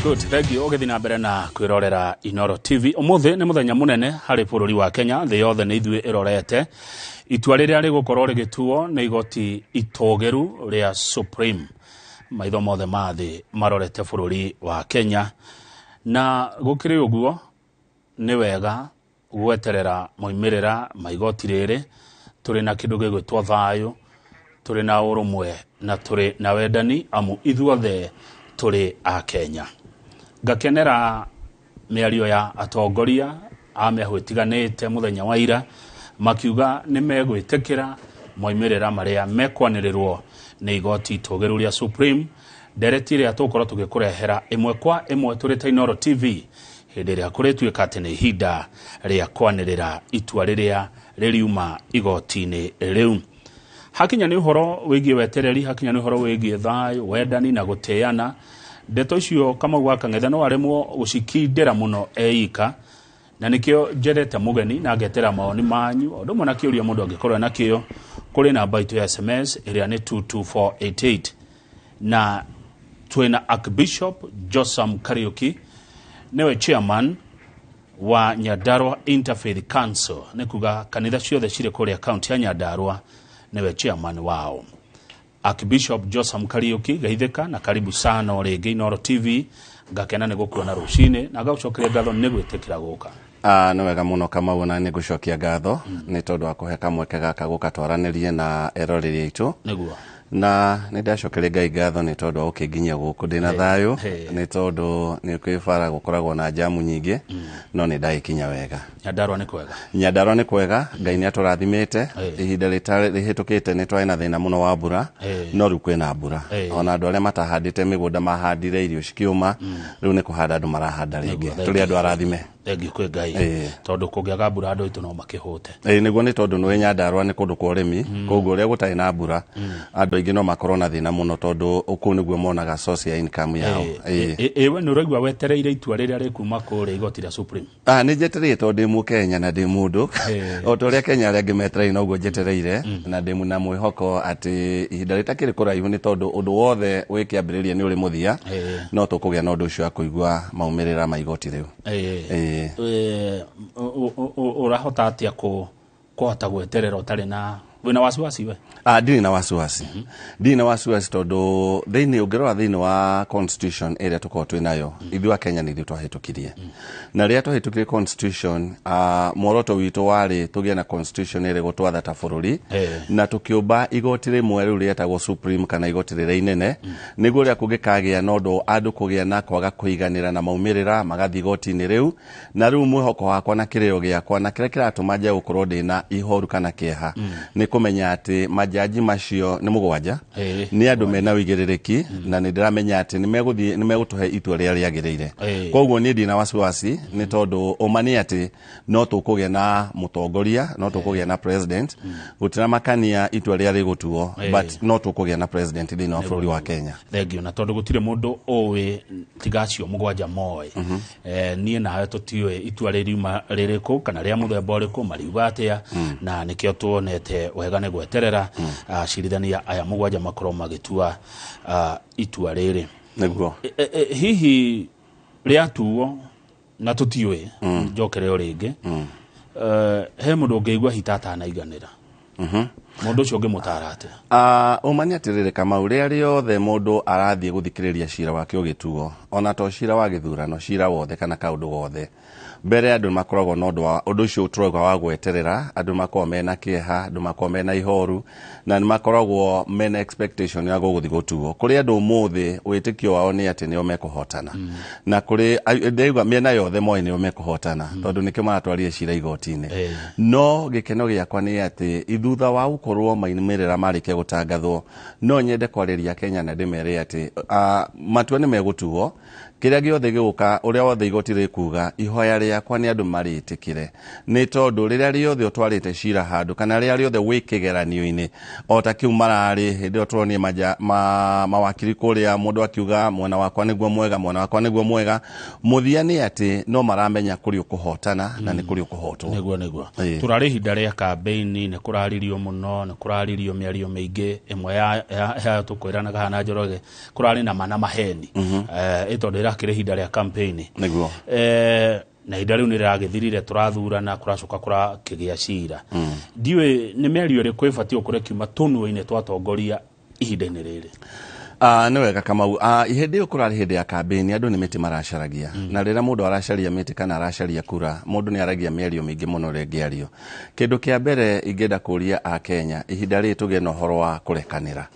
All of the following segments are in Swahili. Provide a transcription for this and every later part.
Good, thank you. Ogethi na mbere na kwirorera Inooro TV. Umuthi ni muthenya munene hari bururi wa Kenya, thi yothe ni ithue irorete. Itua riria rigukorwo rigituo ni igoti itogeru ria Supreme. Maitho mothe mathi marorete bururi wa Kenya. Na gukiri uguo ni wega gweterera moimirira maigoti riri. Turi na kindu gigwitwo thayu, turi na urumwe na turi na wendani amu ithuothe turi a Kenya. Gakenera miario ya atongoria ameho itiganite muthenya wa ira makiuga ni megwitikira moimirira maria mekwanirirwo ni igoti itogeru ria Supreme. Nderetire atukorwo tugikurehera imwe kwa imwe turi ta Inooro TV hindi ria kuretuika ati ni ihinda ria kwanirira itua riria ririuma igoti-ini riu. Hakinya ni uhoro wigie wetereri, hakinya ni uhoro wigie thayu, wendani na guteana. Ndeto icio kama gwaka ng'ethe no aremwo gucikindira muno eika, na nikio njerete mugeni na ngetera maoni manyu ondo mona kiuria mundu angikorwo na kio kuri namba itu ya SMS iria ni 22488 na twina Archbishop Josam Kariuki newe chairman wa Nyandarua Interfaith Council, nikuga kanitha ciothe cire kuri account ya Nyandarua newe chairman wao. Archbishop Josam Kariuki gaitheka na karibu sana orege Inooro TV. Ngakena ni gukuona Rūciinī na gaucokeria ngatho ni gwitikira guka. No wega muno kama wona ni gucokia ngatho ni tondu wa kuheka mweke gaka gukatwaranirie na eroreri itu niguo na ni ndacokeria Ngai ngatho ni tondu wa ukinginyia guku ndina thayu ni tondu ni kwifara gukoragwo na jamu nyingi no ni ndaikinya wega. Nyandarua ni kwega Ngai ni aturathimite ihinda rihitukite ni twina thina muno wa mbura no riu kwina mbura ona andu aria matahandite migunda mahandire irio cikiuma riu ni kuhanda andu marahanda ringi turi andu arathime thengi kwe Ngai tondu kungiaga mbura andu itu no makihute niguo ni tondu ni Nyandarua ni kundu kwa urimi koguo ria gutai na mbura andu aingi no makorwo na thina muno tondu uku niguo monaga source ya income yao we ni uraigua wetereire itua riria rikuma kuri igoti ria Supreme? Ni njetereire tondu ndi mu Kenya na ndi mundu o toria Kenya aria ngimetereire no guo njetereire na ndi na mwihoko ati ihinda ritakiri kuraihu ni tondu undu wothe wikiambiriria ni uri muthia no tukugia na undu ucio akuigua maumirira ma igoti riu. Urahota atia kuhota gweterera utari na wina wasiwasi we? Ndiri na wasiwasi. Ndiri na wasiwasi tondu thiini ungirora thiini wa constitution area tuko twinayo ithu wa Kenya ni ithu twahitukirie na ria twahitukirie constitution muoroto witu wari tugie na constitution ire gutwatha ta bururi na tukiumba igoti rimwe riu rietagwo Supreme kana igoti riria inene niguo ria kungikagia nondu andu kugia na kwaga kuiganira na maumirira magathi igoti-ini riu na riu mwihoko wakwa na kirio giakwa na kire kiratuma nje gukorwo ndina ihoru kana kieha ni kumenya ati majaji macio ni mugwanja ni andu mena wigiririki na ni ndiramenya ati ni megutuhe itua ria riagirire koguo ni ndina wasiwasi ni tondu umani ati no tukugia na mutongoria no tukugia na president gutira makania itua ria rigutuo but no tukugia na president thini wa bururi wa Kenya. Thank you. Na tondu gutire mundu owe tigacio mugwanja moe nie nawe tutiwe itua ririuma ririku kana ria muthemba uriku mariuga atia na nikio tuonete wega ni gweterera cirithania aya mugwanja makorwo magitua itua riri niguo hihi riatuo na tutiwe njokere ringi he mundu ungeigua hitata na iganira mundu ucio ngimutara ate? Umani atirire kama uria riothe mundu arathie guthikiriria cira wake ugituo ona to cira wa githurano cira wothe kana kaundu gothe mbere andu makoragwo no undu ucio utroga wa gweterera andu makorwo mena kieha andu makorwo mena ihoru na makoragwo mena expectation ya guguthi gutuo kuri andu umuthi witikio wao ni ati nio mekuhotana na kuri ndeiga miena yothe moe nio mekuhotana tondu nikio maratwarie cira igoti-ini no gikeno giakwa ni ati ithutha wa gukorwo mainmirira marike gutangathwo no nyende kwariria Kenya na ndimere ati matua ni megutuo kiria giothe giguka uria wothe igoti rikuga ihoya riakwa ni andu maritikire ni tondu riria riothe utwarite cira handu kana riria riothe wikigeranio-ini ota kiu marari hindi otwonie mawakiri kuria mundu akiuga mwena wakwa niguo mwega mwena wakwa niguo mwega muthia ni ati no maramenya kuri ukuhotana na ni kuri ukuhotwo niguo turari hinda ria campaign ni kuraririo muno muno na kuraririo miario meingi imwe ya tukwiranaga hana Njoroge kurari na mana maheni itondo irakire hinda ria campaign niguo na hinda riu niragithirire turathurana kuracoka kura kigia cira ndiwe ni miario ri kwibati ukure kiuma tunuo-ini twatongoria ihinda-ini riri ni wega Kamau ihindi ukurari hindi ya campaign andu ni miti maracaragia na rira mundu aracaria miti kana aracaria kura mundu ni aragia miario mingi muno rengiario kindu kia mbere ingenda kuria a Kenya ihinda ri tuge no horo wa kurekanira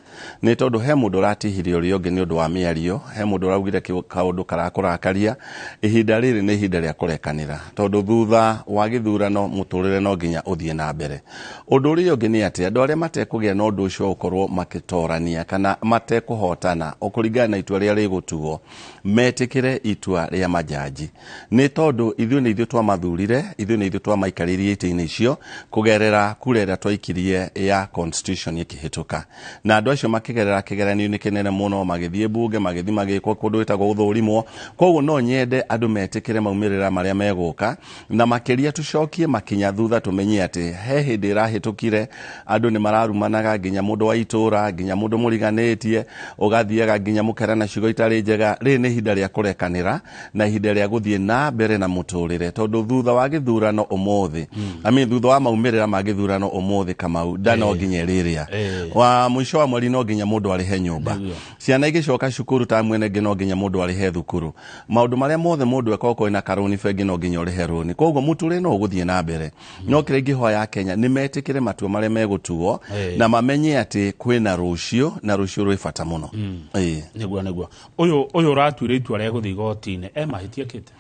ni tondu he mundu ratihirio ri ungi ni undu wa miario he mundu raugire kaundu karakurakaria ihinda riri ni ihinda ria kurekanira tondu thutha wa githurano muturire no nginya uthie na mbere undu ri ungi ni ati andu aria matekugia no undu ucio ukorwo makitorania kana matekuhotana okuringana na itua ria rigutuo metikire itua ria majaji ni tondu ithuĩ ni ithuĩ twamathurire ithuĩ ni ithuĩ twamaikaririe iti-ini icio kugerera kura ĩrĩa twaikirie ya constitution ikihituka na andu acio makigerera kigeranio-ini kinene muno magithie bunge magithie magikwo kundu witagwo guthurimwo koguo no nyende andu metikire maumirira maria meguka na makiria tucokie makinya thutha tumenye ati he hindi irahitukire andu ni mararumanaga nginya mundu wa itura nginya mundu muriganitie ugathiaga nginya mukerana ciugo itari njega ri ni ihinda ria kurekanira na ihinda ria guthie na mbere na muturire tondu thutha wa githurano umuthi thutha wa maumirira ma githurano umuthi Kamau ndano nginya riria wa mwisho wa mweri no nginya mundu arihe nyumba ciana igicoka cukuru ta mwene ngi no nginya mundu arihe thukuru maundu maria mothe mundu ekoko ina karuni bengi no nginya urihe runi koguo muture no guthie na mbere no kirengi hoya Kenya ni metikire matua maria megutuo na mamenye ati kwina rucio na rucio rwi bata muno niguo uyu ratuire itua ria guthii igoti-ini mahitia kite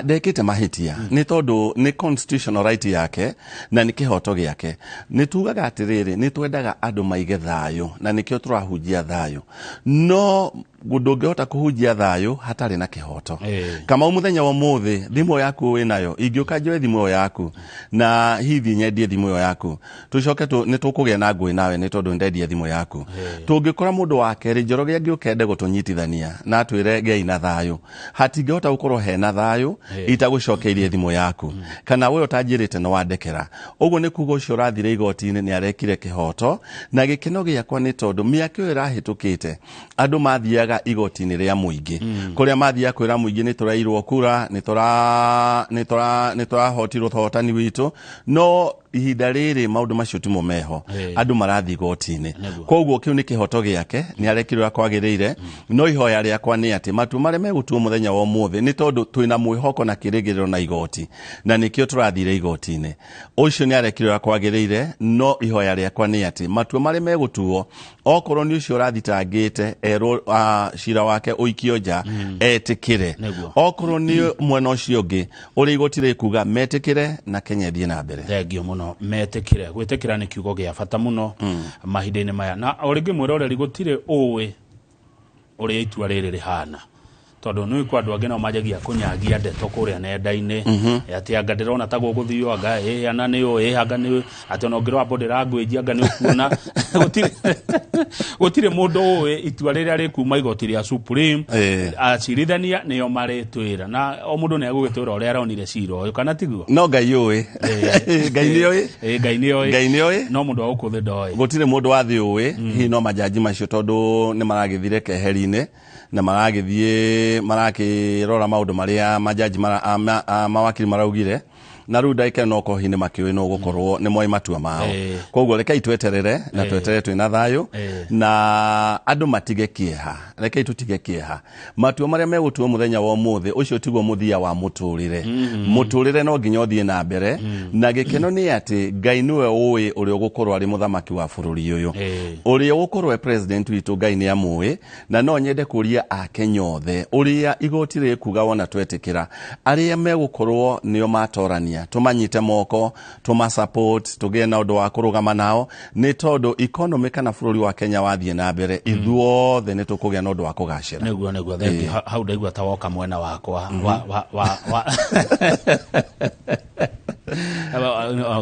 ndekite mahitia ni tondu ni constitutional right yake na ni kihoto giake ni tugaga atiriri ni twendaga andu maige thayo na nikio turahujia thayo no ndungihota kuhujia thayo hatari na kihoto kama umuthenya wa muthi thimu yaku winayo ingiuka njoe thimu yaku na hithi nyendie thimu yaku tucoke ni tukugia na ngui nawe ni tondu ndendie thimu yaku tungikora mundu wake ri Njoroge ngiukende gutunyitithania na twire ngei na thayo hatingihota gukorwo he na thayo itagucokeirie thimu yaku kana we utanjirite no wandekera uguo ni kugo ucio rathire igoti-ini ni arekire kihoto na gikeno giakwa ni tondu miaka iyo irahitukite andu mathiaga igoti-ini ria muingi kuria mathia kwira muingi ni turairwo kura ni turahotirwo thotani witu no ihinda riri maundu macio timo meho andu marathi igoti-ini koguo kiu ni kihoto giake ni arekirwa kwagirire no ihoya riakwa ni ati matu maria megutuo muthenya wa umuthi ni tondu twina mwihoko na kirigiriro na igoti na nikio turathire igoti-ini ucio ni arekirwa kwagirire no ihoya riakwa ni ati matu maria megutuo okorwo ni ucio rathitangite cira wake uikio nja etikire okorwo ni mwena ucio ngi uri igoti rikuga metikire na Kenya thie na mbere thengio muno metikire gwitikira ni kiugo gia bata muno mahinda-ini maya na oringi mwiroreri gutire uwi uri itua riri rihana tondu ni kwa andu angi no majagia kunyagia ndeto kuria nenda-ini ati anga ndirona ta guguthio anga ana ni uyi anga ni ati no ngirwa body language anga ni ukuona gutire mundu uyi itua riria rikuma igoti ria Supreme acirithania niyo maritwira na o mundu ni agugitwira uria aronire cira uyu kana tiguo no ngai uyi ngai ni uyi no mundu agukuthi ndoi gutire mundu wa thi uyi hi no majaji macio tondu ni maragithire keheri-ini na marakirora maundu maria majaji mawakiri maraugire na ru ndaike no ko hine makiwe no gukorwo ni moi matua mao koguo reka itweterere na tweterere twina thayo na andu matige kieha reka itutige kieha matua maria megutuo muthenya wa umuthi ucio tigwo muthia wa muturire no nginya uthie na mbere na gikeno ni ati ngai niwe uwi uri ugukorwo ari muthamaki wa bururi uyu uri ugukorwo president witu ngai ni amui na no nyende kuria Akenya othe uria igoti rikuga wona twetikira aria megukorwo nio matorania tumanyite moko tuma support tugie na undu wa kurugama nao ni tondu economy kana bururi wa Kenya wathie na mbere ithuothe ni tukugia na undu wa kugacira neguo thengi hau ndaigua ta woka mwena wakwa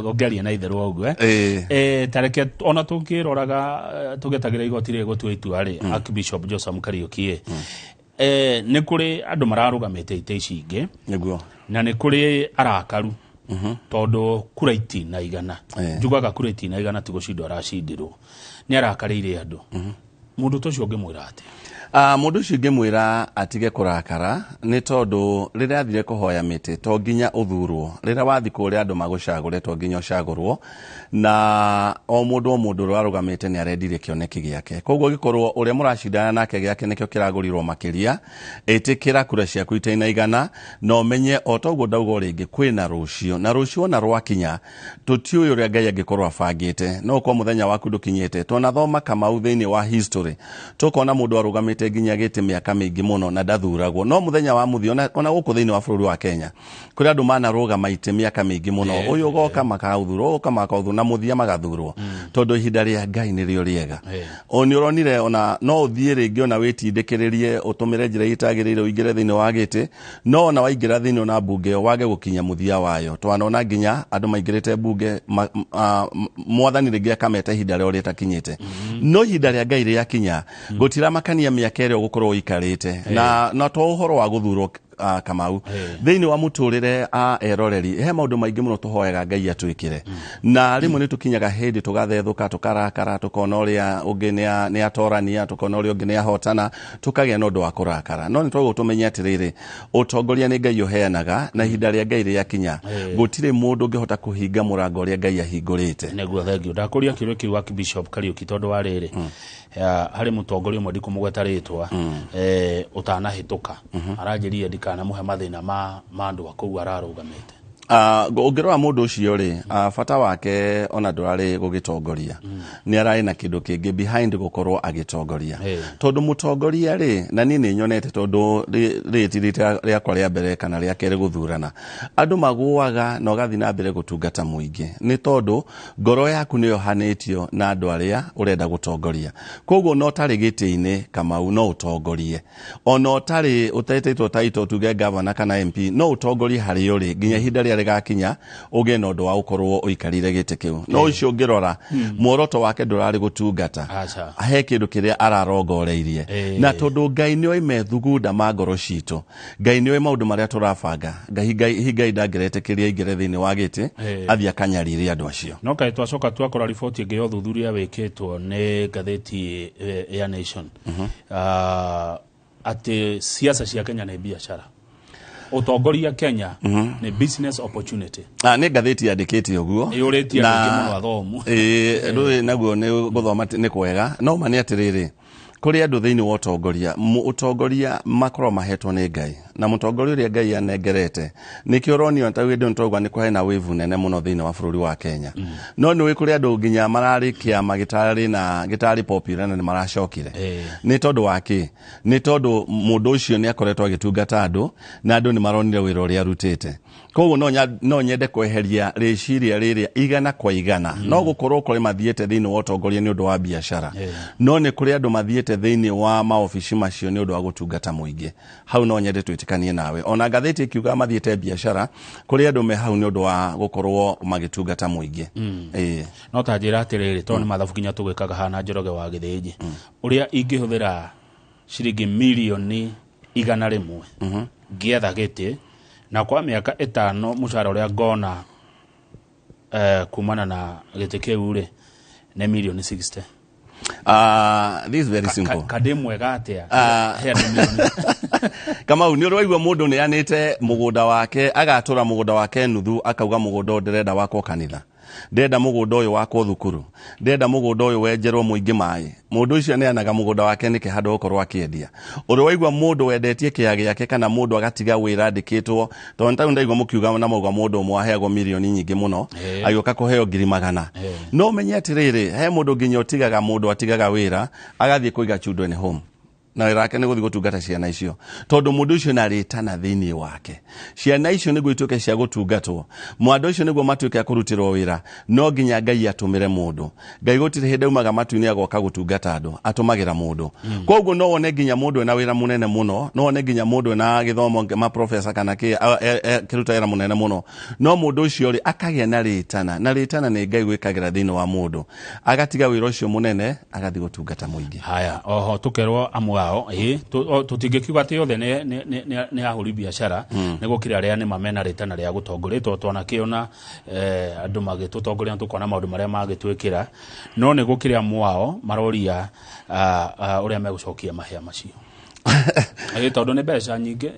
ongeria na itheru oguo tareke ona tungiroraga tugetagira igoti ri gutua itua ri Archbishop Joseph Kariuki ni kuri andu mararugamite ite ici ingi neguo na ni kuri arakaru tondu kura itina igana njugaga kura itina igana tigucindwo aracindirwo ni arakarĩire andu mundu tocio ngimwira ati mundu ucio ngimwira atige kurakara ni tondu riria athire kuhoya miti to nginya uthurwo riria wathi kuria andu magucagure to nginya ucagurwo na o mundu rwarugamite ni arendire kioneki giake koguo gikorwo uria muracindana nake giake nikio kiragurirwo makiria etikira kura ciaku itaina igana no menye o toguo ndaugo ringi kwina rucio na rucio na rwakinya tutiuyo uria Ngai angikorwo abangite no kwa muthenya waku ndukinyite to nathoma Kamau thiini wa history tukona mundu arugamite nginya gite miaka mingi muno na ndathuragwo no muthenya wa muthio ona guku thiini wa bururi wa Kenya kuri andu manaruga maite miaka mingi muno uyu goka makauthurwo na muthia magathurwo tondu ihinda ria Ngai ni rio riega oni uronire ona no uthie ringi ona witindikiririe utumire njira itagirire uingire thiini wa gite no ona waingira thiini ona bunge wage gukinya muthia wayo twanona nginya andu maingirite bunge mwathani ringi akameta ihinda rio ritakinyite no ihinda ria Ngai ria kinya gutira makania miaka ĩrĩa gukorwo ikarite na to uhoro wa guthurwo Kamau thiini wa muturire eroreri he maundu maingi muno tuhoyaga Ngai atwikire na rimwe ni tukinyaga hindi tugathethuka tukarakara tukona uria ungi ni atorania tukona uria ungi ni ahotana tukagia no ndu wa kurakara no ni twago tumenye atiriri utongoria ni Ngai uheanaga na ihinda ria Ngai ria kinya gutire mundu ngihota kuhinga murango uria Ngai ahingurite neguo thengio ndakuria kiru kiu wa Bishop Kariuki tondu wa riri hari mutongoria umwe ndikumugweta ritwa utanahituka aranjirie ndikana muhe mathina ma andu akuu ararugamite ngirora mundu ucio ri fata wake ona ndurari gugitongoria ni arai na kindu kingi behind gukorwo agitongoria tondu mutongoria ri na ni nyonete tondu ritirite riakwa ria mbere kana ria kere guthurana andu maguaga no gathi na mbere gutungata muingi ni tondu ngoro yaku ni yohanitio na andu aria urenda gutongoria koguo no tari gitiini Kamau no utongorie ona utari utetetwo taito tuge governor kana MP no utongorie hari uri nginya hinda gakinya uge no ndu wa ukorwo uikarire gite kiu no ucio ngirora muoroto wake ndurari gutungata he kindu kiria ararongoreirie na tondu Ngai ni oime thugunda magoro citu Ngai ni oime maundu maria turabanga Ngai ndangiretikiria ingire thiini wa gite athia kanyarire andu acio no kai twacoka twakora riboti ingi yo thuthuria wikitwo ni gatheti ya Nation ati siasa cia Kenya ni biashara utongoria Kenya ni business opportunity ni gatheti yandikite uguo yuritie ngi muno athomu ndu naguo ni guthoma ni kwega no mani atiriri kuri andu thiini wa utongoria makoro mahetwo ni Ngai na mutongoria uria Ngai anengerete nikio ronio ntawide ntogwa ni kwa na wivu nene muno thiini wa bururi wa Kenya no ni wikuri andu nginya mararikia gitari popular na ni maracokire ni tondu waki ni tondu mundu ucio ni akoretwo agitungata andu na andu ni maronire wira uria arutite koguo no nyende kweheria riciria riria igana kwa igana no gukorwo kuri mathiete thiini wa utongoria ni undu wa biashara no ni kuri andu mathiete thiini wa maofici macio ni undu wa gutungata muingi hau no nyende twitikanie nawe ona gatheti ikiuga mathiete biashara kuri andu me hau ni undu wa gukorwo magitungata muingi no tanjira atiriri to ni mathabu kinya tugwikaga hana Njoroge wa Githiji uria ingihuthira ciringi milioni 100 ngietha giti na kwa miaka 5 mushara uria ngona kumana na giti kiu ri ne milioni 60 this is very simple kade mwega atia kama uni urwaigwa mundu ni anite mugunda wake agatura mugunda wake nuthu akauga mugunda ndirenda wako kanitha ndenda mugunda uyu wako thukuru ndenda mugunda uyu wenjerwo muingi mai mundu ucio ni anaga mugunda wake nike handu ukorwo akiendia urwaigwa mundu wendetie kiage yake kana mundu agatiga wira ndikitwo to nta ndaigwa mukiuga na mugwa mundu mwaheagwo milioni nyingi muno ayoka kuheo 100,000 no menye atiriri he mundu nginya utigaga mundu atigaga wira agathie kuiga children home na irake ni guthi gutungata ciana icio tondu mundu ucio naritana thiini wake ciana icio ni gwituke cia gutungatwo mwandu ucio niguo matuike akurutirwo wira no nginya Ngai atumire mundu Ngai gutire hinde umaga matuini agoka gutungata andu atumagira mundu koguo no wone nginya mundu ena wira munene muno no wone nginya mundu ena githomo ma professor kana kiruta wira munene muno no mundu ucio ri akagia na ritana ni Ngai gwikagira thiini wa mundu agatiga wira ucio munene agathi gutungata muingi haya oho tukerwo amwe wao tutingikiuga ati yothe ni ahuri biashara ni gukira aria ni mamena ritana ria gutongoretwo twanakiona andu magitutongoria tukona maundu maria magitwikira no ni gukira mwao maroria uria megucokia mahia macio tondu ni mbeca nyingi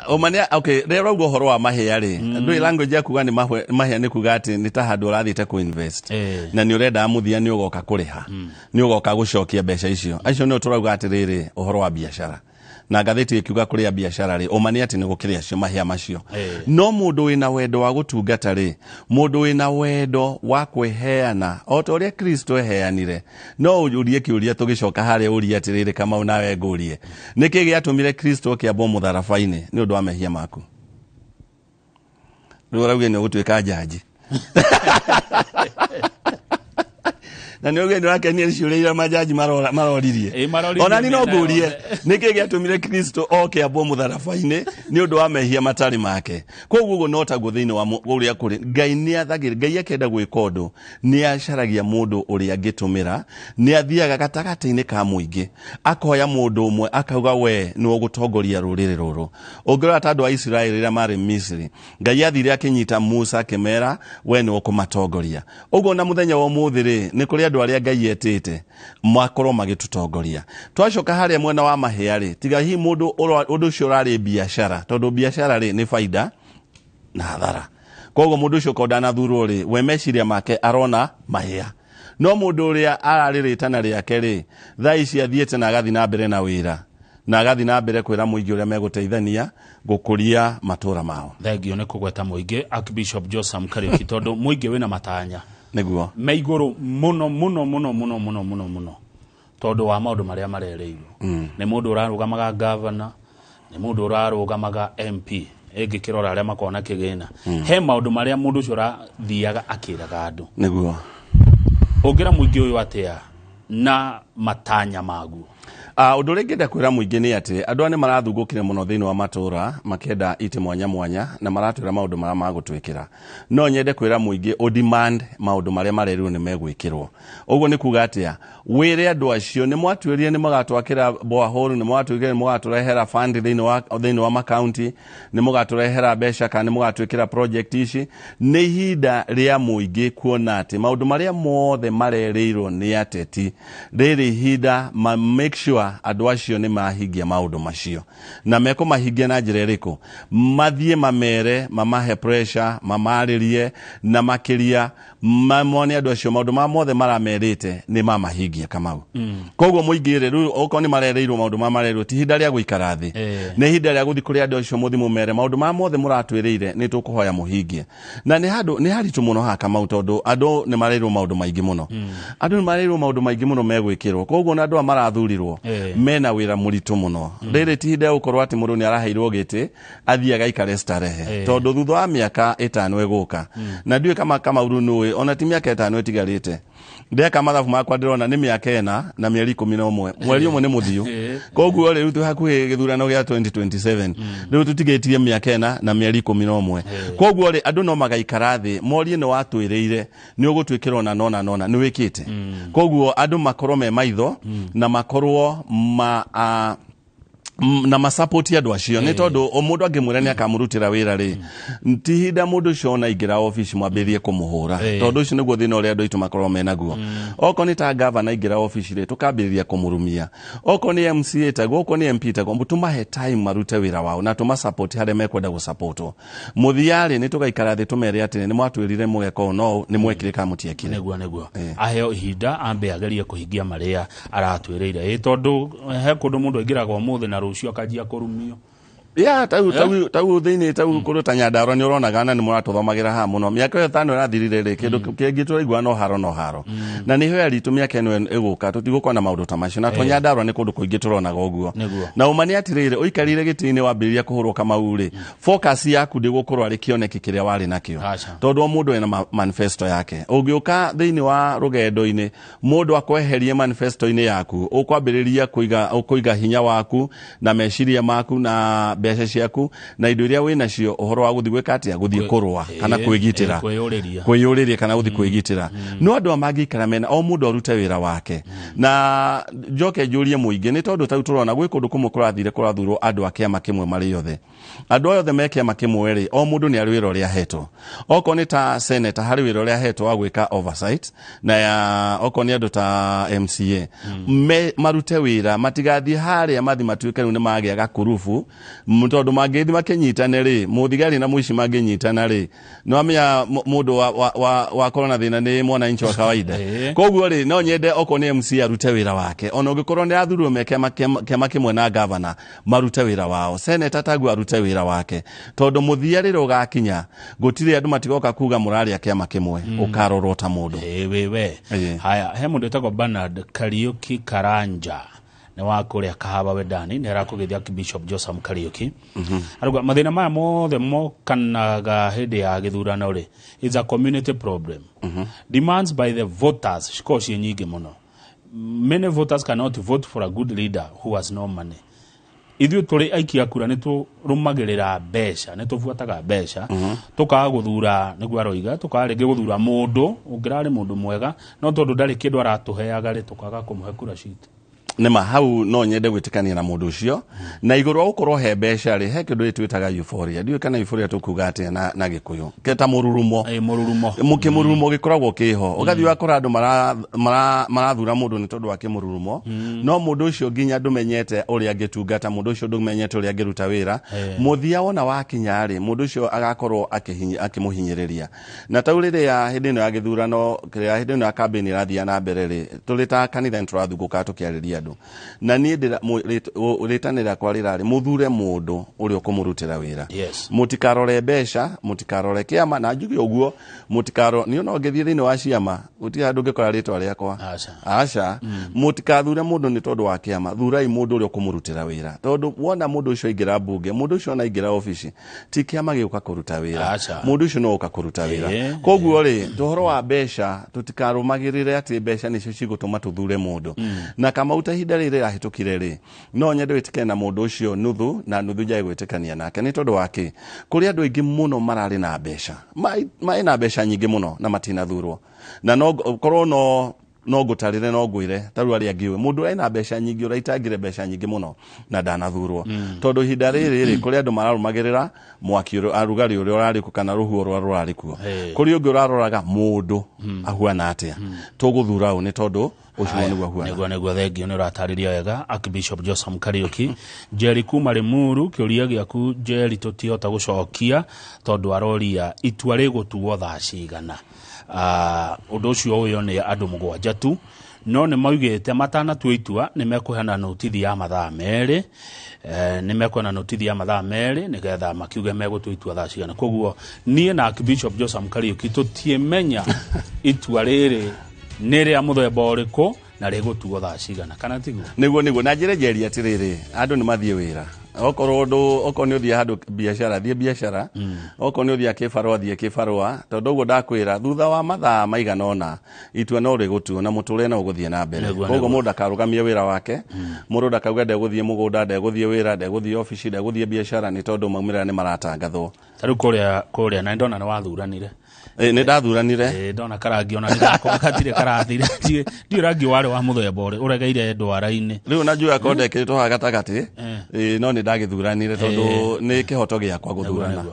omania okay rero ugo horo wa mahia ri ndui language ya kuga ni mahia ni kuga ati ni ta handu urathite ku invest na ni urenda amuthia ni ugoka kuriha ni ugoka gucokia mbeca icio ni turauga ati riri uhoro wa biashara na gatheti ikiuga kuria biashara ri omania ati ni gukiria acio mahia macio no mundu wina wendo wa gutungata ri mundu wina wendo wa kweheana o ta uria Kristo eheanire no urie kiuria tugicoka haria uria ati riri kama unawe ngurie niki giatumire Kristo kiambo mutharabaini ni undu wa mehia maku rurauge ni gutwika jaji na niyo gendo yake ni ciuria majaji maroririe ona ni no ngurie niki giatumire Kristo oke abo mutharabaini ni undu wa mehia matari make koguo no ta guthini wa uria kuri Ngai ni athagire Ngai akenda gwika undu ni acaragia mundu uria gitumira ni athiaga gatagati-ini ka muingi akoya mundu umwe akauga we ni ugutongoria ruriri ruru ungirora ta andu a Israeli ria mari Misri Ngai athire akinyita Musa akimera we ni ukumatongoria ugo na muthenya wa umuthiri ni kuri andu aria Ngai etete makorwo magitutongoria twacoka haria mwena wa mahia ri tiga hi mundu ucio urari biashara tondu biashara ri ni faida na hadhara koguo mundu ucio kodana thuro ri we meciria make arona mahia no mundu uria arari ritana riake ri thaa ici athiete na agathi na mbere na wira na agathi na mbere kwira muingi uria meguteithania gukuria matura mao thengio ni kugweta muingi Archbishop Josam Kariuki tondu muingi wina matanya niguo meiguru muno tondu wa maundu maria marereirwo ni mundu urarugamaga governor ni mundu urarugamaga MP engikirora aria makona kigina he maundu maria mundu ucio rathiaga akiraga andu niguo ungira muingi uyu atia na matanya magu undu ringi nda kwira muingi ni ati andu ane marathungukire muno thiini wa matura makenda ite mwanya mwanya na maratwira maundu maria magutwikira no nyende kwira muingi o demand maundu maria marerirwo ni megwikirwo uguo ni kuga atia wire andu acio ni mwatwirie ni magatwakira borehole ni mwatwikire ni mugaturehera fund thiini wa macounty ni mugaturehera mbeca kana ni mugatwikira project ici ni hinda ria muingi kuona ati maundu maria mothe marerirwo ni ateti riri hinda make sure andu acio ni mahingia maundu macio na meko mahingia na njira iriku mathie mamere mamahe pressure mamaririe na makiria mamone andu acio maundu mothe maramerite ni mamahingia kamau koguo muingire riu oko ni marereirwo maundu mamarerwo ti hinda ria guikara thi ni hinda ria guthi kuri andu acio muthimu mere maundu mothe muratwirire ni tukuhoya muhingie na ni haritu muno ha kamau tondu andu ni marereirwo maundu maingi muno andu ni marereirwo maundu maingi muno megwikirwo koguo na andu amarathurirwo mena wira muritu muno riri ti hinda ukorwo ati mundu ni araheirwo giti athiaga ikare starehe tondu thutha wa miaka 5 eguka na ndiwe kama urunu ona ti miaka 5 etigarite ndeka mathabu makwa ndirona ni miaka 4 na mieri 11 mweri umwe ni muthiu koguo riu tu hakuhi githurano gia 2027 riu tutigetie miaka 4 na mieri 11 koguo ri andu no magaikara thi morie ni watwiriire ni ugutwikirwo na nona ni wikite koguo andu makorwo me maitho na makorwo na masupport ya dwashio ni tondu o mundu angimwira ni akamurutira wira ri ntihinda mundu shona igira office mwambirie kumuhura tondu ucio niguo thina uria andu itu makorwo menaguo oko ni ta governor igira office ri tukambiriria kumurumia oko ni MCA ta oko ni MP ta kombu tumahe time marute wira wao na tuma support hare mekwenda gusupportwo muthiari ni tugaikara thi tumere ati ni mwatwirire mugeko no ni mwekirika mutiekire neguo aheo ihinda ambe agerie kuhingia maria aratwiriire tondu he kundu mundu aingiraga umuthi na rucio akajia kurumio tau thini tau kuruta Nyandarua ni uronaga na ni muratuthomagira ha muno miaka 5 irathirire ri kindu kingi turaigua no haro na ni hoya ritu miaka eno eguka tutigukwa na maundu ta macio na to Nyandarua ni kundu kuingi turonaga uguo na umani atirire uikarire gitini wambiriria kuhurwo kamauri focus yaku ndigukorwo ari kioneki kiria wari nakio tondu mundu ena manifesto yake ugiuka thini wa rugendo-ini mundu akweherie manifesto-ini yaku ukwambiriria kuiga hinya waku na meciria maku na mbeca ciaku na indo iria wina cio uhoro wa guthii gwika atia guthii kurwa kana kwigitira kwiyuriria kana guthii kwigitira no andu amangikara mena o mundu arute wira wake na njoke njurie muingi ni tondu tau turona gwi kundu kumwe kurathurwo andu akiama kimwe mari yothe andu yothe mekiama kimwe ri o mundu ni ari wira uria hetwo oko ni ta senator hari wira uria hetwo wa gwika oversight na ya oko ni andu ta MCA marute wira matigathie haria mathi matuike ni magia gakurufu tondu mangithi makinyitane ri muthigari na muici manginyitana ri no amya mundu wa corona thina ni mwana inchi wa kawaida koguo ri no nyende oko ni MCA arute wira wake ona ungikorwo ni athurwo mekema kimwe na governor marute wira wao senator tagu arute wira wake tondu muthiarire ugakinya gutire andu matigoka kuga murari akiama kimwe ukarorota mundu wewe haya he mundu etagwo Bernard Kariuki Karanja ne wakuria kahaba wedani ne rakugithia Bishop Joseph Kariuki aruga mathina maya mothe mokanaga hede ya githurano ri is a community problem demands by the voters shikoshi nyingi muno many voters cannot vote for a good leader who has no money ithu turi aikia kura nitu rumagirira besha nitufuataga besha tukaga guthura niguo aroiga tukaga ringi guthura mundu ungirari mundu mwega no tondu ndari kindu aratuheaga ri tukaga kumuhe kura citu nema hau no nyende gwitikania na mundu ucio na iguru ukorwo he besha ri he kindu itwitaga euphoria ndiyo kana euphoria tukuga ati na gikuyu keta mururumo mukimururumo gikoragwo kiho ugathi wakora andu marathura mundu ni tondu wa kimururumo no mundu ucio nginya ndumenyete uria ngitungata mundu ucio ndumenyete uria ngiruta wira muthia wona wakinya ri mundu ucio agakorwo akimuhinyiriria na taurire ya hindi no ya githurano ya hindi no ya campaign irathia na mbere ri tulita kanitha nturathunguka tukiariria na nie ritanira kwa rirari muthure mundu uri ukumurutira wira mutikarore besha mutikarore kiama na njugi uguo mutikaro ni no ngithie thini wa ciama uti andu ngikora ritwa riakwa aca mutikathure mundu ni tondu wa kiama thurai mundu uri ukumurutira wira tondu wona mundu ucio ingira bunge mundu ucio na ingira office ti kiama giuka kuruta wira mundu ucio no uka kuruta wira koguo ri tuhoro wa besha tutikarumagirire ati besha nicio cigutuma tuthure mundu na kama utahida rire rahitukire ri no nyende witike na mundu ucio nuthu na nuthu jai gwitikania nake ni tondu wake kuri andu ingi muno marari na besha mai na besha nyingi muno na matina thurwo na no korwo no gutarire no gwire taru ari agiwe mundu ena besha nyingi uraitagire besha nyingi muno na danathurwo tondu hinda riri kuri andu mararumagirira mwaki arugari uri urari ku kana ruhu urari ku kuri ungi uraroraga mundu ahuana atia tuguthura u ni tondu ucio ni gwa nego thengio ni ratariria wega Bishop Joseph Kariuki Jerry kuma Limuru kiuria giaku Jerry tutiota gucokia tondu aroria itua rigutuo thaa cigana undu ucio uyo ni andu mugwanja tu no ni maugite matana tuitua ni mekuhana notithi ya mathaa meri ni mekuhana notithi ya mathaa meri nigetha makiuge megutuitua thaa cigana koguo nie na Bishop Joseph Kariuki tutiemenya itua riri nere amuthemba uriku na rigutuo thaa cigana kana tiguo niguo na njire njeri atiriri andu ni mathie wira oko ni uthia handu biashara thie biashara oko ni uthia kifarwa thie kifarwa tondu uguo ndakwira thutha wa mathaa maiganona itua no rigutuo na muture na uguthie na mbere koguo mundu akarugamia wira wake mundu ndakauga ndeguthie mugunda ndeguthie wira ndeguthie office ndeguthie biashara ni tondu maumira ni maratangathwo taru kuria na ndona na wathuranire ni ndathuranire ndona karangi ona ndako katire karathire ndio rangi wale wa muthemba uregeire ndwara-ini riu na njua konde kirito ha gatagati no ni ndagithuranire tondu ni kihoto giakwa guthurana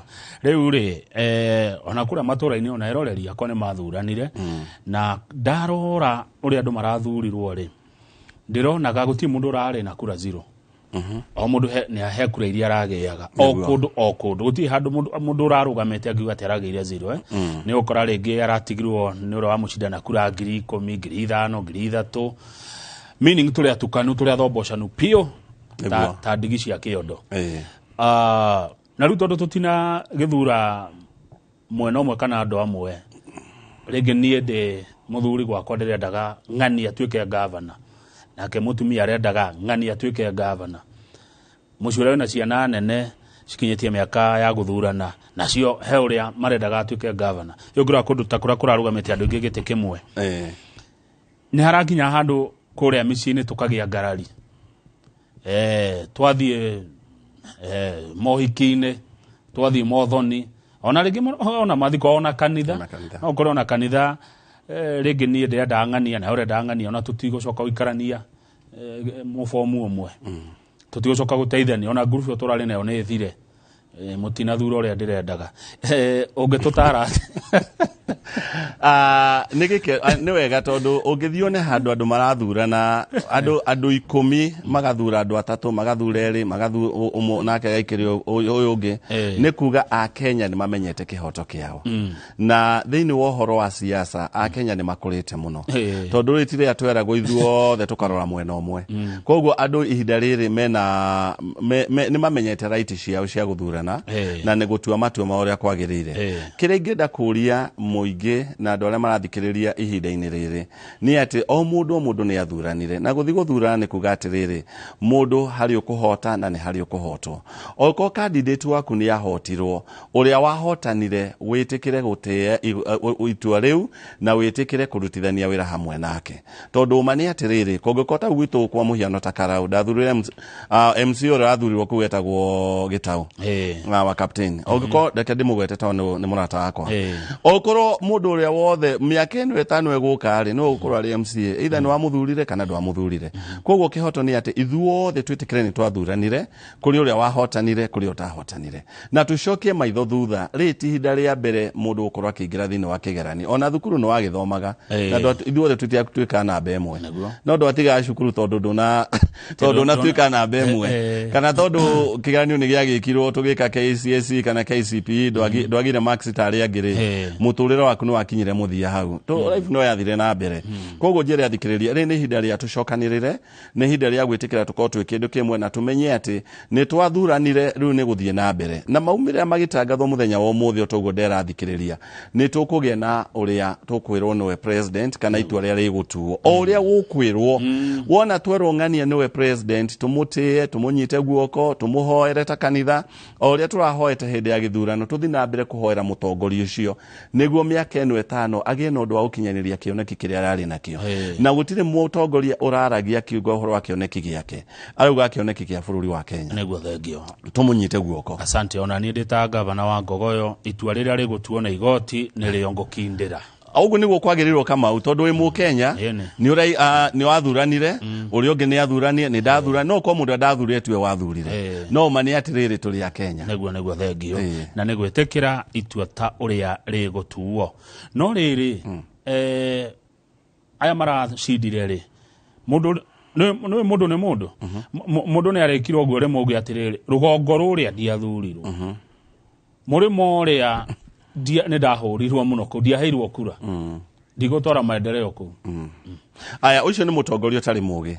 riu ri ona kura matura-ini ona eroreria ko ni mathuranire na ndarora uri andu marathurirwo ri ndironaga guti mundu urari na kura zero o mundu ni ahekura iria arageaga o kundu guti handu mundu urarugamete agiuga terageire zero ni ukora ringi aratigirwo ni ura wa mucindana kura 10,000 5,000 3,000 meaning tuli atukanu tuli athombocanu pio ta ndigi cia kiondo na riu tondu tutina githura mwena umwe kana andu amwe ringi nie ndi muthuri gwakwa ndirendaga ng'ani atuike governor nake mutumia arendaga ng'ani atuike governor mucure na ciana nene cikinyetie miaka ya guthurana nacio he uria marendaga atuike governor yogira kundu takura kurarugamite andu ingi gite kimwe ni harakinya handu kuria micini tukagia ngarari twathie mohiki-ini twathi mothoni ona ringi ona mathiko ona kanitha no korwo na kanitha ringi nie ndirenda ng'ania na urenda ng'ania ona tutigocoka guikarania mufomu umwe tutigocoka guteithania ona group turari nayo ni thire mutina thura uria ndirendaga ungitutara ni wega tondu ungithio ne handu andu marathurana andu 10 magathura andu 3 magathura 2 magathura umwe nake gaikiri uyu ungi ni kuga a Kenya ni mamenyete kihoto kiao na thiini wa uhoro wa siasa a Kenya ni makurite muno tondu ritire atwera goithuo the tukarora mwena umwe koguo andu ihinda riri mena ni mamenyete right ciao cia guthurana na ni gutua matua ma uria kwagirire kire ingenda kuria muingi na andu aria marathikiriria ihinda-ini riri ni ati o mundu ni athuranire na guthi guthurana ni kuga atiriri mundu hari ukuhota na ni hari ukuhotwo oko candidate waku ni ahotirwo uria wahotanire witikire gutia itua riu na witikire kurutithania wira hamwe nake tondu mani atiriri kongokota gwitu kwa muhiano takarau dathurire MC ora athurirwo kugetagwo Gitau wa captain ogiko ndeke ndimugwete tondu ni murata wakwa okoro mundu uria wothe miaka ino 5 eguka ri no ukorwo ari MCA either ni wamuthurire kana ndwamuthurire koguo kihoto ni ati ithuothe twitikire ni twathuranire kuri uria wahotanire kuri utahotanire na tucokie maitho thutha riti hinda ria mbere mundu ukorwo akiingira thini wa kigerani ona thukuru no wagithomaga na ithuothe twitiaka namba imwe no ndwatiga cukuru tondu na twika namba imwe kana tondu kigeranio ni giagikirwo tugika KCSE kana KCPE ndwagire max tari angiri muturiro waku no wakinyire muthia hau to life no yathire na mbere koguo njire athikiriria ri ni hinda ria tucokanirire ni hinda ria gwitikira tukorwo twi kindu kimwe na tumenye ati ni twathuranire riu ni guthie na mbere na maumire magitangathwo muthenya wa umuthi otoguo ndera athikiriria ni tukugia na uria tukwirwo niwe president kana itua ria rigutuo o uria gukwirwo wona twerwo ng'ania niwe president tumutie tumunyite guoko tumuhoere ta kanitha o uria turahoete hindi ya githurano tuthi na mbere kuhoera mutongoria ucio niguo miaka eno 5 agie no ndu wa ukinyaniria kioneki kiria arari nakio na gutire mutongoria uraragia kiugo horo wa kioneki giake arauga kioneki kia bururi wa Kenya niguo thengio tumunyite guoko asante ona ni ndita gavana wa Ngogoyo itua riria rigutuo na igoti ni riongokindira augo niguo kwagirirwo kama tondu wi mu Kenya ni urai ni wathuranire uri ungi ni athuranie ni ndathura no ko mundu ndathurire tuwe wathurire no mani atiriri turi ya Kenya niguo thengio na nigwitikira itua ta uria rigutuo no riri aya maracindire ri mundu ni mundu ni arekirwo guo rimwe ugi atiriri rugongo ruria ndiathurirwo murimo uria ni ndahurirwo muno ku ndiaheirwo kura ndigutwara maendeleo ku aya ucio ni mutongoria tari mugi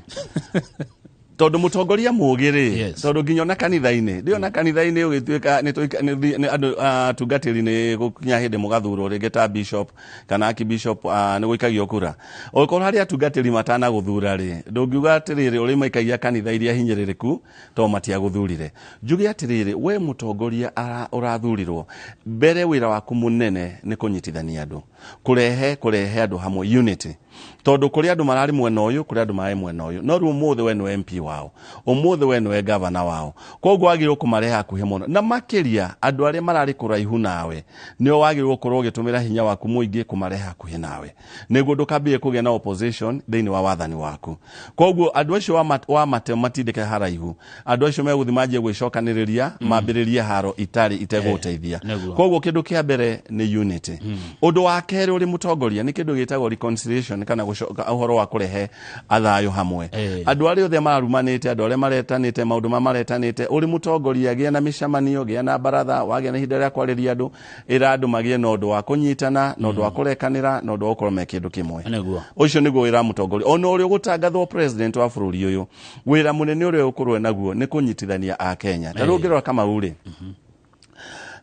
tondu mutongoria mugi ri tondu nginyo na kanitha-ini ndio na kanitha-ini ugituika ni andu tungatiri ni gukinya hindi mugathuro ringi ta bishop kana archbishop ni guikagio kura okorwo hari atungatiri matana guthura ri ndungiuga atiriri uri maikagia kanitha iria hinyiririku to matia guthurire njuge atiriri we mutongoria urathurirwo mbere wira waku munene ni kunyitithania andu kurehe andu hamwe unity tondu kuri andu marari mwena uyu kuri andu mari mwena uyu no ru muthe we no MP wao umuthe we no governor wao koguo agirwo kumareha hakuhi muno na makiria andu aria marari kuraihu nawe nio wagirwo kurwo gitumira hinya waku muingi kumareha hakuhi nawe niguo ndukambie kugia na opposition thiini wa wathani waku koguo andu acio wa matematindike haraihu andu acio meguthimanjie gwicokaniriria mambiririe haro itari iteguteithia koguo kindu kia mbere ni unity undu wa keri uri mutongoria ni kindu gitagwo reconciliation kana gucoka uhoro wa kurehe athayo hamwe andu aria othe mararumanite andu aria maretanite maundu maretanite uri mutongoria gia na mishamanio gia na baratha wagia na hinda ria kwariria andu ira andu magie no ndu wa kunyitana no ndu wa kurekanira no ndu wa gukorwo me kindu kimwe ucio niguo wira mutongoria ona uri gutangathwo president wa bururi uyu wira munene uri ukorwo naguo ni kunyitithania a Kenya tarungirwa kama uri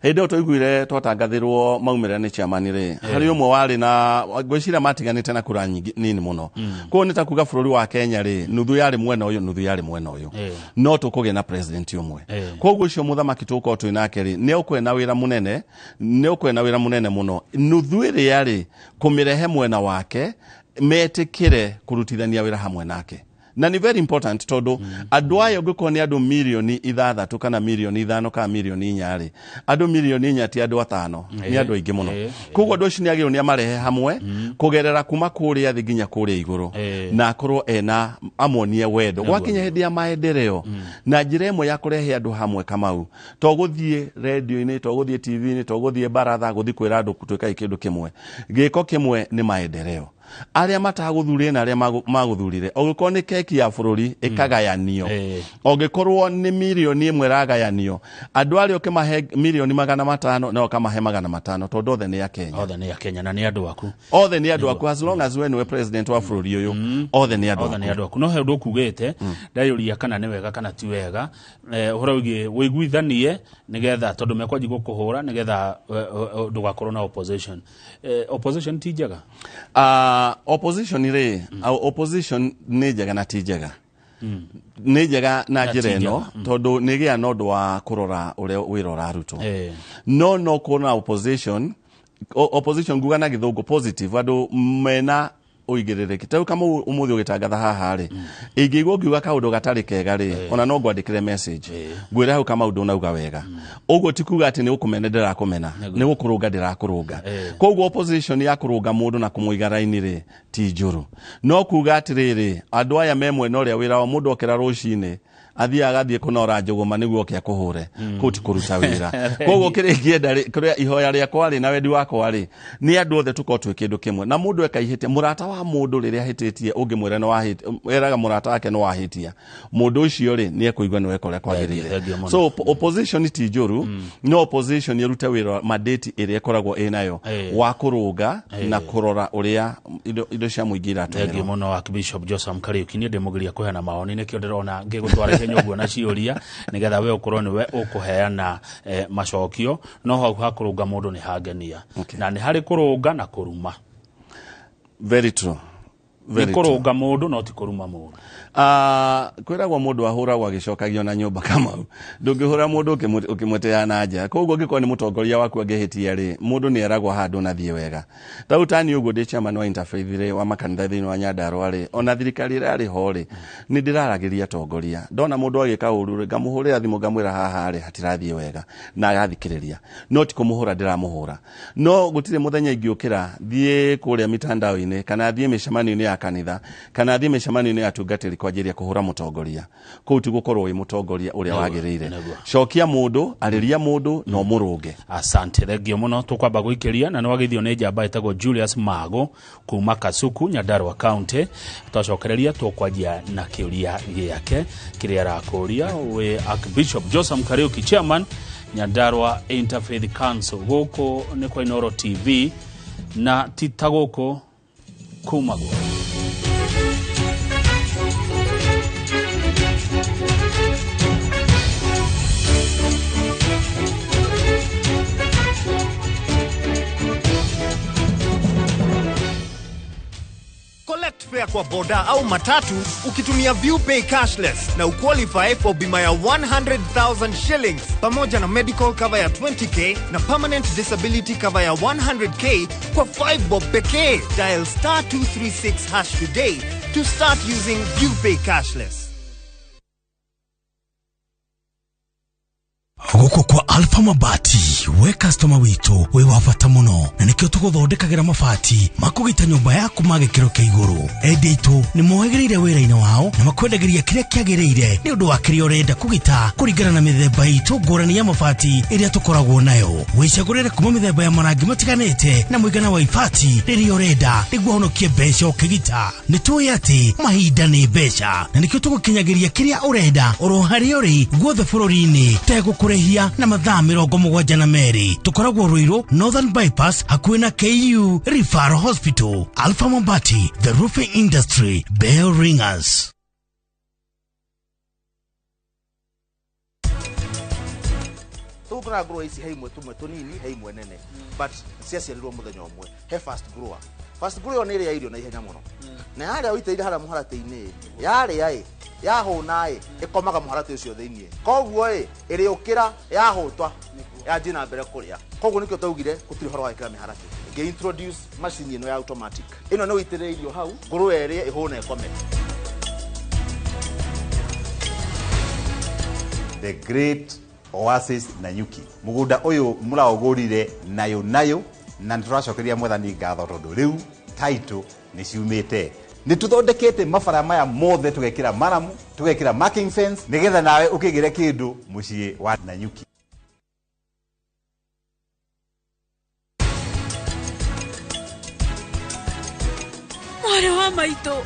Hendo toiguire twatangathirwo maumira ni chairman ri hari umwe wari na gwicira matiganite na kura nyingi nini muno ko ni takuga bururi wa Kenya ri nuthu yari mwena uyu nuthu yari mwena uyu no tukuge na president umwe koguo cio muthamaki tuko tu nake ri ni ukwena wira munene muno nuthu iri yari kumirehe mwena wake metikire kurutithania wira hamwe nake na ni very important todo andu ayo ngiko ni andu milioni 6 kana milioni 5 kana milioni 4 andu milioni 4 ti andu 5 ni andu aingi muno koguo andu acio ni agiro ni amarehe hamwe kugerera kuma kuria thi nginya kuria iguru na akorwo ena amonie wendo gwakinya hindi ya maendeleo na njira imwe ya kurehe andu hamwe Kamau to guthie radio-ini to guthie TV-ini to guthie baratha guthi kwira andu kutwika kindu kimwe giko kimwe ni maendeleo aria mataguthurire na aria maguthurire ogikorwo ni keki ya bururi ikagayanio ogikorwo ni milioni 1 ragayanio andu aria ukimahe milioni 500 na ukamahe 500 tondu othe ni ya Kenya na ni andu aku as long as we president wa bururi uyu othe ni andu aku no he ndu kugite ndayuria kana ni wega kana ti wega uraugie wiguithanie nigetha tondu mekwaji gukuhura nigetha ndugakorwo na opposition ti njega opposition ire opposition ni njega na ti njega ni njega na njira ino tondu ni gia nondu wa kurora uria wira uraruto no kuna opposition nguga na githungu positive andu mena uigirereki tau kama umuthi ugitangatha haha ri ingigwo ngiuga kaundu gatari kega ri ona no ngwandikire message ngwira hau kama undu nauga wega uguo tikuga ati ni ukumene ndirakumena ni gukurunga ndirakurunga koguo opposition ya kurunga mundu na kumuiga raini ri ti njuru no kuga ati riri andu aya memwe no ria wira wa mundu okira rucini athia agathie kunora njuguma niguo kia kuhure kuti kuruta wira koguo kiringienda ri kuria ihoya ria kwari na wendi wakwa ri ni andu othe tukotwe kindu kimwe na mundu ekaihite murata wa mundu riria hititie ungimwira no wahite eraga murata wake no wahitia mundu ucio ri ni ekuigwa no ekore kwagirire so opposition ti njuru no opposition irute wira mandate iria koragwo inayo wa kurunga na kurora uria indo cia muingira thengi muno Archbishop Joseph Kariuki ni ndimugiria kuheana maoni nikio ndirona ngigutwara nyuguo na ciuria nigetha we ukorwo ni we ukuheana macokio no hau hakurunga mundu ni hangenia na ni hari kurunga na kuruma very true ni kurunga mundu no ti kuruma mundu kwiragwo mundu ahuragwo agicokagio na nyumba kama ndungihura mundu ukimwetea na nja koguo ngiko ni mutongoria waku angihitia ri mundu ni eragwo handu na thie wega tautani uguo ndi chairman wa interfaith ri wa makanitha thini wa Nyandarua ri ona thirikari ri ho ri ni ndiraragiria tongoria ndona mundu agika uru ri ngamuhurira thimu ngamwira haha ri hatirathie wega na agathikiriria no ti kumuhura ndiramuhura no gutire muthenya ingiukira thie kuria mitandao-ini kana thie mishamanio-ini ya kanitha kana thie mishamanio-ini ya tungatiri kwajiria kuhura mutongoria kou ti gukorwo wi mutongoria uria wagirire cokia mundu ariria mundu no murunge asante thengio muno tukwamba guikiria na nwagithio ni njamba itagwo Julius Mago kuma Kasuku Nyandarua County twacokereria tukwajia na kiuria giake kiria rakuria we Archbishop Joseph Kariuki chairman Nyandarua Interfaith Council guko ni kwa Inooro TV na titagoko kumago fare kwa boda au matatu ukitumia ViewPay cashless na uqualify for bima ya 100,000 shillings pamoja na medical cover ya 20k na permanent disability cover ya 100k kwa 5 bob pekee. Dial *236# today to start using ViewPay cashless. Guko kwa Alpha Mabati we customer witu we wafata muno na nikyo tuguthondekagira mabati makugita nyumba yaku magikiro kia iguru editu ni mohegereire wira-ini wao na makwendagiria kiria kiagirire ni undu wa kiria urenda kugita kuringana na mithemba itu ngurani ya mabati iria tukoragwo nayo wicagurire kuma mithemba ya marangi matiganite na muigana wa ibati riria urenda niguo honokie mbeca ukigita ni tuwi ati mahinda ni mbeca na nikyo tugukinyagiria kiria urenda oro haria uri guothe bururi-ini tegukure na mathaa 72 tukoragwo Ruiru Northern Bypass hakuhi na KU Referral Hospital. Alpha Mabati, the roofing industry, bell ringers. Tukuna grow isi haimwe tumwe haimwe nene but siasi aliro muthenya omwe he fast grower ni ile ya irio na ihenya muno na yale awiteire hara muharate-ini yale yae yahuna ikomaga muharate ucio thiini koguo iri ukira yahutwa yathi na mbere kuria koguo nikyo taugire gutiri horo wa ikira miharate nge introduce machine ino ya automatic ino no itire irio hau nguru eri ihuna ikome the great Oasis Nanyuki. Mugunda uyu muraogurire nayo na turacokeria mwathani ngatho tondu riu title ni ciumite. Ni tuthondekete mabara maya mothe tugekira maramu, tugekira marking fence nigetha nawe ukigire kindu mucii wa Nanyuki. Mwari wa maito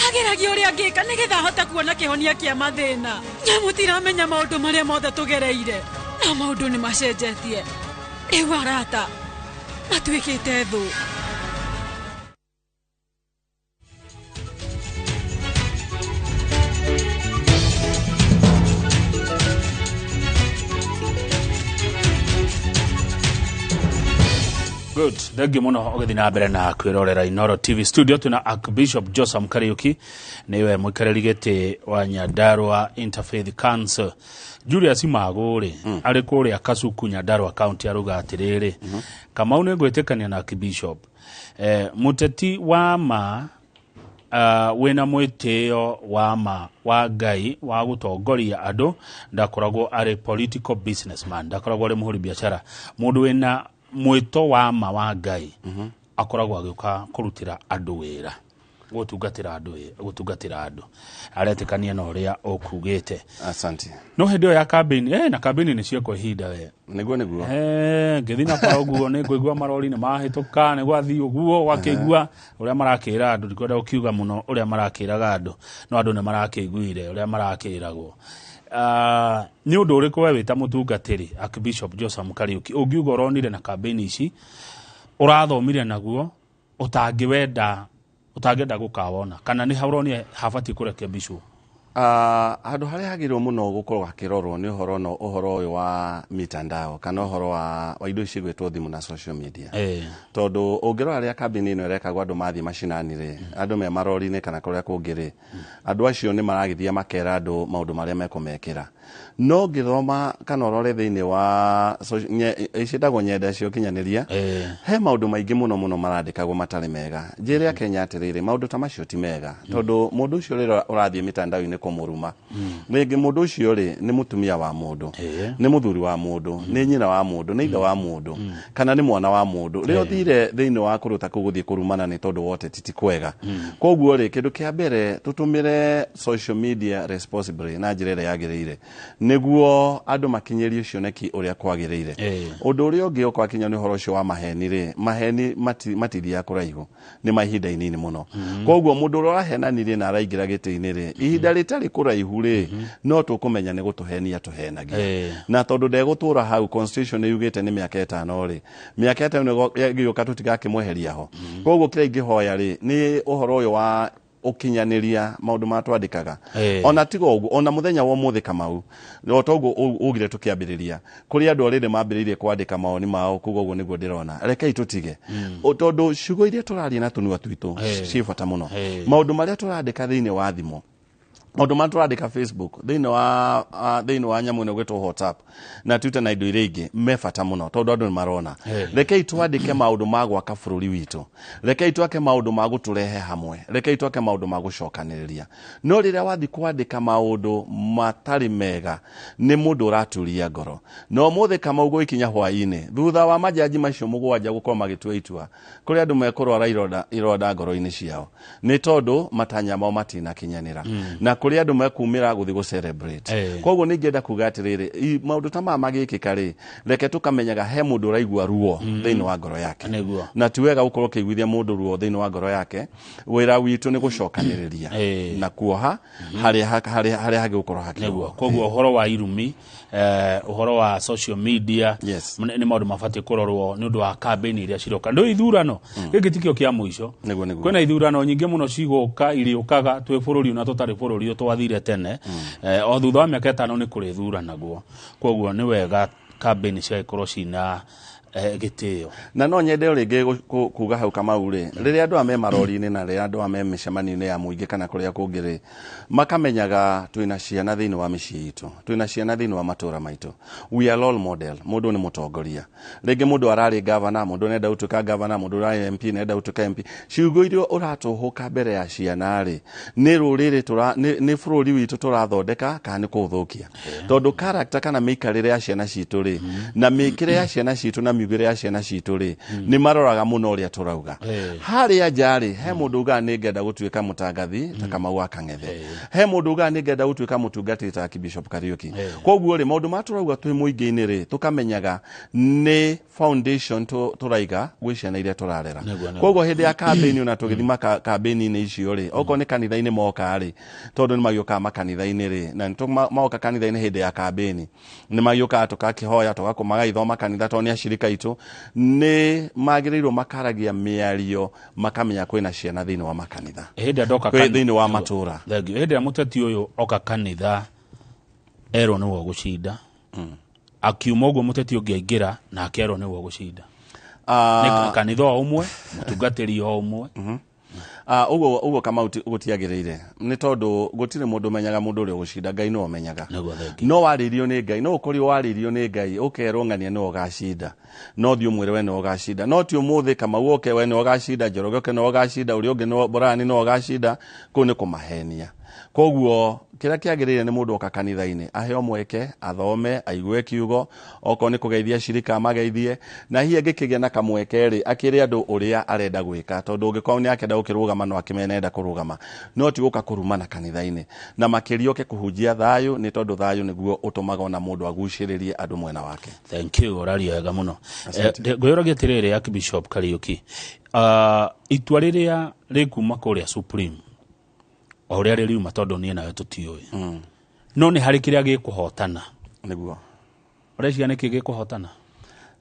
ageragia uria ngika nigetha hota kuona kihonia kia mathina. Nyamutiramenya maundu maria mothe tugereire na maundu ni macenjetie. Riu arata matuikite thu. Good. Thank you muno ogethi na mbere na kwirorera Inooro TV studio tuna Archbishop Joseph Kariuki niwe muikareri giti wa Nyandarua Interfaith Council. Julius Maguri ari kuria Kasuku Nyandarua County aruga atiriri Kamau ni gwitikania na Archbishop muteti wa ma wena mwitio wa Ngai wa gutongoria andu ndakoragwo ari political businessman, ndakoragwo ari muhuri biashara, mundu wena mwito wa ma wa Ngai akoragwo agiuka kurutira andu wira, gutungatira andu aretikania na uria okugite. Asante. No hendio ya campaign na campaign ni cieko ihinda we niguo ngithina kwa uguo ni kuigua marori ni mahituka ni gwathi uguo wakigua uria marakira andu ndikwenda ukiuga muno uria marakiraga andu no andu ni marakiguire uria marakiragwo. Ni undu uriku we wita mutungatiri Archbishop Joseph Kariuki ungiuga uronire na campaign ici urathomire naguo utangenda gukawona kana ni hauronie habati kurekia bishu? Andu haria hagirwo muno gukorwo hakirorwo ni uhoro uyu wa mitandao kana uhoro wa indo ici gwitwo thimu na social media. Tondu ungirora aria kambini ino irekagwo andu mathi macinanire andu me marori-ini kana kuria kungiri andu acio ni maragithia makera andu maundu maria mekumekira. No ngithoma kana urore thiini wa icitagwo nyenda cio kinyaniria he maundu maingi muno marandikagwo matari mega. Njiri ya Kenya atiriri maundu ta macio ti mega tondu mundu ucio rira urathie mitandao-ini kumuruma ningi mundu ucio ri ni mutumia wa mundu, ni muthuri wa mundu, ni nyina wa mundu, ni ithe wa mundu kana ni mwana wa mundu. Rio thire thiini wa kuruta kuguthie kurumana ni tondu wote titi kwega. Koguo ri kindu kia mbere tutumire social media responsibly na njira ria yagirire niguo andu makinyerie cioneki uria kwagirire. Undu uria ungi ukwa kinya ni horo cio wa maheni ri maheni matithia kuraihu ni mahinda inini muno. Koguo mundu uria henanirie na araingira giti-ini ri ihinda ritari kuraihu ri no tukumenya ni gutuhenia tuhenagia na tondu ndegutura hau constitution yugite ni miaka 5 ri miaka 5 giuka tutigakimweheria ho. Koguo kira ingihoya ri ni uhoro uyu wa ukinyaniria maundu matwandikaga ona tigo ugu ona muthenya wa muthi Kamau otogo ugire tukiambiriria kuri andu already mambiririe kwandika maoni mao kugo ugu niguo ndirona rekei tutige tondu ciugo iria turaria na tunua twitu cibata muno maundu maria turandika thiini wa thimo maundu maturandika Facebook thiini wa nyamu ino gwitwo WhatsApp na Twitter na indo iria ingi mebata muno tondu andu marona. Rekei twandike maundu ma gwaka bururi witu, rekei twake maundu ma guturehe hamwe, rekei twake maundu ma gucokaniriria. No riria wathi kwandika maundu matari mega ni mundu uraturia ngoro. No muthi Kamau gwikinya hwai-ini thutha wa majaji macio mugwanja gukorwo magitua itua kuri andu mekurwara ironda ngoro-ini ciao ni tondu matanya mao matina kinyanira na kuri andu mekumira guthi go celebrate. Koguo ningienda kuga atiriri maundu ta ma magikika ri reke tukamenyaga he mundu uraigua ruo thiini wa ngoro yake na tiwega gukorwo kiguithia mundu ruo thiini wa ngoro yake. Wira witu ni gucokaniriria na kuoha haria hagi gukorwo hakiguo. Koguo uhoro wa irumi uhoro wa social media ni maundu mabati kurorwo ni undu wa campaign iria ciroka ndo ithurano giki tikio kia muico. Kwina ithurano nyingi muno ciguka iriukaga twi bururi na tutari bururi twathire tene o thutha wa miaka 5 ni kuri thuranaguo. Koguo ni wega campaign cia ikorwo cina gitio na no nyende ringi kuga hau Kamau ri riria andu ame marori-ini na riria andu ame micemani-ini ya muingi kana kuria kungiri makamenyaga twina ciana thiini wa micii itu twina ciana thiini wa matura maitu we are role model mundu ni mutongoria ringi mundu arari governor mundu nenda gutuika governor mundu arari MP nenda gutuika MP ciugo irio uratuhuka mbere ya ciana ri ni ruriri ni bururi witu turathondeka kana ni kuthukia tondu character kana miikarire ya ciana citu ri na miikire ya ciana citu na miugire ya ciana citu ri ni maroraga muno uria turauga haria njari he mundu uga ni ngenda gutuika mutangathi ta Kamau Akang'ethe he mundu uga ni ngenda gutuika mutungati ta Bishop Kariuki koguo ri maundu maturauga twi muingi-ini ri tukamenyaga ni foundation turaiga gwi ciana iria turarera koguo hindi ya campaign una tugithima campaign-ini icio ri oko ni kanitha-ini moka ri tondu ni magioka makanitha-ini ri na maoka kanitha-ini hindi ya campaign ni magioka tukakihoya tugakomaga ithoma kanitha to ni ashirika itu ni magirirwo makaragia miario makamenya kwina ciana thiini wa makanitha hindi ndoka kanitha thiini wa matura hindi muteti uyu oka kanitha ero ni wo gucinda akiuma uguo muteti ungiingira na akero ni wo gucinda ni kanitha o umwe mutungatiri o umwe ugo Kamau gutiagirire ni tondu gutire mundu menyaga mundu uri gucinda Ngai no menyaga no waririo ni Ngai no ukori waririo ni Ngai ukerongania no ugacinda no thi umwire we no ugacinda no ti umuthi Kamau oke we no ugacinda Njoroge oke no ugacinda uri ungi no Borani no ugacinda ku ni kumahenia koguo kira kiagirire ni mundu oka kanitha-ini aheo mweke athome aigue kiugo oko ni kugeithia shirika mageithie na hiye gikigia na kamweke ri akiri andu uria arenda gwika tondu ungikorwo ni akenda gukirugama no akimenenda kurugama no ti guka kurumana kanitha-ini na makirioke kuhunjia thayu ni tondu thayu niguo utumaga na mundu aguciririe andu mwena wake. Thank you oraria wega muno ngoyoragia tiriri ya Bishop Kariuki itua riria rikuma kuria Supreme oria riuma tondu ni nawe tutioi no ni hari kiria gikuhotana niguo urecia niki gikuhotana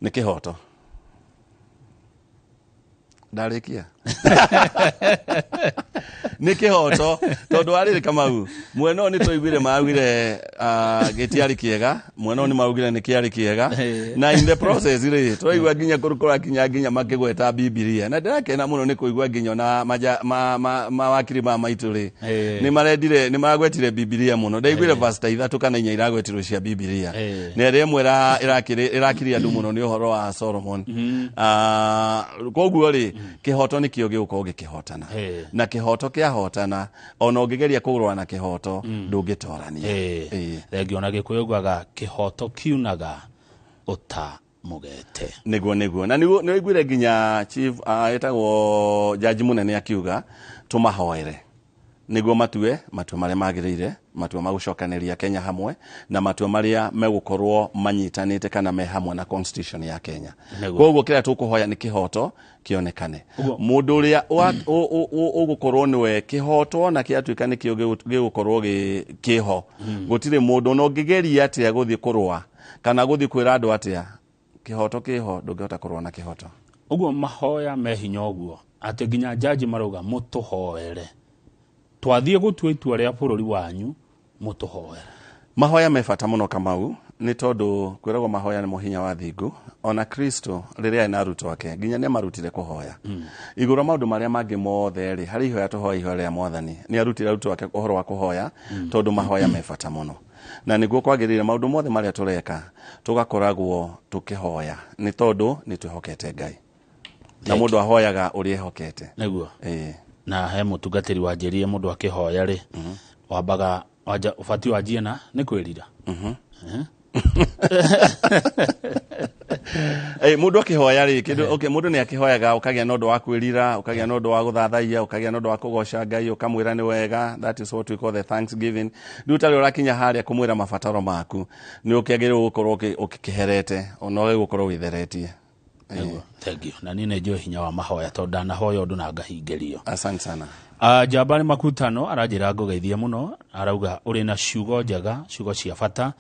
ni kihoto ndarikia ni kihoto tondu ariri Kamau mweno ni toiguire maugire gitiari kiega mweno ni maugire ni kiari kiega na in the process ri toigua ginya kurukura ginya makigweta Biblia na ndirakena muno ni kuigua ginya na mawakiri ma maitu ri ni marendire ni magwetire Biblia muno ndaiguire verse 3 kana 4 iragwetirwo cia Biblia na rimwe irakiri andu muno ni uhoro wa Solomon koguo ri kihoto ni kio gikuko gikihotana na kihoto kia hotana ona ungigeria kugurwa na kihoto ndungitorania regiona gikuyugwaga kihoto kiunaga uta mugete niguo na ni igwire ginya chief etagwo jaji munene akiuga tumahoere niguo matue maria magirire matue magucokaniria Kenya hamwe na matue maria megukorwo manyitanite kana me hamwe na constitution ya Kenya koguo kira tukuhoya ni kihoto kionekane mundu uria ugukorwo niwe kihoto na kiatuika ni kio gigukorwo kiho gutire mundu no ngigeria atia guthi kurwa kana guthi kwira andu atia kihoto kiho ndungihota kurwa na kihoto uguo mahoya mehinya uguo ati ginya jaji marauga mutuhoere twathie gutua itua ria bururi wanyu mutuhoera mahoya mefata muno Kamau ni tondu kwiragwo mahoya ni muhinya wa thingu ona Kristo riria ina aruto wake ginya ni marutire kuhoya iguru maundu maria mangi mothe ri hari ihoya tuhoya ihoya ria mwathani ni arutire aruto wake uhoro wa kuhoya tondu mahoya mefata muno na niguo kwagirire maundu mothe maria tureka tugakoragwo tukihoya ni tondu ni twihokete Ngai na mundu ahoyaga uri ehokete niguo na he mutungatiri wanjirie mundu akihoya ri wambaga ufati wajie na ni kwirira mundu akihoya ri kindu mundu ni akihoyaga ukagia nondu wa kwirira ukagia nondu wa guthathaia ukagia nondu wa kugoca Ngai ukamwira ni wega that is what we call the thanksgiving ndutari urakinya haria kumwira mabataro maku ni ukiagirwo gukorwo ukiherete ona gukorwo witheretie thank you na nine jo hinya wa mahoya tonda na hoyo ndu na ngahingerio asante sana jabani makutano arajira ngugeithia muno arauga uri na ciugo njega ciugo cia bata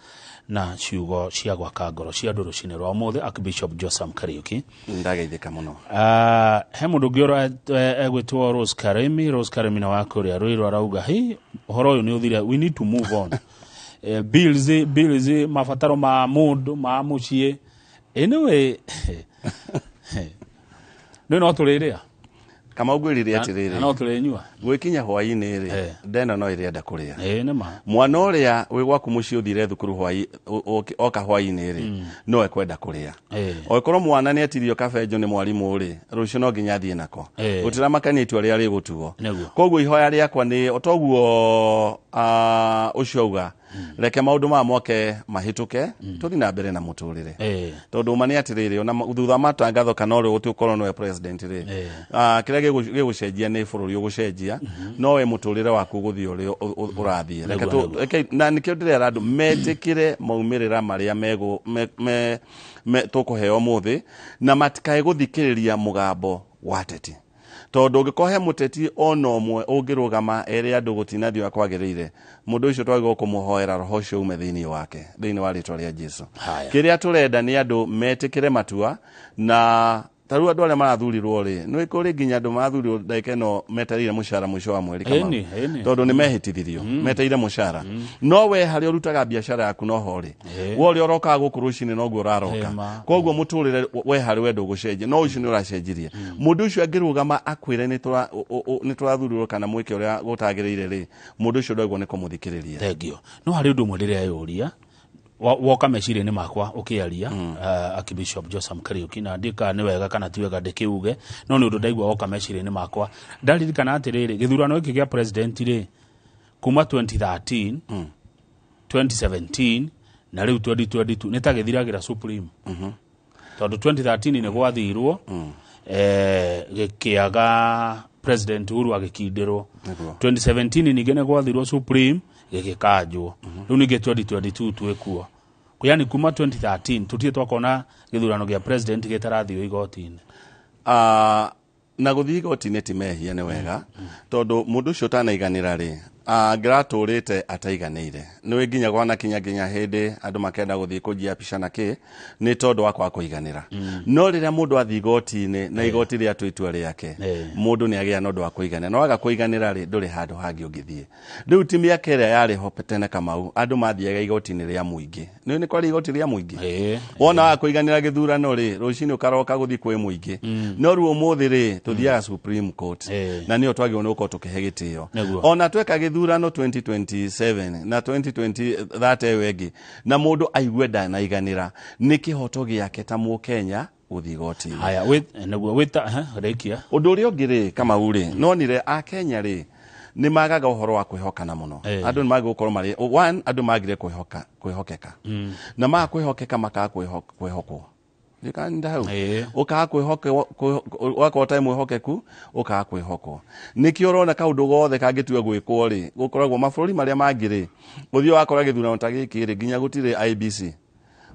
na ciugo cia gwaka ngoro cia nduru cine rwa muthe Bishop Joseph Kariuki ndageithika muno he mundu ngiora egwitwo Rose Karemi na wakuria rwiro arauga hi uhoro uyu ni uthire we need to move on bills mafataro ma mundu ma mucie anyway no tuliria kama ugwirire atiriri no tulinyua gwikinya hwaini ri ndena no irienda kuria nima mwana uria wi gwaku muci uthire thukuru hwai oka hwaini ri no ekwenda kuria okorwo mwana ni atirio kabenjo ni mwarimu ri rucio no nginya thie nako gutira makani tu aria ri gutuo koguo ihoya riakwa ni otoguo ucio uga reke maundu ma moke mahituke tuthi na mbere na muturire tondu mani atiriri ona thutha matangatho kana uri gutukorwo no president ri kira gigucenjia ni bururi ugucenjia no we muturire waku guthi uri urathie reke na nikio ndirera andu metikire maumirira maria tukuheo muthi na matikae guthikiriria mugambo wa teti tondu ngikohe muteti ona omwe ungirugama eri andu gutinathio akwagirire mundu ucio twagigo kumuhoera roho ucio ume thiini wake thiini wa ritwa ria Jesu kiria turenda ni andu metikire matua na taru andu aria marathurirwo ri no ikuri nginya andu marathurirwo ndake no metarire mushara mwisho wa mweri kama tondu ni mehitithirio metarire mushara no we hari urutaga biashara yaku no hori wori oroka gukurucini no guo raroka koguo muturire we hari wendo gucenjia no ucio ni uracenjirie mundu ucio angirugama akwire ni turathurirwo kana mwike uria gutagirire ri mundu ucio ndagwo ni kumuthikiriria thengio no hari undu mwirire ayuria woka meciri ni makwa ukiaria akibishop Joseph Kariuki na ndika ni wega kana ti wega ndikiuge no ni undu ndaigwa woka meciri ni makwa ndaririkana atiriri githurano iki gia president ri kuma 2013 2017 na riu 2022 nitagithiragira supreme tondu 2013 ni gwathirwo gikiaga president Uhuru agikindirwo 2017 ningene gwathirwo supreme gikikanjwo riu ninge 2022 twekuo yani kuma 2013 tutie twakona githurano gia president gitarathio igotini na guthii igotini ti mehia ni wega tondu mundu ucio tanaiganira ri graturite ataiganire niwe nginya gwana kinya hindi andu makenda guthii kujia picha naki ni tondu wakwa kuiganira no riria mundu athi igotini na igoti ria twitua riake mundu ni agia nondu wa kuiganira no aga kuiganira ri nduri handu hangi ungithie riu timi akeria yari hopetene kamau andu mathiaga igotini ria muingi ni kwari igoti ria muingi wona wa kuiganira githurano ri rucini ukaroka guthi kwi muingi no ru umuthi ri tuthiaga Supreme Court na nio twagio nuko tukihe gitio ona tweka githurano 2027 na 2020 wegi na mundu aigwenda na iganira ni kihoto giake ta mu Kenya uthi igoti haya naguo wita rekia undu uri ongire kama uri no nire a Kenya ri ni magaga uhoro wa kwihokana muno andu ni magi gukorwo mari one andu magire kwihokeka na ma kwihokeka maka kwihokwo nikanda hau uka kwihoke wako time wihokeku uka kwihoko nikio urona kaundu gothe kangitue gwikwo ri gukoragwo mabũrũri maria mangire uthio wakora githurano ta giki ri nginya gutire IBC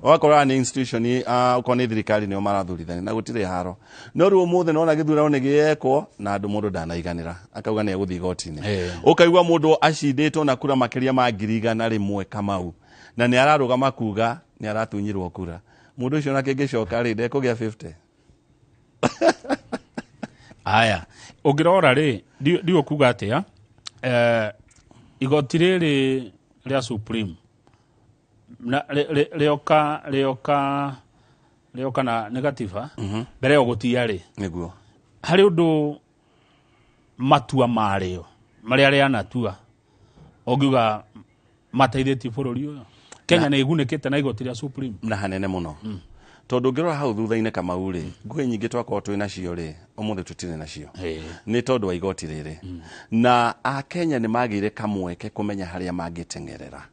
wakora ni institution ukoni thirikari ni marathurithani na gutire haro no ru umuthe nona githurano ni gieko na andu mundu ndanaiganira akauga ni guthi igotini ukaigwa mundu acinditwo na kura makiria ma 100 kamau na ni ararugama kuga ni aratunyirwo kura mundu ucio nake ngicoka ri ndekugia 50 aya ugirora ri dio kuga atia igoti riri ria supreme na rioka na negative mbere ogutia ri niguo hari undu matua mario maria ria natua ogiuga mateitheti bururi uyo Kenya na igunekete na igoti ria supreme na hanene muno tondu ngirora hau thutha-ine kamau ri ngui nyingi twakwa twina cio ri umuthi tutire nacio ni tondu wa igoti riri na a Kenya ni magire kamweke kumenya haria mangitengerera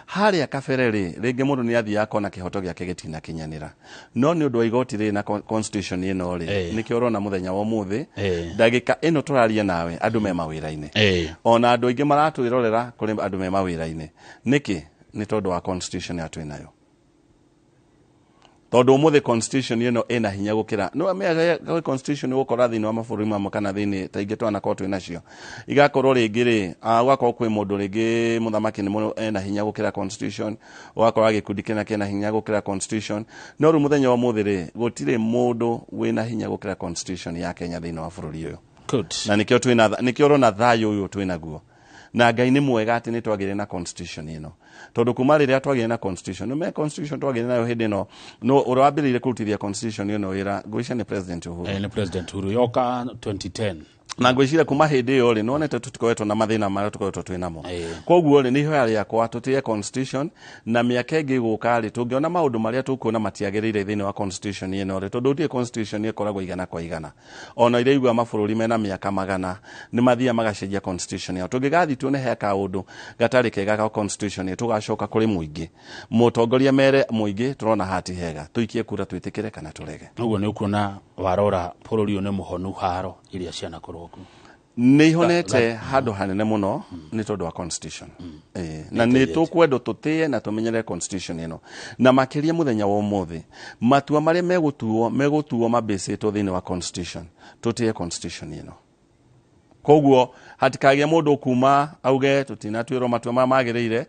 haria kabere ri ringi mundu ni athia akona kihoto giake gitina kinyanira no ni undu wa igoti ri na constitution ino ri nikio urona muthenya wa umuthi ndagika ino turaria nawe andu me mawira-ine ona andu ingi maratwirorera kuri andu me mawira-ine niki ni tondu wa constitution ya twinayo tondu umuthi constitution ino ina hinya gukira no meaga constitution gukora thini wa mabũrũri mamwe kana thini ta ingi twana ko twinacio igakorwo ringi ri ugakorwo kwi mundu ringi muthamaki ni muno ina hinya gukira constitution ugakorwo gikundi kina hinya gukira constitution no ru muthenya wa umuthi ri gutire mundu wina hinya gukira constitution ya Kenya thini wa bũrũri uyu na nikio rona thayo uyu twinaguo na Ngai ni mwega ati ni twagire na constitution ino tondu kuma riria twagire na constitution no me constitution twagire nayo hindi no urambirire kurutithia constitution yo no wira ngwicia ni president Uhuru ni president Uhuru yoka 2010 na ngwiciria kuma hindi yo ri nonete tutikoetwo na mathina maria tukoetwo twinamo koguo ri ni ihoya riakwa tutie constitution na miaka ingi guka ri tungiona maundu maria tukuona matiagirire thini wa constitution ino ri tondu tie constitution ikoragwo igana kwa igana ona ire igwa mabururi mena miaka magana ni mathia magacenjia constitution yao tungigathi tuone he kaundu gatari kega ka constitution tugacoka kuri muingi mutongoria mere muingi turona hati hega tuikie kura twitikire kana turege uguo ni ukuona warora bururi une muhonu haro iria ciana kuroku ni honete handu hanene muno ni tondu wa constitution na ni tukwendo tutie na tumenyere constitution ino na makiria muthenya wa umuthi matua maria megutuo mabesitwo thini wa constitution tutie constitution ino koguo hatikagia mundu kuma auge tutinatwirwo matua magirire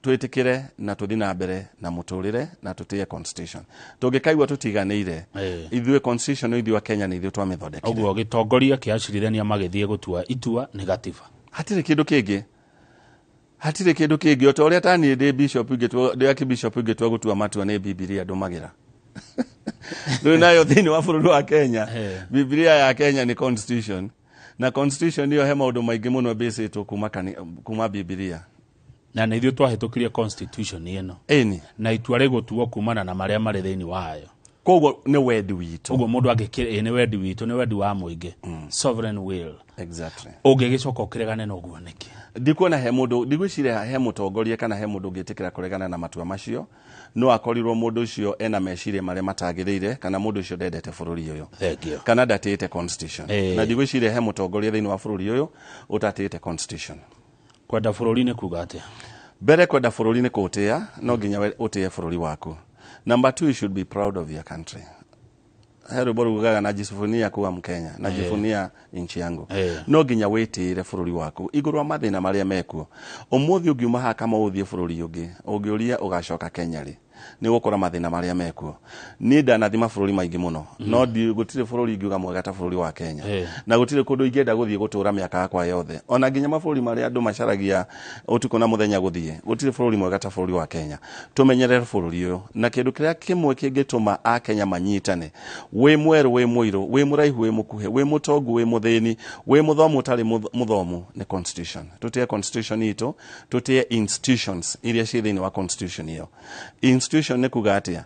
twitikire na tuthina mbere na muturire na tutie constitution tungikaigwa tutiganire ithue constitution ithui wa Kenya ni ithui twamithondekire uguo gitongoria kiacirithania magithie gutua itua negative hatire kindu kingi ota uria tani ndi bishop ngitwo ndi archbishop ngitwo gutua matua ni Biblia ndumagira nayo thini wa bururi wa Kenya Biblia ya Kenya ni constitution na constitution niyo he maundu maingi muno besitwo kuma Biblia na nä ithuä twahätåkirie constitution ĩno na itua rĩgũtuo kumana na marĩa marĩ thĩinĩ wayo koguo nĩ wendi witũ ũguo mũndũ angĩkĩrĩ nĩ wendi witũ nĩ wendi wa mũingĩ sovereign will exactly ũngĩgĩcoka ũkĩregane na ũguo nĩkĩ ndikuona he mũndũ ndigwiciria he mũtongoria kana he mũndũ ũngĩtĩkĩra kũregana na matua macio no akorirwo mũndũ ũcio ena meciria marĩa matagĩrĩire kana mũndũ ũcio ndendete bũrũri ũyũ kana ndatĩte constitution na ndigwiciria he mũtongoria thĩinĩ wa bũrũri ũyũ ũtatĩte constitution kwenda bũrũri nĩ kuga atĩa mbere kwenda bũrũri nĩ kũũtĩa no nginya ũtĩe bũrũri waku. Number 2, you should be proud of your country. Hero boru gugaga najivunia kuwa Mkenya, najivunia nchi yangu. No nginya wĩtĩĩre bũrũri waku igũrũ wa mathĩna marĩa mekuo. Ũmũthĩ ũngiuma haha kama ũthiĩ bũrũri ũngĩ, ũngĩũria ũgacoka Kenya rĩ, ni gukora mathina maria mekuo. Ni ndanathima bũrũri maingĩ mũno, no gũtirĩ bũrũri ingiuga mwega ta bũrũri wa Kenya. Na gũtirĩ kũndũ ingĩenda gũthiĩ gũtũũra mĩaka yakwa yothe. Ona nginya mabũrũri marĩa andũ macaragia ũtukũ na mũthenya gũthiĩ, gũtirĩ bũrũri mwega ta bũrũri wa Kenya. Tũmenyerere bũrũri ũyũ na kĩndũ kĩrĩa kĩmwe kĩngĩtũma Akenya manyitane, wĩ mwerũ wĩ mũirũ, wĩ mũraihu wĩ mũkuhĩ, wĩ mũtongu wĩ mũthĩni, wĩ mũthomu ũtarĩ mũthomu ni constitution. Tũtie constitution itũ, tũtie institutions iria ciĩ thĩinĩ wa constitution ĩyo. Institution ne kugatia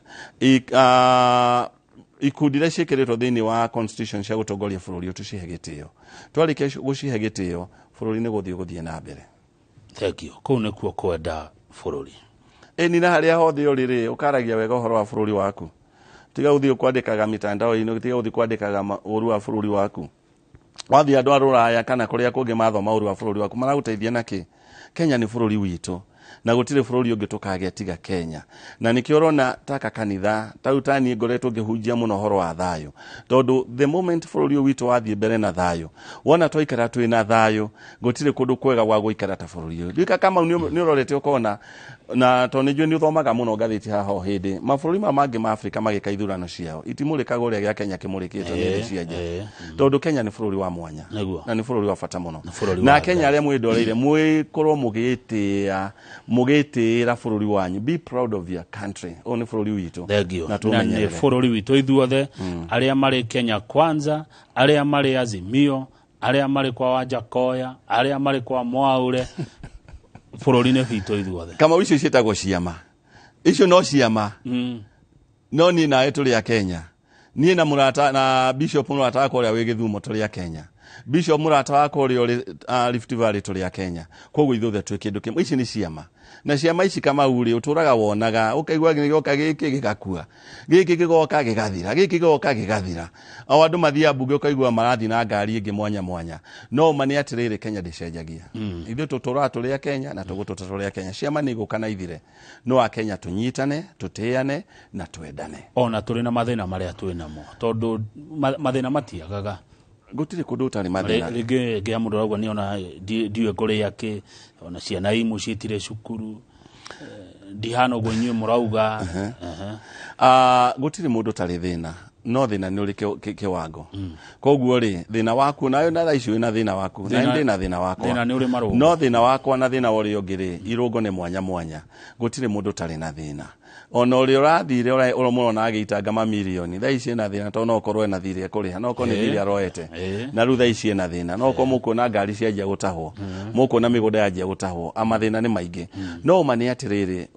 ikudire cikiritwo thini wa constitution cia gutongoria bũrũri utucihe gĩtĩo twarike gucihe gĩtĩo bũrũri ni guthie na mbere. Thank you. Kũu nĩkuo kwenda bũrũri ni na harĩa hothe ũrĩrĩ ũkaragia wega ũhoro wa bũrũri waku, tiga ũthiĩ kwandĩkaga mitandao-inĩ, tiga ũthiĩ kwandĩkaga ũru wa bũrũri waku. Wathiĩ andũ a rũraya kana kũrĩa kũngĩ mathoma ũru wa bũrũri waku maragũteithia naki? Kenya ni bũrũri witũ na gũtirĩ bũrũri ũngĩ tũkagĩa tiga Kenya. Na nĩkĩo ũrona taka kanitha tautani ngoretwo ngĩhunjia mũno ũhoro wa thayũ, tondũ the moment bũrũri ũyũ witũ wathiĩ mbere na thayũ, wona twaikara twĩ na thayũ, gũtirĩ kũndũ kwega gwa gũikara ta bũrũri ũyũ. Ndika kama nĩ ũrorete ũkona na tondũ nĩnjũĩ nĩ ũthomaga mũno ngathĩti haha hĩndĩ mabũrũri mangĩ ma Afrika magĩka ithurano ciao itimũrĩkaga ũrĩa gĩa Kenya kĩmũrĩkĩtwo nĩ thĩ cia nja, tondũ Kenya nĩ bũrũri wa mwanya na nĩ bũrũri wa bata mũno. Na Kenya arĩa mwĩndoreire mwĩkorwo mũgĩtĩĩra bũrũri wanyu, be proud of your country. O nĩ bũrũri witũ na nĩ bũrũri witũ ithuothe, arĩa marĩ Kenya Kwanza, arĩa marĩ Azimio, arĩa marĩ kwa Wajakoya, arĩa marĩ kwa Mwaure, bũrũri nĩ witũ ithuothe. Kama icio ciĩtagwo ciama, icio no ciama no niĩ nawe tũrĩ a Kenya. Niĩ na mũrata na Bishop mũrata wakwa ũrĩa wĩ Gĩthumo tũrĩ a Kenya, Bishop mũrata wakwa ũrĩa ũrĩ Rift Valley tũrĩ a Kenya. Koguo ithuothe twĩ kĩndũ kĩmwe. Ici nĩ ciama na ciama ici kama uri uturaga wonaga ukaigwa gĩgoka gĩkĩ gĩgakua, gĩkĩ gĩgoka gĩgathira, gĩkĩ gĩgoka gĩgathira. O andũ mathia mbunge ukaigwa marathi na ngari ĩngĩ mwanya mwanya. No mani atirĩrĩ Kenya ndĩcenjagia. Ithuĩ tũtũraga tũrĩ a Kenya na tũgũtũra tũrĩ a Kenya. Ciama nĩ igũka na ithire, no a Kenya tũnyitane, tũtĩane na twendane. Ona tũrĩ na mathĩna marĩa twĩ namo, tondũ mathĩna matiagaga. Gũtirĩ kũndũ ũtarĩ mathĩna. Rĩngĩ ngĩa mũndũ arauga nĩ ona ndiũĩ kũrĩa kĩ, ona ciana imwe ciĩtire cukuru, dihano gwenyu murauga gutire mundu tari thina no thina ni uri kiwango koguo ri thina waku nayo na icio na thina waku na ndi na thina wakwa thina ni uri marungu no thina wakwa na thina uri ungiri irungo ni mwanya gutire mundu tari na thina ona uri urathire uromona agitanga mamilioni tha ici na thina to no korwe na thire kuriha no ko ni thire aroete na rutha ici na thina no ko muko na ngari cianjia gutahwo muko na migunda yanjia gutahwo amathina ni maingi no mani atiriri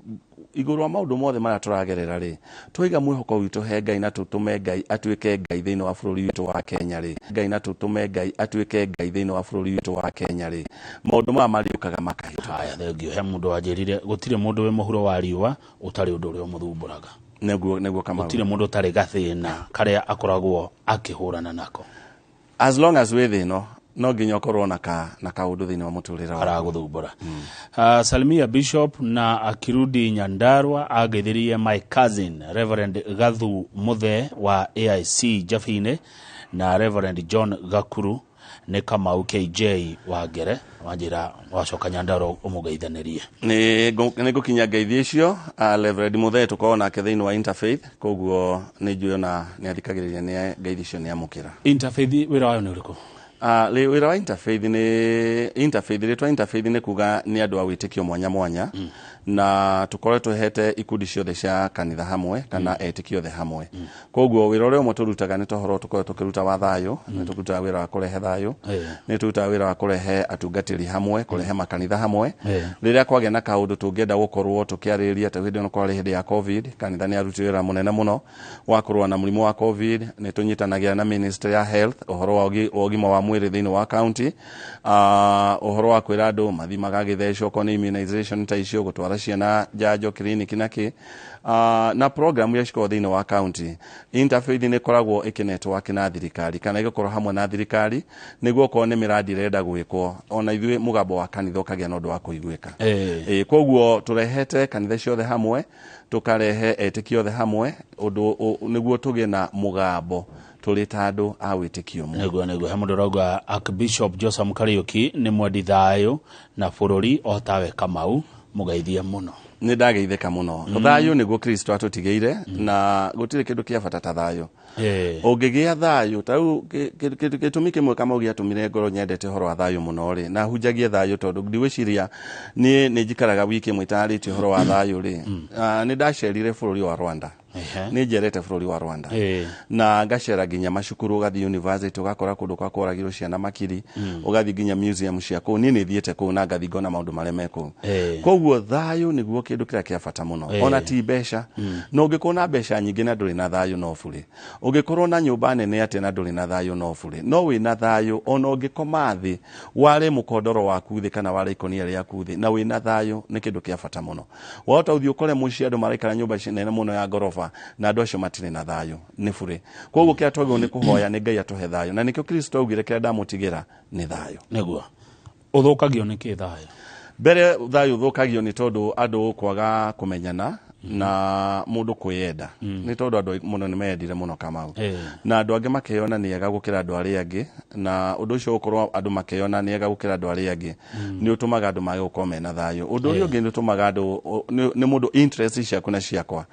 iguru wa maundu mothe mara turagerera ri twiga mwihoko witu he Ngai na tutume Ngai atuike Ngai thiini wa bururi witu wa Kenya ri Ngai na tutume Ngai atuike Ngai thiini wa bururi witu wa Kenya ri maundu ma mariukaga makahita haya thengio he mundu ajirire gutire mundu we muhuro wa riwa utari undu uri umuthumburaga neguo kama gutire mundu utari gathina karia akoragwo akihurana nako as long as we thino no nginya korwo na kaundu thini wa muturira ara guthumbura Salimia Bishop na akirudi Nyandarua ageithirie my cousin Reverend Gathu Muthe wa AIC Jafine na Reverend John Gakuru ne Kamau KJ wa Gere wanjira wacoka Nyandarua umugeithanirie ni gukinya ngeithi icio Reverend Muthe tukona ke thiini wa Interfaith koguo ni njuyo na ni athikagiriria ni ngeithi icio ni amukira Interfaith wira wayo ni uriku wira wa Interfaith ni kuga ni andu a witikio mwanya na tukoretwo hete ikundi ciothe cia kanitha hamwe kana etikio the hamwe koguo wira uria muturutaga ni tohoro tukoretwo tukiruta wa thayo ni tukuruta wira wa kurehe thayo ni turuta wira wa kurehe atungatiri hamwe kurehe makanitha hamwe riria kwage na kaundu tungenda gukorwo tukiariria ta hindi no kwari hindi ya covid kanitha ni aruti wira munene muno wa kurwa na murimu wa covid ni tunyitanagira na ministry ya health uhoro wa ugima wa mwiri thiini wa county uhoro wa kwira andu mathimaga githecwo ko immunization ta icio gutwara ciana jajo clinic naki na program ya shiko thiini wa county Interfaith ni koragwo ikinetwork na thirikari kana igakoro hamwe na thirikari niguo ko ni miradi renda gwikwo ona ithui mugambo wa kanitha kagia nondu wa kuiguika koguo turehete kanitha ciothe hamwe tukarehe etikio the hamwe undu niguo tugie na mugambo tulita andu a witikio mu nego he mundu rauga Archbishop Joseph Kariuki ni mwendi thayo na bururi o tawe Kamau mugeithia muno ni ndageitheka muno thayo niguo Kristo atutigeire na gutire kindu kia bata ta thayo ungigia thayo tau kitumi kimwe kama ugiatumire ngoro nyendete horo wa thayo muno ri na hunjagie thayo tondu ndiwiciria ni njikaraga wiki mwitarite horo wa thayo ri ni ndasherire bururi wa Rwanda ni njerete bururi wa Rwanda na ngacera ginya macukuru gathi university ugakora kundu kwa koragiro ciana makiri ugathi ginya museum cia ku ni thiete ku na ngathi ngona maundu maremeko koguo thayo niguo kindu kira kia bata muno ona ti besha no ngikona besha nyingi na nduri na thayo no buri ungikorwo na nyumba nene ate na nduri na thayo no buri no wi na thayo ona ungikoma thi wale mukondoro waku thi kana wale ikonia yaku thi na wi na thayo ni kindu kia bata muno wota uthi ukore muci andu maraikara nyumba cinene muno ya gorofa na andu acio matire na thayo ni buri koguo kia twagwo ni kuhoya ni Ngai atuhe thayo na nikio Kristo augire kia ndamutigira ni thayo neguo uthukagio ni ki thayo mbere thayo uthukagio ni tondu andu kwaga kumenyana na mundu kuyenda ni tondu andu muno ni mendire muno Kamau na andu angi makeyona ni ega gukira andu ari angi na undu ucio ukorwo andu makeyona ni ega gukira andu ari angi ni utumaga andu mage gukome na thayo undu ucio ungi ni utumaga andu ni mundu interest ciaku na ciakwa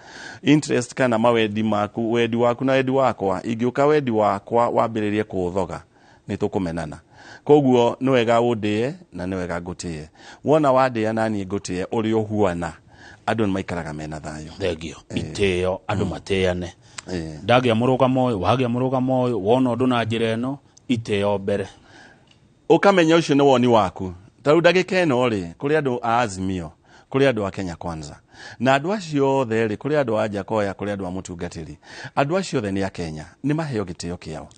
interest kana mawendi maku wedi waku na wedi wakwa ingiuka wedi wakwa wambiririe kuuthoga ni tukumenana koguo ni wega undie na ni wega ngutie wona wadia nani ngutie uri uhuana andu ni maikaraga mena thayo thegio iteo andu mateane ndagia murugamo uyu wagia murugamo uyu wona undu na njira eno iteo mbere ukamenya ucio ni woni waku taru ndagika eno ri kuri andu a Azimio kuri andu a Kenya Kwanza na andu acio othe ri kuri andu a Jakoya kuri andu a mutungatiri andu acio othe ni a Kenya ni maheo giteo kiao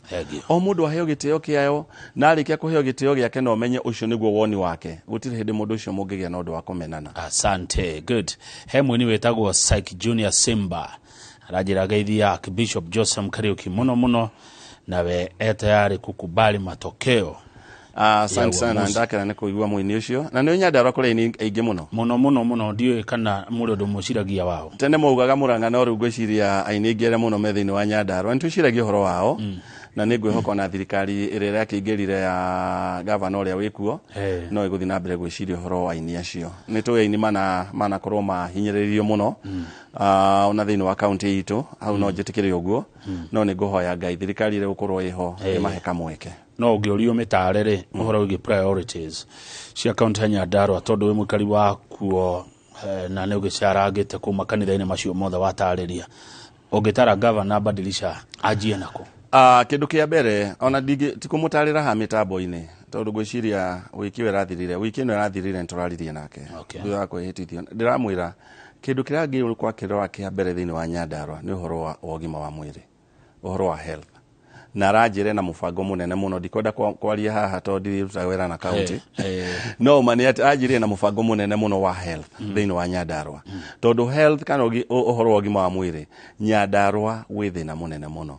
o mundu aheo giteo kiao na arikia kuheo giteo giake no menye ucio niguo woni wake gutire hindi mundu ucio mungigia na undu wa kumenana asante good he mwini wetagwo Psych Junior Simba arajira geithia Archbishop Joseph Kariuki muno nawe tayari kukubali matokeo asante sana ndakira ne kuigwa mwini ucio na ni Nyandarua kuri ni aingi muno ndiwe kana muri undu muciragia wao tene mugaga muranga no ru ngwiciria aini ngere muno methini wa Nyandarua ntuciragia horo wao na nä ngwä hoka na thirikari ä rä ä kä ingä rire ya gavana å rä a wä kuo no ä gå thiä na mbere gwä ciria å horo wa aini acio. Nä tå aini manakorwo mahinyä rä rio må no ona thä inä wa kauntä itå hau no njä tä kä re å guo no nä ngå hoya Ngai thirikari ä rä gå korwo ä ho ä mahe kamweke no ngä å rio mä tarä rä å horo wä priorities cia kauntä ya Nyandarua tondå wä må kari wa kuo na nä å gä carangä te kå ma kanitha-inä macio mothe watarä ria å ngä tara gavana badilisha anjie nako. kä ndå kä a mbere ona tikå må tarä ra ha mä tambo-inä tondå ngwä ciria wä kä we rathirire wä kä ä no rathirire nä tå raririe nake thutha wa kwä hä tithio. ndä ramwä ra kä ndå kä rä a ngä kwa kä rora kä a mbere thä inä wa Nyandarua nä å horo wa ũgima wa mwĩrĩ å horo wa health na aranjire na mũbango mũnene mũno ndikwenda kwaria haha tondũ ndirutaga wĩra na kaunti no mani anjire na mũbango mũnene mũno wa health thĩinĩ wa Nyandarua tondũ health kana ũhoro wa ũgima wa mwĩrĩ Nyandarua wĩ thĩna mũnene mũno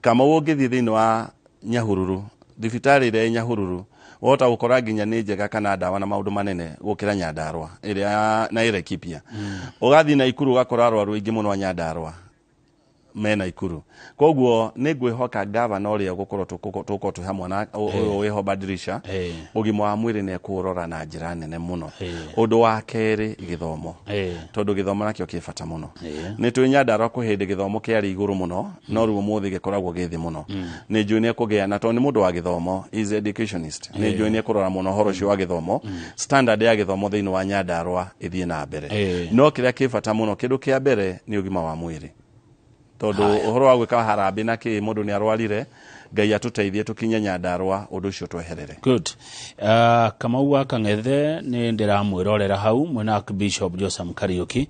kama ũngĩthiĩ thĩinĩ wa Nyahururu thibitarĩ ĩrĩa Nyahururu wota gũkora nginya nĩ njega kana ndawa na maũndũ manene gũkĩra Nyandarua ĩrĩa na ĩrĩa Kipia ũgathiĩ na Ikuru ũgakora arwaru aingĩ mũno Nyandarua mena Ikuru koguo nä ngwä hoka gavana å rä a gå korwo tå korwo twä hamwe na wä ho badirisha å gima wa mwä rä nä ekå rora na njä ra nene må no å ndå wa kerä gä thomo tondå gä thomo nakio kä bata må no nä twä Nyandarua kå hä ndä gä thomo kä arä igå rå må no no rä u må thä gä koragwo gä thä må no nä njå nä ekå gä ana tondå nä må ndå wa gä thomo is educationist nä njå nä ekå rora må no horo cio wa gä thomo standard ya gä thomo thä inä wa Nyandarua ä thiä na mbere no kä rä a kä bata må no kä ndå kä a mbere nä å gima wa mwä rä tondå å horo wa gwä ka harambä na kä må ndå nä arwarire Ngai atå teithie tå kinye Nyandarua å ndå å cio tweherere. Good. Kamau wa Kang'ethe nä ndä ramwä rorera hau mwena Archbishop Joseph Kariuki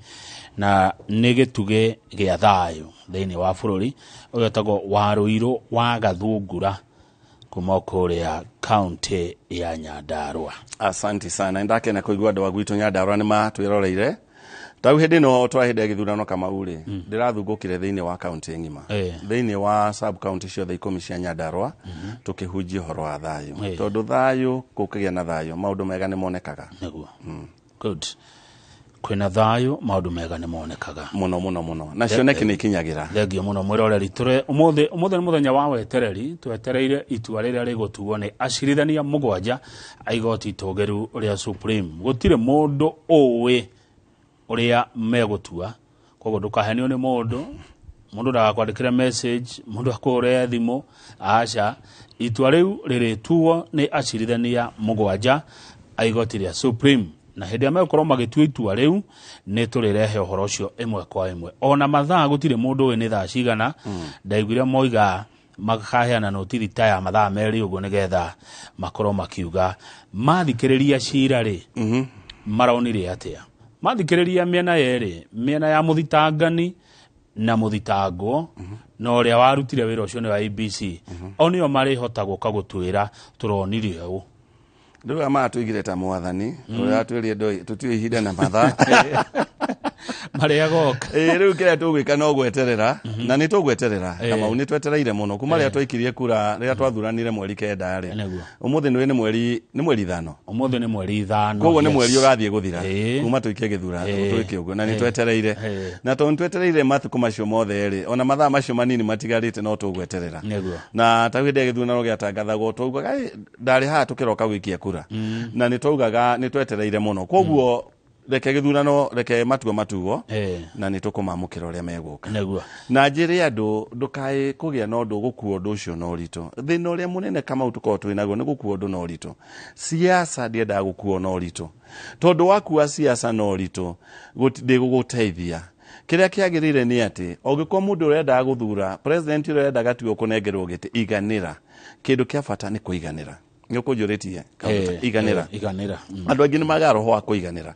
na nä gä tugä gä a thayå thä inä wa bå rå ri å getagwo warå irå wa gathungura kuma kå rä a kauntä ya Nyandarua. Asanti sana ndakena kå igua andå a gwitå Nyandarua nä matwä roreire tau hĩndĩ no twahĩndĩ gĩthurano Kamau rĩ ndĩrathungũkire thĩinĩ wa kaunti ng'ima thĩinĩ wa sub county ciothe 10 cia Nyandarua tũkĩhunjia ũhoro wa thayũ tondũ thayũ gũkĩgĩa na thayũ maũndũ mega nĩ monekaga nĩguo good kwĩna thayũ maũndũ mega nĩ monekaga mũno na cioneki nĩ ikinyagĩra thengio mũno mwĩroreri tũre ũmũthĩ nĩ mũthenya wa wetereri twetereire itua rĩrĩa rĩgũtuo nĩ acirithania mũgwanja a igoti itũgĩru rĩa Supreme gũtirĩ mũndũ ũĩ ũrĩa megũtua koguo ndũkahenio nĩ mũndũ ndagakwandĩkĩre message mũndũ akũhũre thimũ aca itua rĩu rĩrĩtuo nĩ acirithania mũgwanja a igoti rĩa Supreme na hĩndĩ ĩrĩa megũkorwo magĩtua itua rĩu nĩ tũrĩrehe ũhoro ũcio ĩmwe kwa ĩmwe ona mathaa gũtirĩ mũndũ ũĩ nĩ thaa cigana ndaiguire moiga makaheana notithi ta ya mathaa merĩ ũguo nĩgetha makorwo makiuga mathikĩrĩria cira rĩ maronire atĩa mathikĩrĩria mĩena yerĩ mĩena ya mũthitangani na mũthitangwo na ũrĩa warutire wĩra ũcio nĩ wa ABC o nĩo marĩhota gũka gũtwĩra tũronire ũũ rĩu matũigire ta mwathani ũrĩa atwĩrire tũtiũĩ ihinda na mathaa marĩa agoka rĩu kĩrĩa tũgwĩka no gweterera na nĩ tũgweterera Kamau nĩ twetereire mũno kuma rĩrĩa twaikirie kura rĩrĩa twathuranire mweri 9 rĩ ũmũthĩ nĩ mweri 5 ũmũthĩ nĩ mweri 5 koguo nĩ mweri ũgathiĩ gũthira kuma tũikie gĩthurano twĩke ũguo na nĩ twetereire na tondũ twetereire matukũ macio mothe rĩ ona mathaa macio manini matigarĩte no tũgweterera na ta hĩndĩ ya gĩthurano gĩatangathagwo twaugaga ndarĩ haha tũkĩroka gũikia kura na nĩ twaugaga nĩ twetereire mũno koguo reke gĩthurano reke matuo na nĩ tũkũmamũkĩra ũrĩa megũka na njĩre andũ ndũkaĩ kũgĩa na ũndũ gũkuo ũndũ ũcio na ũritũ thĩna ũrĩa mũnene Kamau tũkorwo twĩ naguo nĩ gũkuo ũndũ na ũritũ siasa ndiendaga gũkuo na ũritũ tondũ wakua siasa na ũritũ ndĩgũgũteithia kĩrĩa kĩagĩrĩire nĩ atĩ ũngĩkorwo mũndũ ũrendaga gũthura president ũrĩa ũrendaga tuo kũnengerwo gĩtĩ iganĩra kĩndũ kĩa bata nĩ kũiganĩra nĩ ũkũnjũrĩtie iganĩra andũ aingĩ nĩ magaga roho wa kũiganĩra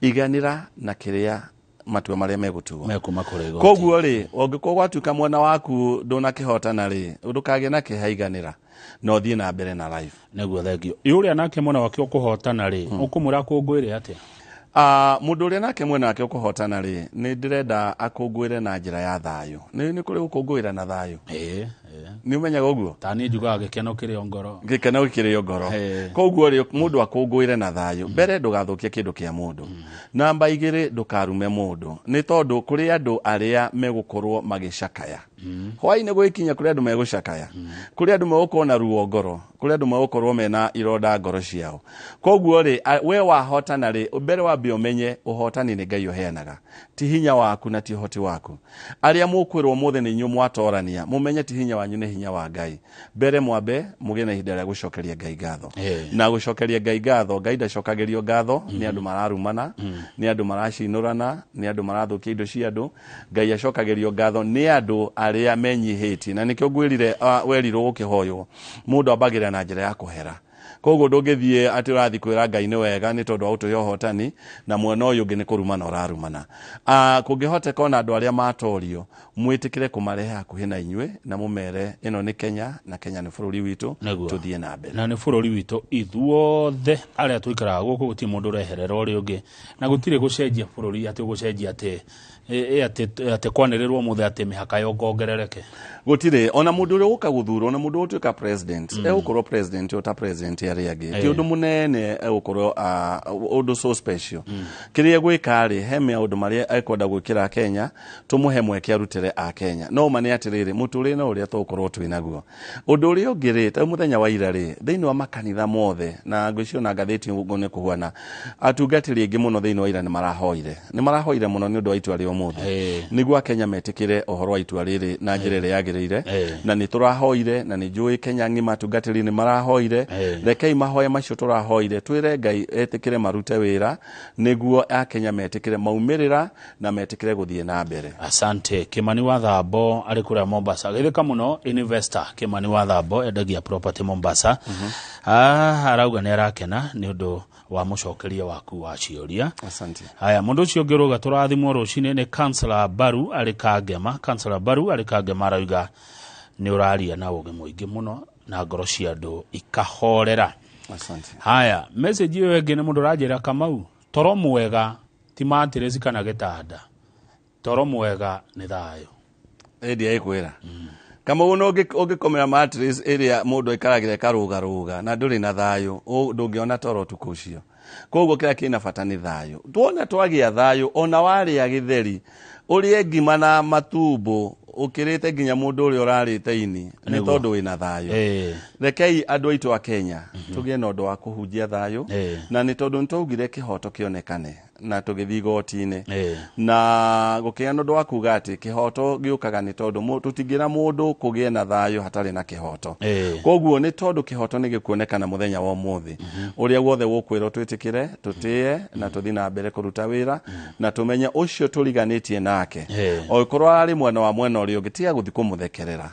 iganĩra na kĩrĩa matua marĩa megũtuo koguo rĩ ũngĩkorwo gwatuĩka mwena waku ndũnakĩhotana rĩ ndũkagĩe na kĩhaiganĩra na ũthiĩ na mbere na life nĩguo thengio ũrĩa nake mwena wake ũkũhotana rĩ ũkũmwĩra akũngũĩre atĩa mũndũ ũrĩa nake mwena wake ũkũhotana rĩ nĩ ndĩrenda akũngũĩre na njĩra ya thayũ nĩ kũrĩ gũkũngũĩra na thayũ ni umenya guguo tani njuga gikeno kiri ngoro gikeno kiri ngoro koguo ri mundu akungwire na thayo mbere ndugathukie kindu kia mundu namba 2 ndukarume mundu ni tondu kuri andu aria megukorwo magicakaya hwaine gwikinya kuri andu megucakaya kuri andu megukorwo na ruo ngoro kuri andu megukorwo mena ironda ngoro ciao koguo ri we wahotana ri mbere wa biomenye uhotani ni Ngai uheanaga ti hinya waku na ti hoti waku aria mukwirwo muthe ni nyu mwatorania mumenye ti hinya wanyu ni hinya wa Ngai mbere mwambe mugene ihinda ria gucokeria Ngai gatho na gucokeria Ngai gatho Ngai ndacokagerio gatho ni andu mararumana ni andu maracinurana ni andu marathukia indo cia andu Ngai acokagerio gatho ni andu aria menyihiti na nikio ngwirire werirwo gukihoywo mundu ambagira na njira ya kuhera koguo ndungithie ati urathi kwira Ngai ni wega ni tondu autu yohotani na mwena uyu ngi ni kurumana urarumana kungihota kona andu aria matorio mwitikire kumarehe hakuhi na inywe na mumere ino ni Kenya na Kenya ni bururi witu tuthie na mbere na ni bururi witu ithuothe aria tuikara guku guti mundu reherera uri ungi na gutire gucenjia bururi ati gucenjia ati kwanirirwo muthe ati mihaka yongongerereke gutire ona mundu uri uka guthuro na mundu utuika president ukorwo president uta president aria angi ti undu munene ukorwo undu so special kiria gwikari heme undu maria ekwenda gwikira Kenya tumuhe mweke arutire a Kenya no mane atiriri muture na uria tukorwo twinaguo undu uri ungirite muthenya wa ira ri thiini wa makanitha mothe na ngwicio na ngatheti ngone kuhwana atungatiri ingi muno thiini wa ira ni marahoire muno ni undu wa itwa rio muthe niguo Kenya metikire uhoro wa itwa riri na njira ria yagirire na ni turahoire na ni njui Kenya ngima atungatiri ni marahoire rekei mahoya macio turahoire twire Ngai etikire marute wira niguo a Kenya metikire maumirira na metikire guthie na mbere. Asante. Kimani wa Thambo ari kuria Mombasa githika muno investor Kimani wa Thambo endagia property Mombasa arauga ni arakena ni undu wa mucokeria waku wa ciuria. Asante. Haya mundu ucio ngiruga turathimwo rucini ni Councillor Baru ari Kangema. Councillor Baru ari Kangema arauga ni uraria na uge muingi muno na ngoro cia andu ikahorera. Asante. Haya message iyo enge ni mundu rajira Kamau toro mwega ti matirezi kana gitanda toro mwega ni thayo edia ikwira kama uno ugikomera mattress area mundu ikaragira karuga na nduri na thayo ndungiona toro tukucio koguo kira kina bata ni thayo tuona twagia thayo ona wari ya githeri uri ngima na matumbo ukirite nginya mundu uri urarite ini ni tondu wina thayo rekei andu aitu a Kenya tugie no ndo wa kuhunjia thayo na ni tondu ntugire kihoto kionekane na tugithi gotine na gukia no ndo wa kuga ati kihoto giukaga ni tondu tutingira mundu kugie na thayo hatari na kihoto koguo ni tondu kihoto ni gikuonekana muthenya wa umuthi uria wothe gukwira twitikire tutie na tuthi na mbere kuruta wira na tumenye ucio turiganitie nake o ikorwo ari mwena wa mwena uri ugitiga guthi kumuthekerera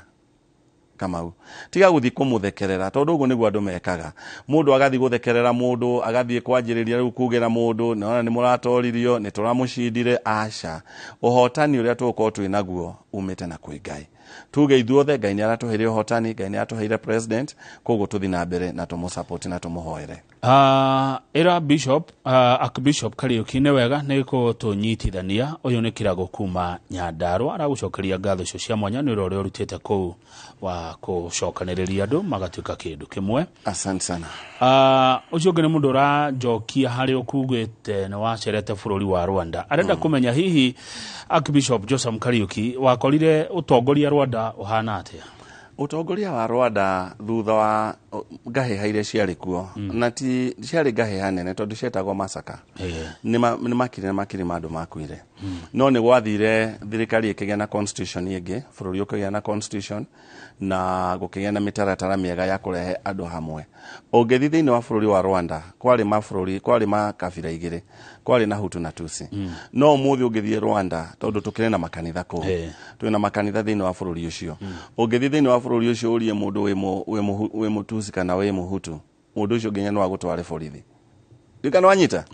Kamau tiga guthi kumuthekerera tondu uguo niguo andu mekaga mundu agathi guthekerera mundu agathi kwanjiriria riu kugira mundu na ni muratoririo ni turamucindire aca uhotani uria tuko twinaguo umite na kwi Ngai tuge ithuothe Ngai ni aratuheire uhotani Ngai ni aratuheire president koguo tuthi na mbere na tumusupport na tumuhoere era bishop archbishop Kariuki ne wega niko tunyitithania uyu ni kirago kuma Nyandarua aragucokeria ngatho icio cia mwanya ni ro rutite ku wa kucokaniriria andu magatuika kindu kimwe. Asante sana. Ucio ngene mundu ra njokia hari ukugite ni wacerete bururi wa Rwanda arenda kumenya hihi archbishop Joseph Kariuki wakorire utongoria Rwanda uhana atia utongoria wa Rwanda thutha wa gahe haire ciari kuo na ti ciari gahe hanene tondu cietagwo masaka ni makiri mandu makuire no ni gwathire thirikari ikigea na constitution ingi bururi ukigea na constitution na gukigea na mitaratara miega ya kurehe andu hamwe ungithi thiini wa bururi wa Rwanda kwari makabira igire kwari na Hutu na Tutsi no muthi ungithie Rwanda tondu tukire na makanitha ko twina makanitha thiini wa bururi ucio ungithi thiini wa bururi ucio urie mundu we Mututsi kana we Muhutu mundu ucio nginya no agutware borithi dikana wanyita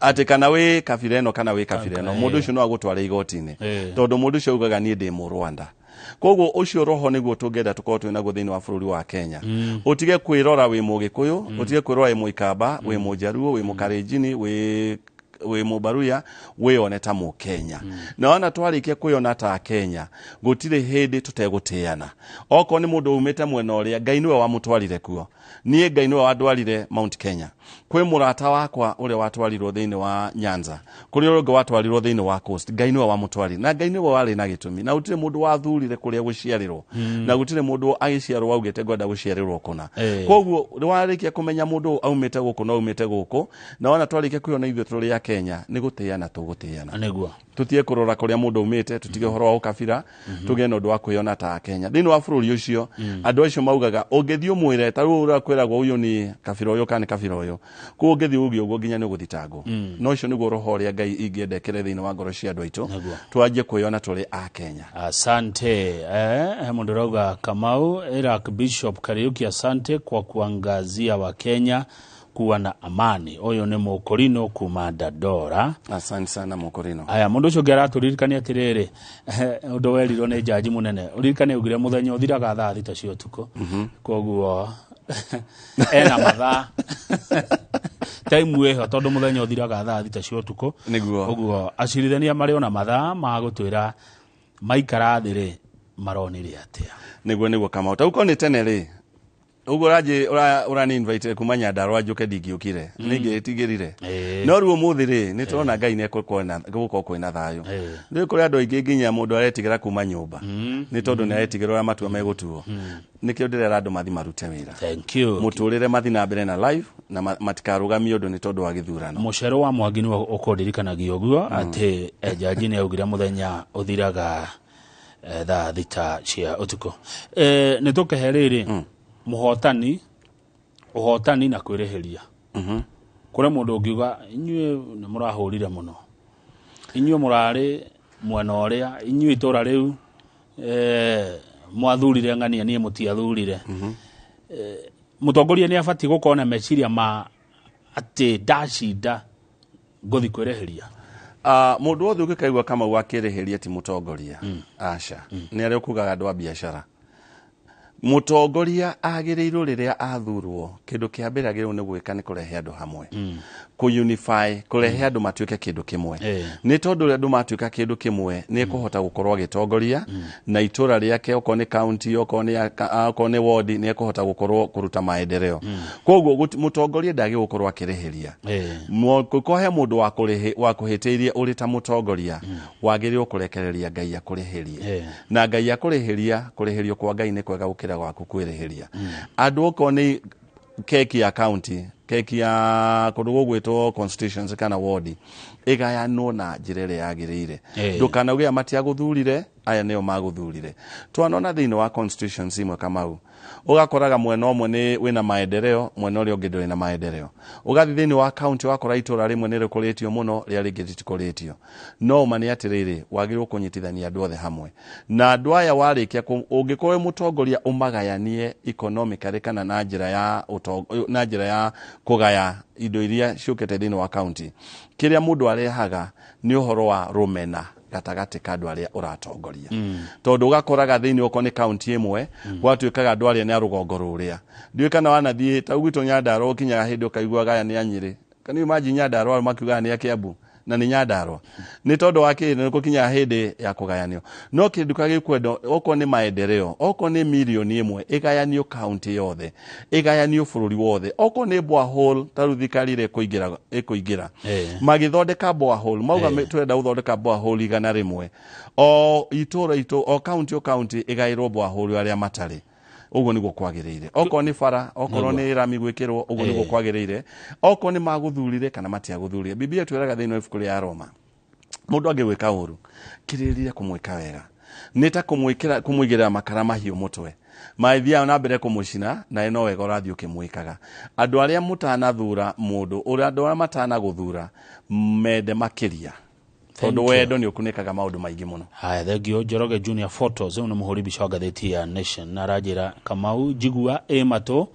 ati kana we kabireno kana we kabireno mundu ucio no agutware igotine tondu mundu ucio ugaga ni ndi mu Rwanda koguo ucio roho niguo tungenda tukorwo twina go thiini wa bururi wa Kenya utige kwirora we Mugikuyu utige kwirora we Muikamba we Mujaruo we Mukalenjini we we mubaruya we oneta mu Kenya na ona twarikia kuyona ta Kenya gutire hindi tutegutiana oko ni mundu umete mwena uria Ngai niwe wamutwarire kuo nie Ngai niwe wadwarire Mount Kenya kwe murata wakwa ule watwarirwo thiini wa Nyanza kuri urongo watwarirwo thiini wa Coast Ngai niwe wamutwarire na Ngai niwe wari na gitumi na gutire mundu wathurire kuria guciarirwo na gutire mundu agiciarwo augete gwenda guciarirwo kuna koguo warikia kumenya mundu aumete guku no aumete guku na ona twarikia kuyona ithu turi ya Kenya ni gutiana tugutiana aniguo tutie kurora kuria mundu umete tutige horo wa ukabira tuge no ndu wa kuyona ta Kenya thiini wa bururi ucio andu acio maugaga ungithio mwire ta ru urakwiragwo uyu ni kabira uyu kana kabira uyu ku ungithi ugi uguo nginya ni guthitangwo no icio niguo roho ria Ngai ingiendekere thiini wa ngoro cia andu aitu twanjie kuyona turi a Kenya. Asante mundu rauga Kamau Archbishop Kariuki, asante kwa kuangazia wa Kenya kuwa na amani. Oyo ni Mukorino kuma Dadora. Asante sana Mukorino. Aya mundu ucio ngera turirikania atiriri undu werirwo ni jaji munene uririkane ugire muthenya uthiraga thaa 6 cia utuku koguo ena mathaa time weho tondu muthenya uthiraga thaa 6 cia utuku niguo koguo acirithania mari ona mathaa magutwira maikara thiri maronire atia niguo kama utauko ni tene ri uguraje urani invite kumanya Ndarwa njuke ndingiukire ningi tigirire no ruo muthiri ni turona Ngai ne guko kwina thayo ndi kuri andu aingi nginya mundu aretigira kuma nyumba ni tondu ni aretigirwa matua megutuo nikio ndirera andu mathi marute wira. Thank you. Muturire mathi na mbere na live na matikarugamio ndu ni tondu wa githurano mucero wa Mwangi ni ukondirikanagia uguo ati jaji ni augira muthenya uthiraga thaa 6 cia utuku ni tukeheriri muhotani na kwireheria kure mundu ungiuga inyue ni murahurire muno inyue murari mwena uria inyue itura riu mwathurire ngania nie mutiathurire mutongoria ni abati gukona meciria ma ati dashida gothi kwireheria mundu wothe ukikaigwa kama wakireheria ti mutongoria aca ni ari ukugaga andu a biashara mutongoria agirirwo riria athurwo kindu kia mbere agirwo ni gwika ni kurehe andu hamwe ku unify kurehe andu matuike kindu kimwe ni tondu andu matuika kindu kimwe ni kuhota gukorwa gitongoria na itura riake oko ni county oko ni ward ni kuhota gukorwa kuruta maendeleo koguo mutongoria ndagi gukorwa akireheria kukohe mundu wa kuhitiria uri ta mutongoria wagirirwo kurekereria Ngai akureherie na Ngai akureherio kwa Ngai ni kwega gukira gwaku kwireheria andu oko ni keki ya county keki ya kurugo gwetwo constitutions kana ward igayanwo na njirere yagirire ndukana ugia matia guthurire aya neo maguthurire twanona thiini wa constitutions imwe Kamau ugakoraga mwena omwe ni wina maendeleo mwena uri ungi nduri na maendeleo ugathi thiini wa county wakora itura rimwe ni rikuritio muno ria ringi ritikuritio no mani atiriri wagirwo kunyitithania andu othe hamwe na andu aya warikia ungikorwe mutongoria umagayanie economically kana na njira ya kugaya indo iria ciukete thiini wa county kiria mundu arehaga ni uhoro wa rumena gatagati kandu aria uratongoria tondu ugakoraga thiini oko ni county imwe gwatuikaga andu aria ni arugongo ruria ndiukana wanathie ta ugito Nyandarua kinyaga hindi ukaiguaga aya ni anyiri kana imagine Nyandarua makiuga ni Kiambu na ni Nyandarua ni tondu wake ni kukinya hindi ya kugayanio no kindu kagikwendo oko ni maendeleo oko ni milioni imwe igayanio county yothe igayanio bururi wothe oko ni borehole taruthikari re kuingira magithondeka borehole mauga twenda uthondeka borehole igana rimwe o itura o county igairwo borehole aria matari ugo niguo kwagiriire oko ni bara oko ni rami gwikirwo ugo niguo kwagiriire oko ni maguthurire kana matia guthurire Biblia tweraga thiini wa ibuku ria Roma mundu angewika uru kiririre kumwika wega nita kumwigira makara mahiu mutwe maithia na mbere kumucina na eno wega urathio kimwikaga andu aria mutanathura mundu uri andu aria matana guthura mende makiria tondu wendo ni ukunikaga maundu maingi muno. Haya thegio Njoroge Junior Photos uno muhuri bisho gatheti ya Nation na rajira Kamau jigua emato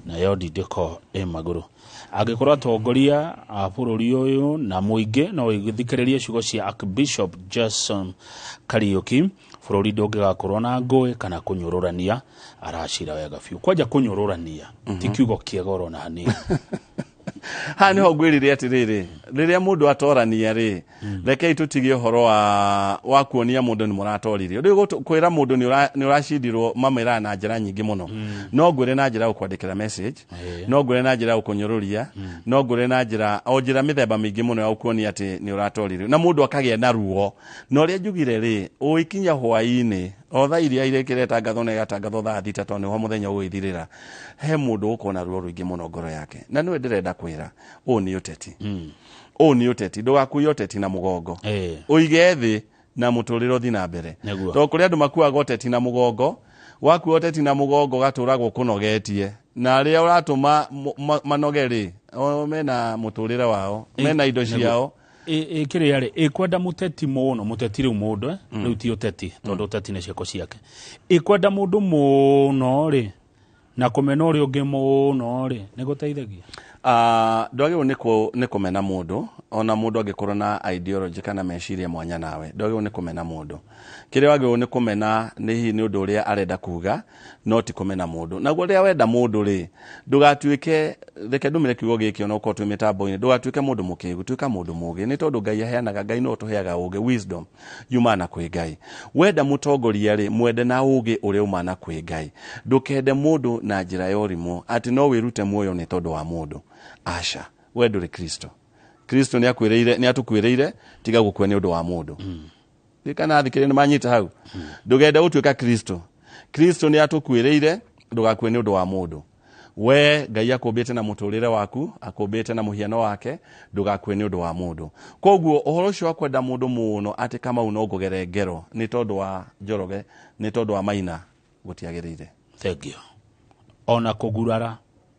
na yodi deko maguru agikorwa tongoria bururi uyu na muingi no igithikiriria ciugo cia Archbishop Jason Kariuki bururi ndungigakorwo na ngui kana kunyururania aracira wega fiu kwaja kunyururania ti kiugo kiega oro na hani hani ho gwirire atiriri riria mundu atorania ri reke itutige horo wa kuonia mundu ni muratoririe ri kwira mundu ni urashindirwo mamira na njira nyingi muno no ngwire na njira ukwandikira message no ngwire na njira ukunyururia no ngwire na njira o njira mithemba mingi muno ya ukuonia ati ni uratoririe na mundu akagia na ruo no ria njugire ri uikinya hwaini o tha iria irekire tangatho na gatangatho tha thita to niho muthenya ugithirira he mundu ukona ruo ruingi muno ngoro yake na niwe ndirenda kwira u ni uteti ni uteti ndugakuye uteti na mugongo uige thi na muturiro thi na mbere to kuri andu makuaga uteti na mugongo waku uteti na mugongo gaturagwo kunogetie na aria uratuma manogeri mena muturire wao mena indo ciao kiri yari kwenda muteti muno muteti ri mundu riu ti uteti tondu uteti ni ciako ciake kwenda mundu muno ri na kumena uri ungi muno ri ni guteithagia ndwagirwo ni kumena mundu ona mundu angikorwo na ideology kana meciria mwanya nawe ndwagirwo ni kumena mundu kiria wagirwo ni kumena ni hihi ni undu uria arenda kuga no ti kumena mundu naguo ria wenda mundu ri ndugatuike reke ndumire kiugo giki ona uko tu mitambo-ini ndugatuike mundu mukigu tuika mundu mugi ni tondu Ngai aheanaga Ngai no tuheaga ugi wisdom yumana kwi Ngai wenda mutongoria ri mwende na ugi uria umana kwi Ngai ndukende mundu na njira ya urimu ati no wirute muoyo ni tondu wa mundu asha wendo ri Kristo ni atukwireire tiga gukwe ni undu wa mundu kana thikire ni manyita hau ndugenda utuika Kristo ni atukwireire ndugakwe ni undu wa mundu we Ngai akumbite na muturire waku akumbite na muhiano wake ndugakwe ni undu wa mundu koguo uhoro cio akwenda mundu muno ati kama uno ngugere ngero ni tondu wa Njoroge ni tondu wa Maina gutiagirire thengio ona kugurara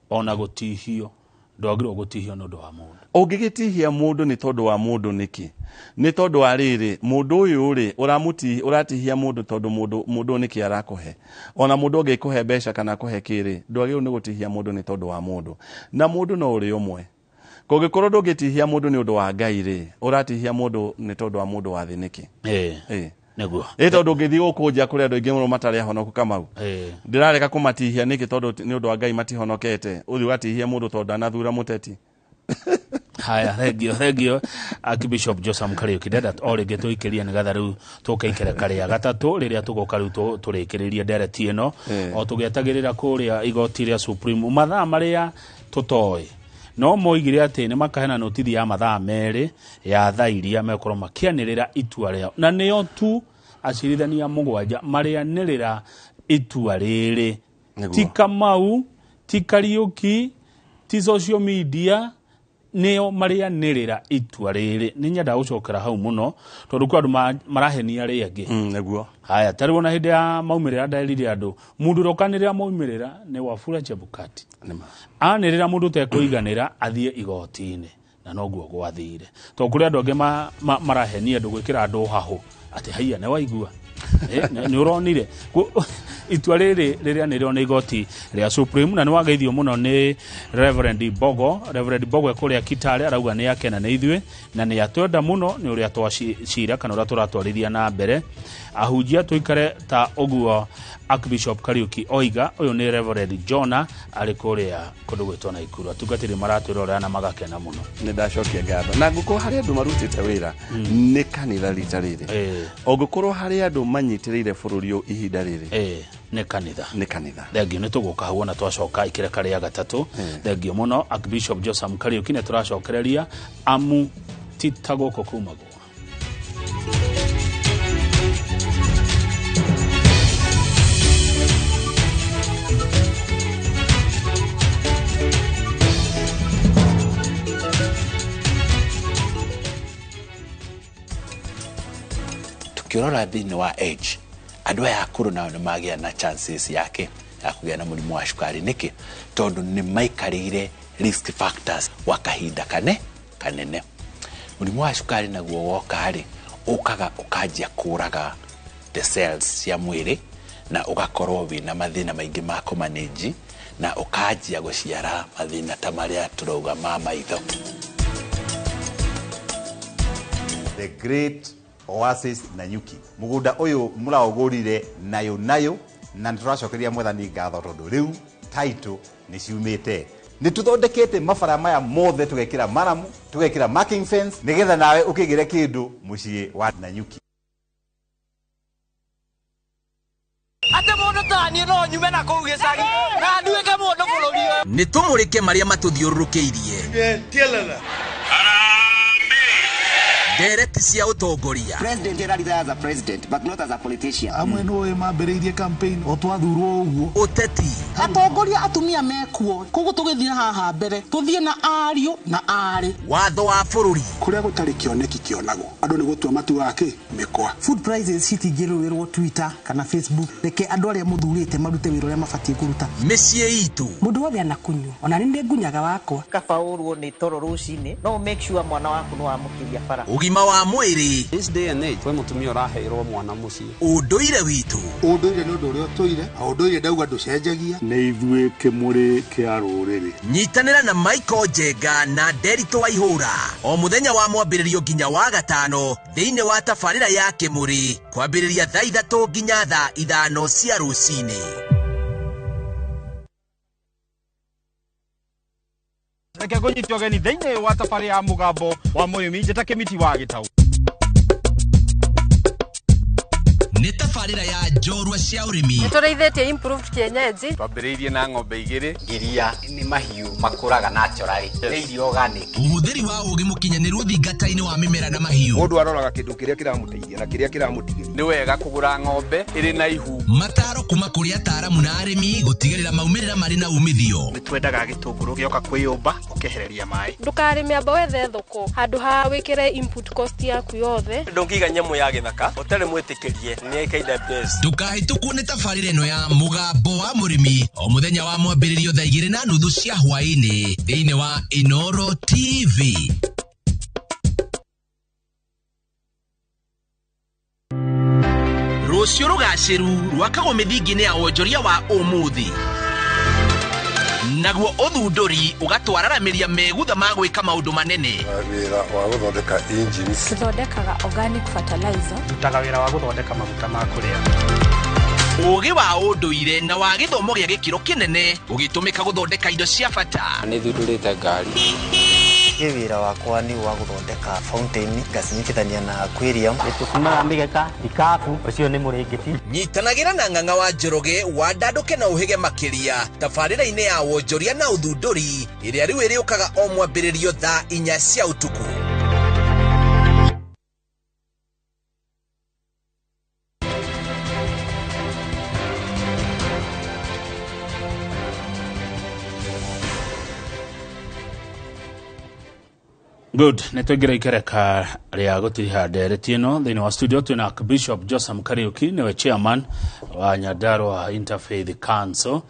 ona gutihio ndwagirwo gutihio no ndo wa mundu ungigitihia mundu ni tondu wa mundu niki ni tondu wa riri mundu uyu ri uratihia mundu tondu mundu niki arakuhe ona mundu ngikuhe besha kana kuhe kiri ndwagirwo ni gutihia mundu ni tondu wa mundu na mundu no uri umwe kugikorwo ndugitihia mundu ni undu wa Ngai ri uratihia mundu ni tondu wa mundu wa thiniki neguo tondu ngithi ukunja kuri andu ingi muno matari honoku kamau ndirareka kumatihia niki tondu ni undu wa Ngai matihonokete uthi watihia mundu tondu anathura muteti haya regio Archbishop Josam Kariuki that all get to ikiria nigatha riu tukeikere karia gatatu riria tugoka riu turikiriria direct ino o tugetagirira kuria igoti ria Supreme mathaa maria tutoi no moigire ati ni makahena notithi ya mathaa meri ya thaa iria mekorwo makianirira itua ria na niyo tu acirithania mugwanja maria nirira itua riri ti Kamau ti Kariuki ti social media niyo maria nirira itua riri ni nyenda gucokera hau muno tondu kwa andu marahenia ri angi neguo haya tariwo na hindi ya maumirira ndairire andu mundu rokanirira maumirira ni Wafula Chebukati anirira mundu te kuiganira athie igoti-ini na noguo gwathire to kuri andu angi marahenia andu gwikira andu hahu ati haiya ne waigua ni uronire itua riria nirio ni igoti ria Supreme na ni wageithio muno ni Reverend Bogo ekuria Kitale arauga ni akena ni ithue na ni atwenda muno ni uria twacira kana uria turatwarithia na mbere ahunjia tuikare ta uguo Archbishop Kariuki oiga uyu ni Reverend Jonah ari kuria kundu gwitwo na Ikuru atungatiri maratwirora na magakena muno ni ndacokia ngatho na nguko hari andu marutite wira ni kanitha rita riri ogukorwo hari andu manyitirire bururi ihinda riri ni kanitha thengio ni tuguka hau na twacoka ikire karia gatatu thengio muno Archbishop Josam Kariuki ne turacokereria amu titagoko kumago kirora thini wa age andu aya akuru nao ni magia na chances yake ya kugĩa na mũrimũ wa cukari niki tondu ni maikarire risk factors wa kahinda kanene mũrimũ wa cukari naguo woka-rĩ ũkaga ũkanjia kũraga the cells cia mwĩrĩ na ũgakorwo wĩna mathĩna maingĩ ma kũmanĩnji na ũkanjia gũciara mathĩna ta marĩa tũrauga ma maitho. The great Oasis Nanyuki mugunda uyu muraogurire nayo na turacokeria mwathani ngatho tondu riu title ni ciumite ni tuthondekete mabara maya mothe tugekira maramu tugekira marking fence nigetha nawe ukigire kindu mucii wa Nanyuki. Ate mundu tani no nyume na kuu gicagi na nduike mundu bururi ni tumurike maria matuthiururukiirie Direct cia utongoria. President era as a president but not as a politician. Amwe no mambiriirie campaign o twathurwo uguo. Uteti. Atongoria atumia mekuo. Koguo tugithia haha mbere. Tuthie na ario na ari. Watho wa bururi. Kuria gutari kioneki kionago. Andu ni gutua matuake mikwa. Food prices citingirwirwo Twitter kana Facebook. Reke andu aria muthurite marute wira uria mabatie kuruta. Micie itu. Mundu wothe anakunyu. Ona ni ngunyaga wakwa. Kabaurwo ni Inooro Rūciinī. No make sure mwana waku no amukiria bara. Ugima wa mwiri. This day and age we mutumia uraheirwo mwana mucie. Unduire witu. Unduire ni undu uria tuire. Unduire ndauga nducenjagia. Ni ithue kimuri kia ruriri. Nyitanira na Michael Jenga na Derito Waihura. O muthenya wa mwambiririo nginya wa gatano thiini wa tabarira ya kimuri. Kwambiriria thaa 3 nginya thaa 5 cia rucini. Reke kunyitwo geni thiini wa tabarira ya mugambo wa murimi njeta kimiti wa Gitau. Ni tabarira ya njorua cia urimi. Nitureithitie improved kienyeji. Twambiriirie na ng'ombe igiri. Giria ni mahiu makuraga naturally. Ni irio organic. Uhuthiri wa ugi mukinyaniru thingata-ini wa mimera na mahiu. Mundu aroraga kindu kiria kiramuteithia na kiria kiramutigiria. Ni wega kugura ng'ombe iri na ihu. Mataro kuma kuri ataramu na arimi gutigirira maumirira mari na umithio. Nitwendaga gitunguru gioka kwiyumba ukehereria mai. Ndukarime amba wethe thoko handu ha wikire input cost yaku yothe. Ndungiga nyamu ya githaka utari mwitikirie ni ikaida best. Ndukahitũkwo nĩ tabarĩra ĩno ya mũgambo wa mũrĩmi o mũthenya wa mwambĩrĩrio thaa 2:30 cia hwaĩ-inĩ thĩinĩ wa Inooro TV. Rũciũ rũgacĩru rwakagwo mĩthingi-inĩ ya wonjoria wa ũmũthĩ. Naguo ũthundũri ũgatwararamiria megutha ma gwĩka maũndũ manene. Wĩra wa gũthondeka engines. Tuthondekaga organic fertilizer. Tutaga wĩra wa gũthondeka maguta ma kũrĩa. Ũgĩ wa ũndũire na wa gĩthomo gĩa gĩkĩro kĩnene ũgĩtũmĩka gũthondeka indo cia bata. Nĩ thundũrĩte ngari. Wĩra wakwa ni wa gũthondeka fountain ngacinyitithania na aquarium. Tukumaga migeka ikabu ucio ni mũrĩngĩti. Nyitanagĩra na ng'ang'a wa Njoroge wandandũke na ũhĩge makĩria tabarĩra-inĩ ya wonjoria na ũthundũri ĩrĩa rĩu ĩrĩũkaga o mwambĩrĩrio thaa 4 cia ũtukũ. Good, netwegera ikereka ria gutiriha ndereti ino thiini wa studio twina Bishop Joseph Kariuki niwe chairman wa Nyandarua Interfaith Council.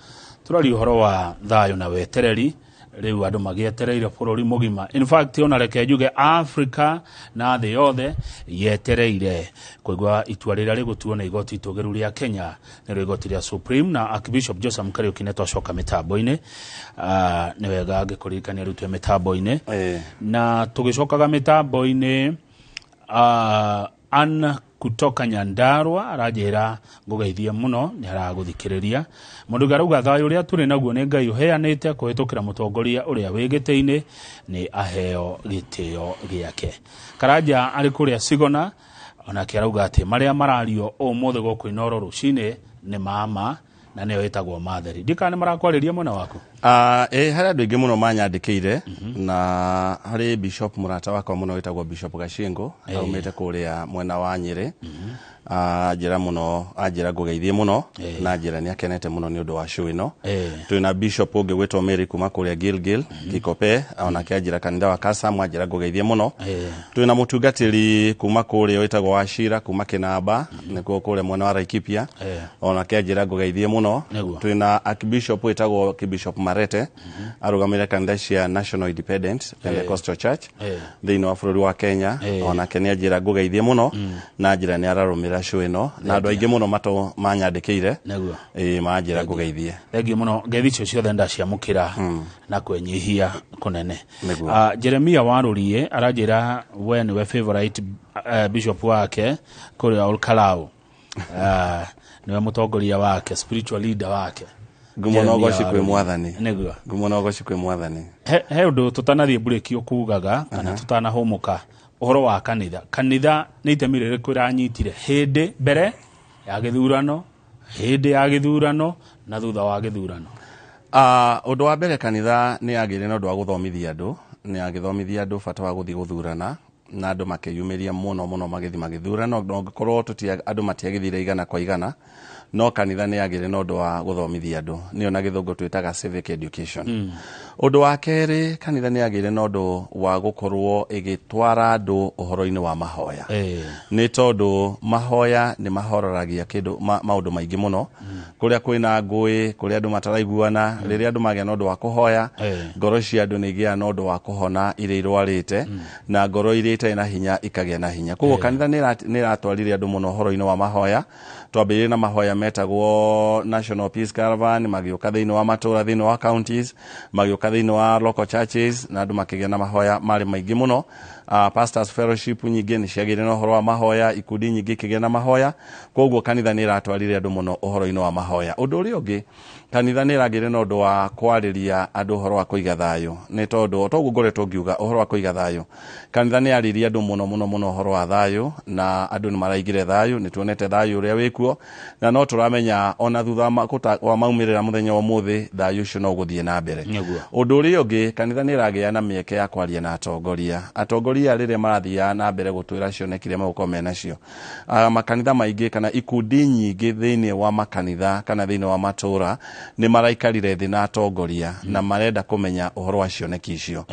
Turari uhoro wa thayo na wetereri riu andu magietereire bururi mugima. In fact ona reke juge Africa na thii yothe yetereire kuigwa itua riria rigutuo na igoti itogeru ria Kenya ni igoti ria Supreme na Archbishop Joseph Kariuki neto coka mitambo-ini. Ni wega ngikurikania rutwe mitambo-ini na tugicokaga mitambo-ini an kutoka Nyandarua arajira ngugeithie muno ni araguthikiriria mundu garuga thayo uria turi naguo ni Ngai uheanite kuhitukira mutongoria uria wigite-ini ni aheo gitio giake. Karaja ari kuria Sigona ona kirauga ati maria marario o mothe goku Inooro Rūciinī ni mama na neo etagwo matheri. Ndikane marakwariria mwana wako. Haria andu aingi muno manyandikire na hari bishop murata wakwa muno etagwo Bishop Gashingo aumite kuria mwena wa Nyeri. Njira muno ajira ngugeithie muno na njira ni akenete muno ni undu wa show ino. Twina bishop ungi gwetwo Mary kuma kuria Gilgil Kikope ona kiajira kanitha wa Kasam ajira ngugeithie muno. Twina mutungatiri kuma kuria wetagwo Washira kuma Kinamba nikuo kuria mwena wa Laikipia ona kiajira ngugeithie muno. Twina Archbishop wetagwo Bishop Marete arugamire kanitha cia National Independent Pentecostal Church thiini wa bururi wa Kenya ona kenia njira ngugeithie muno na njira ni ararumira show ino na andu aingi muno mato manyandikire naguo manjira ngugeithie. Thengio muno ngeithi ciothe ndaciamukira na kwenyihia kunene. Jeremia Warurie arajira we niwe favorite bishop wake kuria Olkalau niwe mutongoria wake spiritual leader wake Ngumonogoci kwi mwathani. Niguo. Ngumonogoci kwi mwathani. He undu tutanathie break yo kugaga kana tutanahumuka uhoro wa kanitha ni itemi ririku iranyitire hindi mbere ya githurano, hindi ya githurano na thutha wa githurano. Undu wa mbere kanitha ni yagire na undu wa guthomithia andu, ni agithomithia andu bata wa guthii guthurana na andu makiyumiria muno magithi magithurana, no ngorwo andu matiagithire igana kwa igana, no kanitha ni yagire na undu wa guthomithia andu, niyo na githungu twitaga civic education. Undu wa keri, kanitha ni yagire na undu wa gukorwo igitwara andu uhoro-ini wa mahoya. Ni tondu mahoya ni mahororagia kindu maundu maingi muno, kuria kwina ngui, kuria andu mataraiguana, riria andu magia na undu wa kuhoya, ngoro cia andu ni igia na undu wa kuhona iria irwarite, na ngoro iria itai na hinya ikagia na hinya. Koguo kanitha ni ratwarire andu muno uhoro-ini wa mahoya. Twambire na mahoya metagwo National Peace Caravan, magioka thiini wa matura, thiini wa counties, magioka thiini wa local churches, na andu makigia na mahoya mari maingi muno. Pastors Fellowship nyingi ni ciagire na uhoro wa mahoya, ikundi nyingi kigia na mahoya. Koguo kanitha ni ratwarire andu muno uhoro-ini wa mahoya. Undu uria ungi, kanitha ni ragire na undu wa kwariria andu uhoro wa kuiga thayu. Ni tondu toguo ngoretwo ngiuga uhoro wa kuiga thayu, kanitha ni ariria andu muno uhoro wa thayu, na andu ni maraigire thayu, ni tuonete thayu uria wikuo, na no turamenya ona thutha wa maumirira muthenya wa muthi thayu ucio no guthie na mbere. Undu uria ungi, kanitha ni ragia na mieke ya kwaria na atongoria riria marathia na mbere gutwira cionekire magukorwo menacio. Makanitha maingi kana ikundi nyingi thiini wa makanitha kana thiini wa matura ni maraikarire thi na atongoria na marenda kumenya uhoro wa cioneki icio.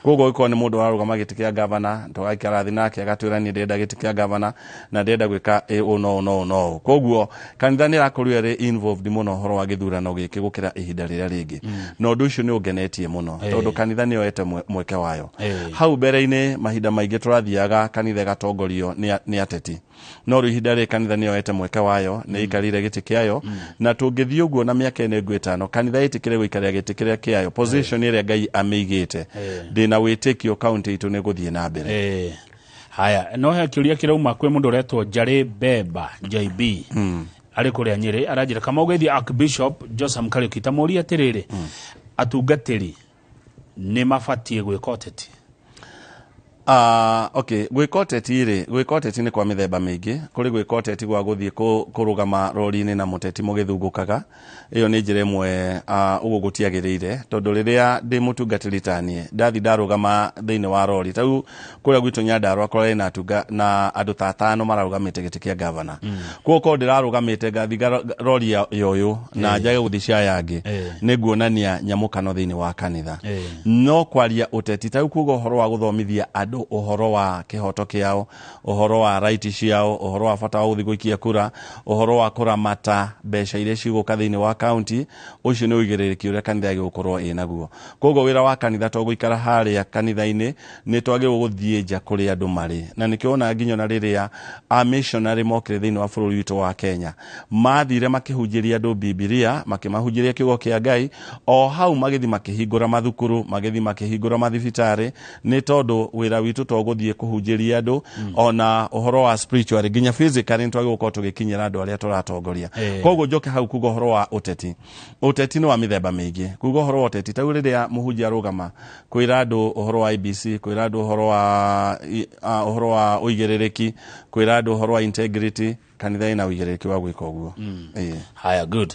Koguo iko ni mundu ararugama giti kia governor, togaikara thi nake agatwira ni ndenda giti kia governor na ndenda gwika no. Koguo kanitha ni rakorwo ri involved muno uhoro wa githurano giki gukira ihinda riria ringi. No undu ucio ni ungenetie muno tondu kanitha ni yoete mweke wayo. Hau mbere-ini mahinda maingi turathiaga kanitha gatongorio ni ateti, no ihinda ri kanitha ni yoete mweke wayo, ni ikarire giti kiayo, na tungithii uguo na miaka ine ngwitano kanitha itikire guikarira giti kiria kiayo, position iria Ngai amigite ndina witikio county itu ni guthie na mbere. Haya, no he kiuria kirauma kwi mundu uretwo Jare Beba JB ari kuria Nyeri, aranjira kama ugeithia Archbishop Joseph Kariuki tamuria atiriri atungatiri ni mabatie gwika uteti. Okay, gwika uteti ni kwa mithemba mingi. Kuri gwika uteti gwa guthie kurugama rori-ini na muteti mugithungukaga, iyo ni njira imwe ugu gutiagirire, tondu riria ndi mutungatiri tanie ndathi ndarugama thiini wa rori tau kuria gwitu Nyandarua korwo na atunga na andu ta 5 mararugamite giti kia governor. Kuko ndirarugamite ngathi rori yoyo na njage guthi cia yangi ni guonania nyamukano thiini wa kanitha. No kwaria uteti tau kugo uhoro wa guthomithia andu uhoro wa kihoto kiao, uhoro wa right ciao, uhoro wa bata wa guthi guikia kura, uhoro wa kuramata mbeca iria ciguka thiini wa county, ucio ni uigiririkia uria kanitha gukorwo inaguo. Koguo wira wa kanitha to guikara haria kanitha-ini ni twagirwo guthie nja kuri andu mari, na nikiona nginya na riria a missionary mokire thiini wa bururi witu wa Kenya mathire makihunjiria andu Biblia, makimahunjiria kiugo kia Ngai, o hau magithi makihingura mathukuru, magithi makihingura mathibitari, ni tondu wira witu to guthie kuhunjiria andu ona uhoro wa spiritual nginya physically twagirwo gukorwo tugikinyira andu aria turatongoria. Koguo njoke hau kugo uhoro wa uteti ni wa mithemba mingi. Kugo uhoro wa uteti tau riria muhunjia arugama kwira andu uhoro wa IBC, kwira andu uhoro wa uigiririki, kwira andu uhoro wa integrity, kanitha ina uigiririki wa gwika uguo. Haya, good.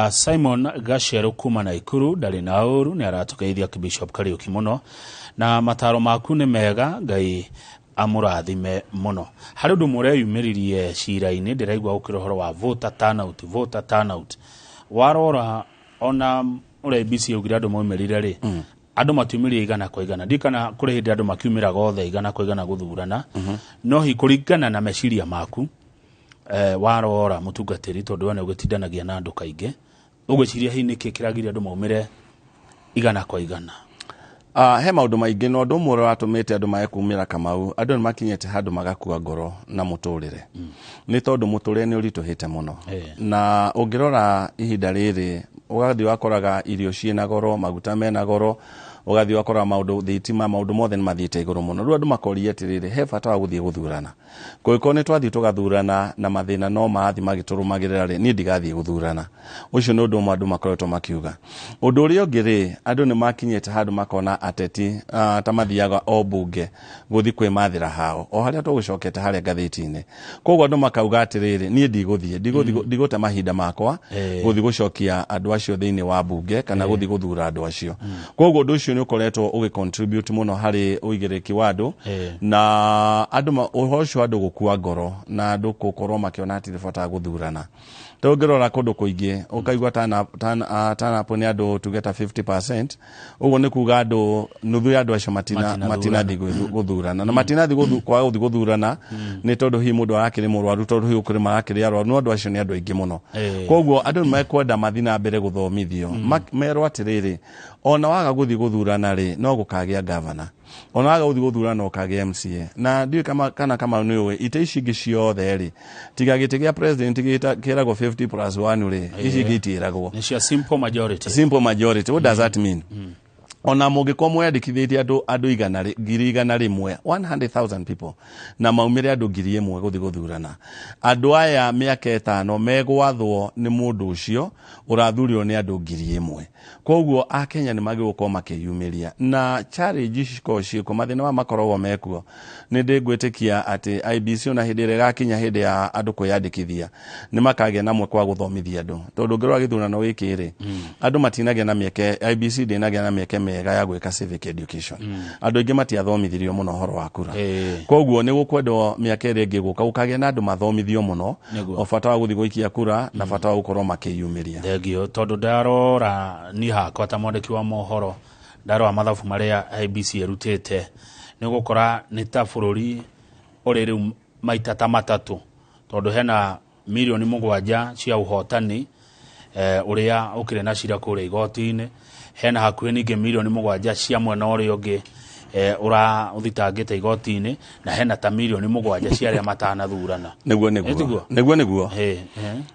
Simon Gashero kuma na Ikuru ndari na uru ni aratugeithia Bishop Kariuki muno, na mataro maku ni mega, Ngai amurathime muno. Hari undu mureyumiririe cira-ini, ndiraigua ukirohoro wa voter turnout. Warora ona ure BC ugira andu moimerire ri andu matumirie igana kwa igana, ndikana kuri hindi andu makiumira gothe igana kwa igana guthurana. No hikuringana na meciria maku warora mutungatiri tondu wane ugitindanagia na andu kaingi, ugiciria hi niki kiragiria andu maumire igana kwa igana. He maundu maingi, no ndu mwe watumite andu mae kumira Kamau, andu ni makinyete handu magakua ngoro na muturire. Ni tondu muturire ni urituhite muno, na ungirora ihinda riri ugathi wakoraga irio ciina goro, maguta mena goro, ugathi wakora maundu thitima maundu mothe mathiite iguru muno ru andu makoria atiriri he bata wa guthie guthurana ko ne twathi tugathurana na mathina no maathi magiturumagirira ri ni ndigathie guthurana ucio no ndu andu makoretwo makiuga undu uria ungiri andu ni makinyete handu makona ateti ta mathiaga o bunge guthi kwi mathira hao o haria tugucokete haria ngathiti-ini koguo andu makauga atiriri ni ndigute mahinda makwa guthi gucokia andu acio thiini wa bunge kana guthi guthura andu acio koguo undu ucio ni ukoretwo ugicontribute muno hari uigiriki wa andu na andu ucio andu gukua ngoro na andu gukorwo makiona atiri bata guthurana tongirora kundu kuingi ukaigwa tana pone andu tugeta 50% uguo ni kuga andu nuthu ya andu acio matinathi guthurana na matinathi kwa guthurana ni tondu hi mundu arakiri murwaru tondu hi ukuri marakiri arwaru no andu acio ni andu aingi muno koguo andu mekwenda mathina mbere guthomithio merwo atiriri ona waga guthi guthurana ri no gukagia governor ona waga guthi guthurana ukagia MCA na ndiyo kama niwe ite ici ingi ciothe ri tiga gite gia president kiragwo 50+1 ri ici gitiragwo ni cia simple majority what does that mean ona mugiko mwandikithitie andu igana rimwe 100,000 people na maumire andu 1,000 guthi guthurana andu aya miaka 5 megwathwo ni mundu ucio urathurirwo ni andu 1,000 koguo a Kenya ni magi gukorwo makiyumiria na challenge ciko mathina wa makoragwo mekuo ni ndigwitikia ati IBC na hindi ire gakinya hindi ya andu kwiyandikithia ni makagia namwe kwa guthomithia andu tondu ngirwa githurano gikiri andu matinagia na mieke IBC ndinagia na mieke mega ya gwika civic education andu ingi matiathomithirio muno horo wa kura koguo ni gukwendwo miaka iri ingi guka ukagia na andu mathomithio muno o bata wa guthi guikia kura na bata wa gukorwo makiyumiria thegio tondu ndarora ni hakwa ta mwandiki wa mohoro ndarora mathabu maria IBC erutite ni gukora ni ta bururi uri riu maita ta matatu tondu hena milioni 7 cia uhotani uria ukire na cira kuria igoti-ini hena hakuhi ninge milioni 7 cia mwena uria ungi ura uthitangite igoti-ini na hena ta milioni 7 cia aria matanathurana niguo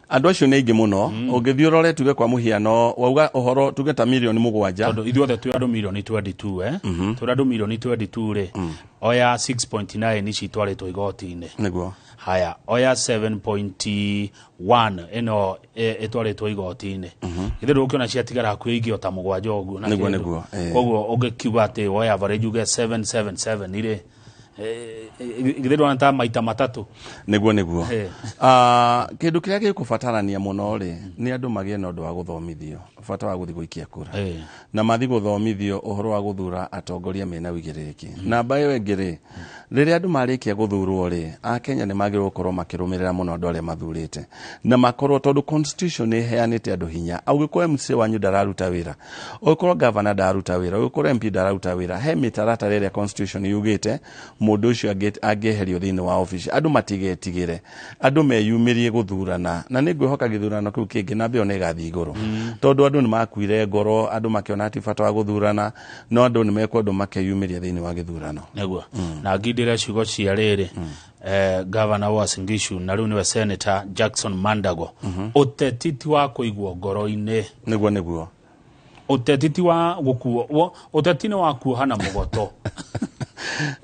andu acio ni aingi muno ungithiurore tuge kwa muhiano wauga uhoro tuge ta milioni 7 tondu ithuothe twi andu milioni 22 turi andu milioni 22 ri oya 6.9 ici twaritwo igoti-ini niguo haya oya 7.1 eno etwaritwo igoti-ini ithiru ukiona ciatigara hakuhi ingi ota 7 uguo niguo koguo ungikiuga ati oya average uge 777 ire igithiru anta maita matatu niguo kindu kiria gikubatarania muno ri ni andu magie na undu wa guthomithio bata wa guthi guikia kura na mathi guthomithio uhoro wa guthura atongoria mena wigiriki na bayo engire riria andu marikia guthurwo ri a Kenya ni magirwo gukorwo makirumirira muno andu aria mathurite na makorwo tondu constitution ni heanite andu hinya augikorwo MC wanyu ndararuta wira ugikorwo governor ndaruta wira ugikorwo MP ndaruta wira he mitaratara iria constitution yugite mundu ucio angeherio thiini wa office andu matigetigire andu meyumirie guthurana na ni ngwihoka githurano kiu kingi na mbio ni gathi iguru tondu andu ni makuire ngoro andu makiona ati bata wa guthurana no andu ni mekwenda makeyumiria thiini wa githurano niguo na ngindira ciugo cia riri governor wa Singishu na riu niwe senator Jackson Mandago utetiti wa kuigwo ngoro-ini niguo utetiti wa gukuo utetini wa kuohana mugoto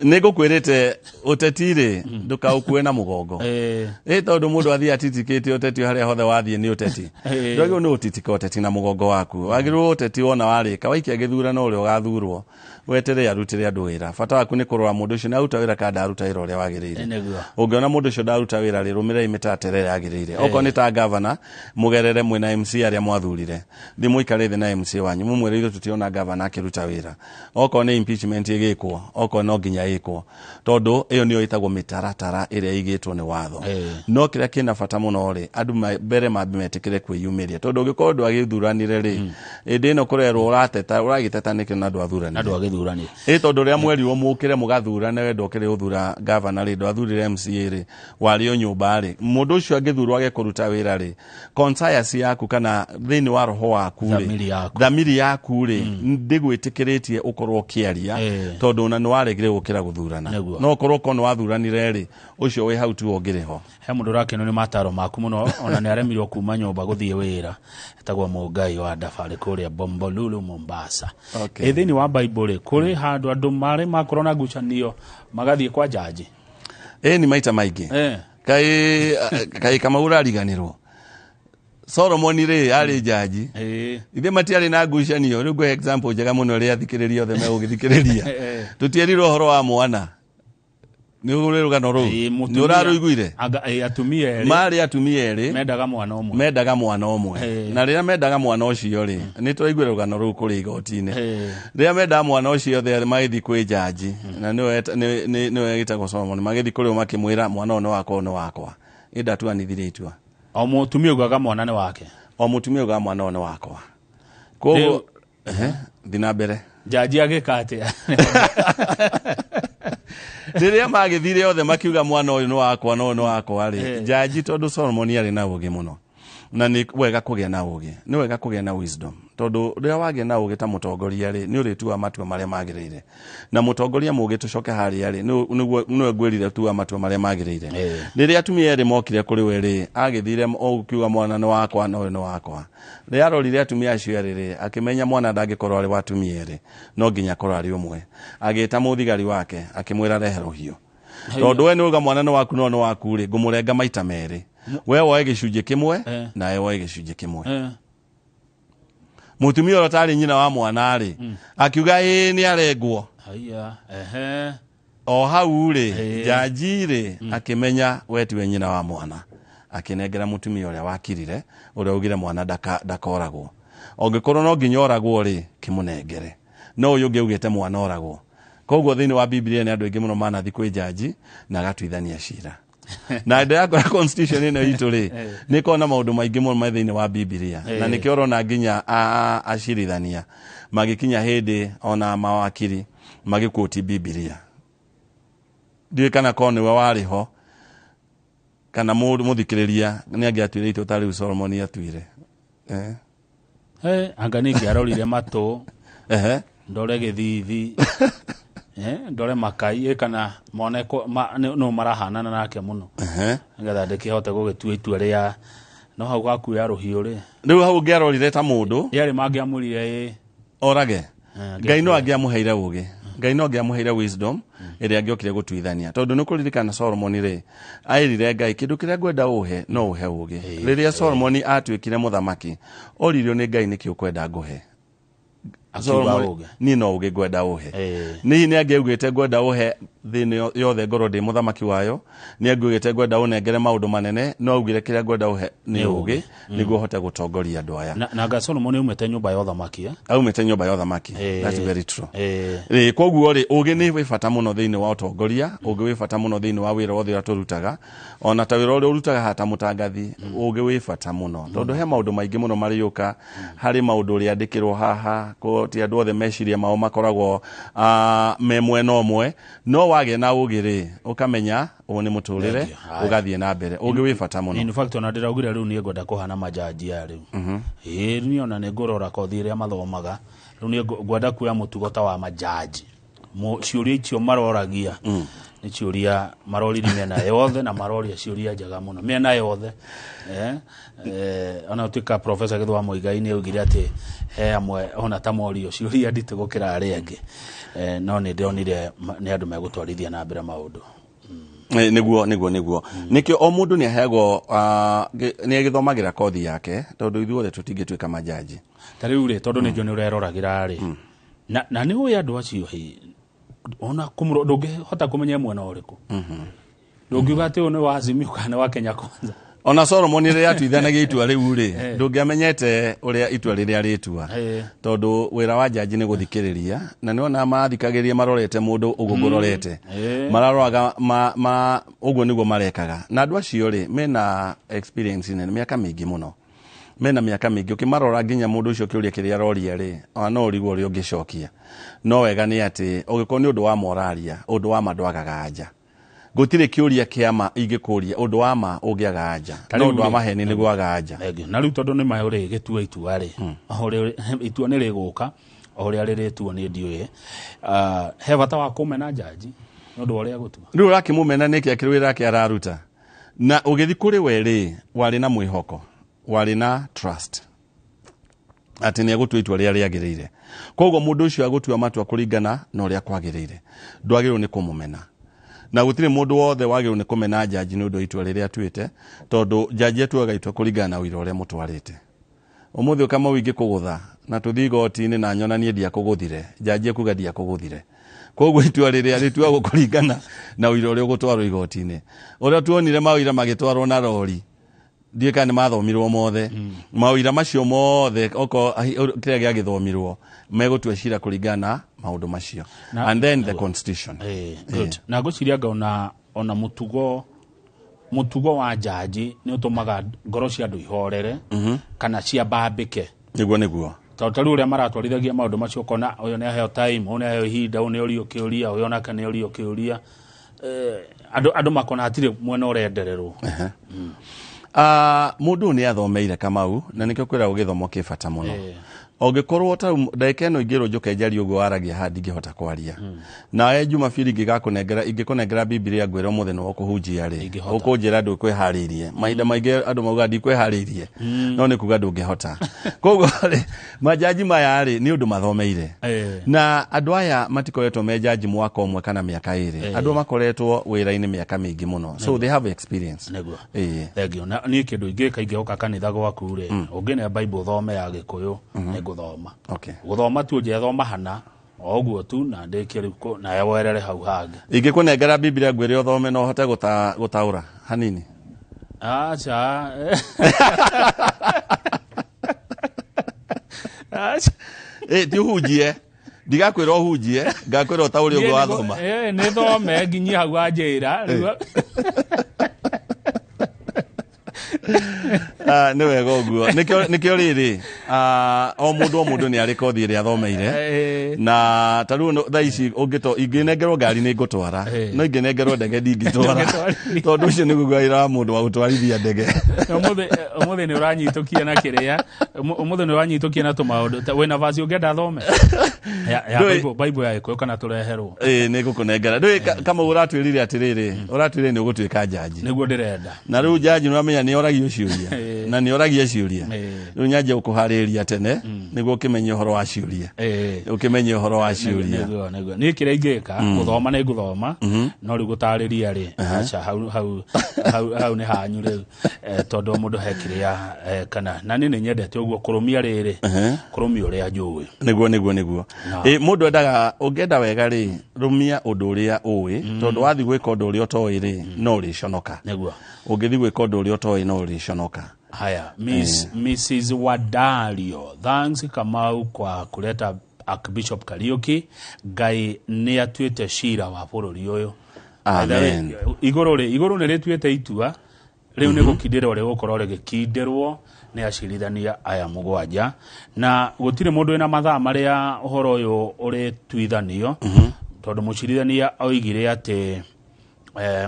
nigukwirite utetire ndukaukue na mugongo tondu mundu athia atitikite uteti haria hothe wathie ni uteti ndwagirwo ni utitika uteti na mugongo waku wagirwo uteti wona warika waikia githurano uria ugathurwo wetere arutire andu wira bata waku ni kurora mundu ucio na aruta wira kada aruta wira uria wagirire ungiona mundu ucio ndaruta wira ri rumira imitatere yagirire oko ni ta governor mugerere mwina MC aria mwathurire thimu ikarire na MC wanyu mumwire ithu tutiona governor akiruta wira oko ni impeachment igikwo oko no nginya ikwo tondu iyo niyo itagwo mitaratara iria igitwo ni watho no kiria kina bata muno ri andu mbere mabimetikire kwiyumiria tondu ugikorwo ndu agithuranire ri indi no kurerwo uragiteta niki na ndu athurani tondu ria mweri wo mukire mugathurane we ndokire uthura governor ri ndu athurire MCA ri wario nyumba ri mundu ucio agithurwo age kuruta wira ri conscience yaku kana thiini wa roho waku ri thamiri yaku ri ndigwitikiritie ukorwo kiaria tondu na ni waregire gukira guthurana no korwo kono wathuranire ri ucio we hau tu ongireho he mundu rake no ni mataro maku muno ona ni aremirwo kuma nyumba guthie wira etagwo Mungai wa Dafari kuria Bombolulu Mombasa ethini wa Bible kuri handu andu mari makorona gucanio magathie kwa jaji ni maita maingi kai kama urariganirwo Solomon ri ari jaji ithe matiari na ngucanio riu go example njega muno ri athikiriria othe megugithikiriria tutierirwo horo wa mwana ni urugano ru ni uraruiguire atumia eri mari atumia eri mendaga mwana omwe na riria mendaga mwana ucio ri ni turaiguire rugano ru kuri igoti-ini riria mendaga mwana ucio the magithi kwi jaji na ni wegitagwo Solomon magithi kuri makimwira mwana ono wakwa ida tu anithire itua o mutumia ugaga mwana ni wake o mutumia ugaga mwana ono wakwa kogo thina mbere jaji agikate riria magithire othe makiuga mwana uyu no wakwa ri jaji tondu Solomon ari na ugi muno na ni wega kugia na ugi ni wega kugia na wisdom tondu riria wagia na ugi ta mutongoria ri ni uritua matua maria magirire na mutongoria mugi tucoke haria ri no gwirire tu matua maria magirire riria atumia ri mokire kuri we ri agithire o kiuga mwana no wakwa no wakwa riria arorire atumia acio ri akimenya mwana ndangikorwo ari watumia ri no nginya korwo ari umwe agita muthigari wake akimwira rehero hiyo tondu we nuga mwana no waku no waku ri ngumurenga maita meri we woe gicunje kimwe na we woe gicunje kimwe mutumia rotari nyina wa mwana ri akiuga ni arengwo o hau ri jaji ri akimenya we tiwe nyina wa mwana akinengera mutumia uria wakirire uria ugire mwana dakoragwo ongikorwo no nginya oragwo ri kimunengere no uyu ungi ugite mwana oragwo koguo thini wa Biblia ni andu ingi muno manathi kwi jaji na gatuithania cira na ndakora constitution ino itu ri ni kona maundu maingi muno maithini wa Biblia na nikio rona nginya acirithania magikinya hindi ona mawakiri magikuti Biblia ndiye kana kone we wariho kana muthikiriria ni angiatwire itu tari Solomon atwire anga ni ngiarorire matu ndore githithi ndore makai kana moneko no marahanana nake muno ngatha ndikihote gugitua itua ria no hau gakuya ruhiu ri riu hau ngiarorire ta mundu yari mangiamurire orage Ngai no angiamuheire ugi Ngai no angiamuheire wisdom iria angiokire gutuithania tondu nukuririkana Solomon ri airire Ngai kindu kiria ngwenda uhe no uhe ugi riria Solomon atwikire muthamaki oririo ni Ngai nikio kwenda nguhe ni no uge gwenda uhe ni angiugite gwenda uhe thini yothe ngoro ndi muthamaki wayo ni angiugite gwenda unengere maundu manene no augire kiria gwenda uhe ni uge niguo hote gutongoria andu aya na ga Solomon umete nyumba ya uthamaki aumete nyumba ya uthamaki that's very true koguo ri uge ni wifata muno thini wa utongoria uge wifata muno thini wa wira wothe aturutaga ona ta wira uri urutaga hata mutangathi uge wifata muno tondu he maundu maingi muno mariyuka hari maundu uri andikirwo haha ko ti andu othe meciria mao makoragwo memwe no mwe no wage na ugire ukamenya one muturire ugathie na mbere ugi wifata muno in fact ona ndiraugire riu ni ngwenda kuhana majaji ari ni ona ni ngorora kothi ria mathomaga riu ni ngwenda kuya mutugota wa majaji ciuria icio maroragia ni ciuria maroriri mena yothe na maroria ciuria njega muno mena yothe ona utika professor Githwa Muigai ni ugire ati he amwe ona ta morio ciuria ndite gukira ari angi no ni ndionire ni andu megutwarithia na mbere maundu niguo nikio o mundu ni aheagwo ni agithomagira kothi yake tondu ithuothe tutingituika majaji tariu ri tondu ni jo ni ureroragira ari na ni uya andu acio hi ona kumro ndoge hota kumenya mwana uriku ndogiuga ati one wa Azimio kana wa Kenya Kwanza ona Solomon ri atuithanagia itua riu ri ndungiamenyete uria itua riria ritua tondu wira wa jaji ni guthikiriria na ni ona mathikagiria marorete mundu ugugurorete mararoraga uguo niguo marekaga na andu acio ri mena experience ni miaka mingi muno mena miaka mingi ukimarora nginya mundu ucio kiuria kiria roria ri no urigwo uri ungicokia no wega ni ati ugiko ni undu wa moraria undu wa madwagaga anja gutire kiuria kiama ingikuria undu wa ma ungiaga anja no undu wa maheni niguo aga anja na riu tondu ni mahuri gitua itua ri ahore itua ni riguka oria riritwo ni ndiuye he bata wa kumena jaji ndu oria gutua riu rakimumena niki akirwira ki araruta na ugithi kuri weri wari na mwihoko wari na trust ati ni agutua itua ria riagirire koguo mundu ucio agutua matua kuringana na uria kwagirire ndwagirwo ni kumumena na gutire mundu wothe wagirwo ni kumena jaji nundu itua riria atuite tondu jaji atuaga itua kuringana na uira uria mutwarite umuthi kama wingi kugutha na tuthi goti-ini na nyonanie ndia kuguthire jaji akuga ndia kuguthire koguo itua riria ritua gukuringana na uira uria gutwarwo igoti-ini uria tuonire mawira magitwarwo na rori ndieka ni mathomirwo mothe mawira macio mothe oko kiria giagithomirwo megutua cira kuringana maundu macio and then the constitution good na guciria ngaona ona mutugo wa jaji ni utumaga ngoro cia andu ihorere kana cia bambike niguo tawatari uria maratwarithagia maundu macio kona uyo ni aheo time uyo ni aheo ihinda uyo ni urio kiuria uyo nake ni urio kiuria andu makona atire mwena urendererwo mundu ni athomeire Kamau na nikio kwira ugithomo kibata muno ongikorwo ta ndagika ino ingiro njuke njari uguo aragia handi ngihota kwaria na Juma Fili ingikunengera Biblia ngwira muthenya wa kuhunjia ri ukunjira ndu kwiharirie mahinda maingi andu mauga ndi kwiharirie no ni kuga ndungihota koguo majaji maya ri ni undu mathomeire na andu aya matikoretwo me jaji mwaka umwe kana miaka iri andu makoretwo wira-ini miaka mingi muno so they have experience thegio na ni kindu ingika ingioka kanitha gwaku ri ungine Bible thome ya Gikuyu guthoma guthoma tu je thoma hana oguo tu na ndikiriku na yawerere hau hangi ingikunengera Biblia ngwire uthome no hote gutaura hanini acha ti uhunjie ndigakwira uhunjie ngakwira utauri uguo wathoma ni thome nginyi hau anjira ni wega uguo nikio riri o mundu ni ari kothi iri athomeire na taru tha ici ungito inginengerwo ngari ni ngutwara no inginengerwo ndege ndingitwara tondu ucio ni gugaira mundu wa gutwarithia ndege umuthi ni uranyitukia na kiria umuthi ni uranyitukia na tumaundu wena vazi ungenda thome ya Bible ya Gikuyu kana tureherwo ni gukunengera ndui kama uratwirire atiriri uratwirire ni ugutwika jaji niguo ndirenda na riu jaji no amenya ni oragio ciuria na ni oragia ciuria riu nyaje ukuhariria tene niguo kimenye uhoro wa ciuria ukimenye uhoro wa ciuria ni kira ingika guthoma ni guthoma no riu gutariria ri acha hau ni hanyu riu tondu mundu hekiria kana na ni nyendete uguo kurumia riri kurumia uria njui niguo mundu endaga ungenda wega ri rumia undu uria uwi tondu wathi gwika undu uria utoi ri no riconoka niguo ungithi gwika undu uria utoi no riconoka haya Mrs. Wadario thanks Kamau kwa kuleta Archbishop Kariuki Ngai ni atuite cira wa bururi uyu amen iguru ni rituite itua riu ni gukindira uri gukorwo rigikindirwo ni acirithania aya mugwanja na gutire mundu ina mathaa maria uhoro uyu uri tuithanio tondu mucirithania oigire ati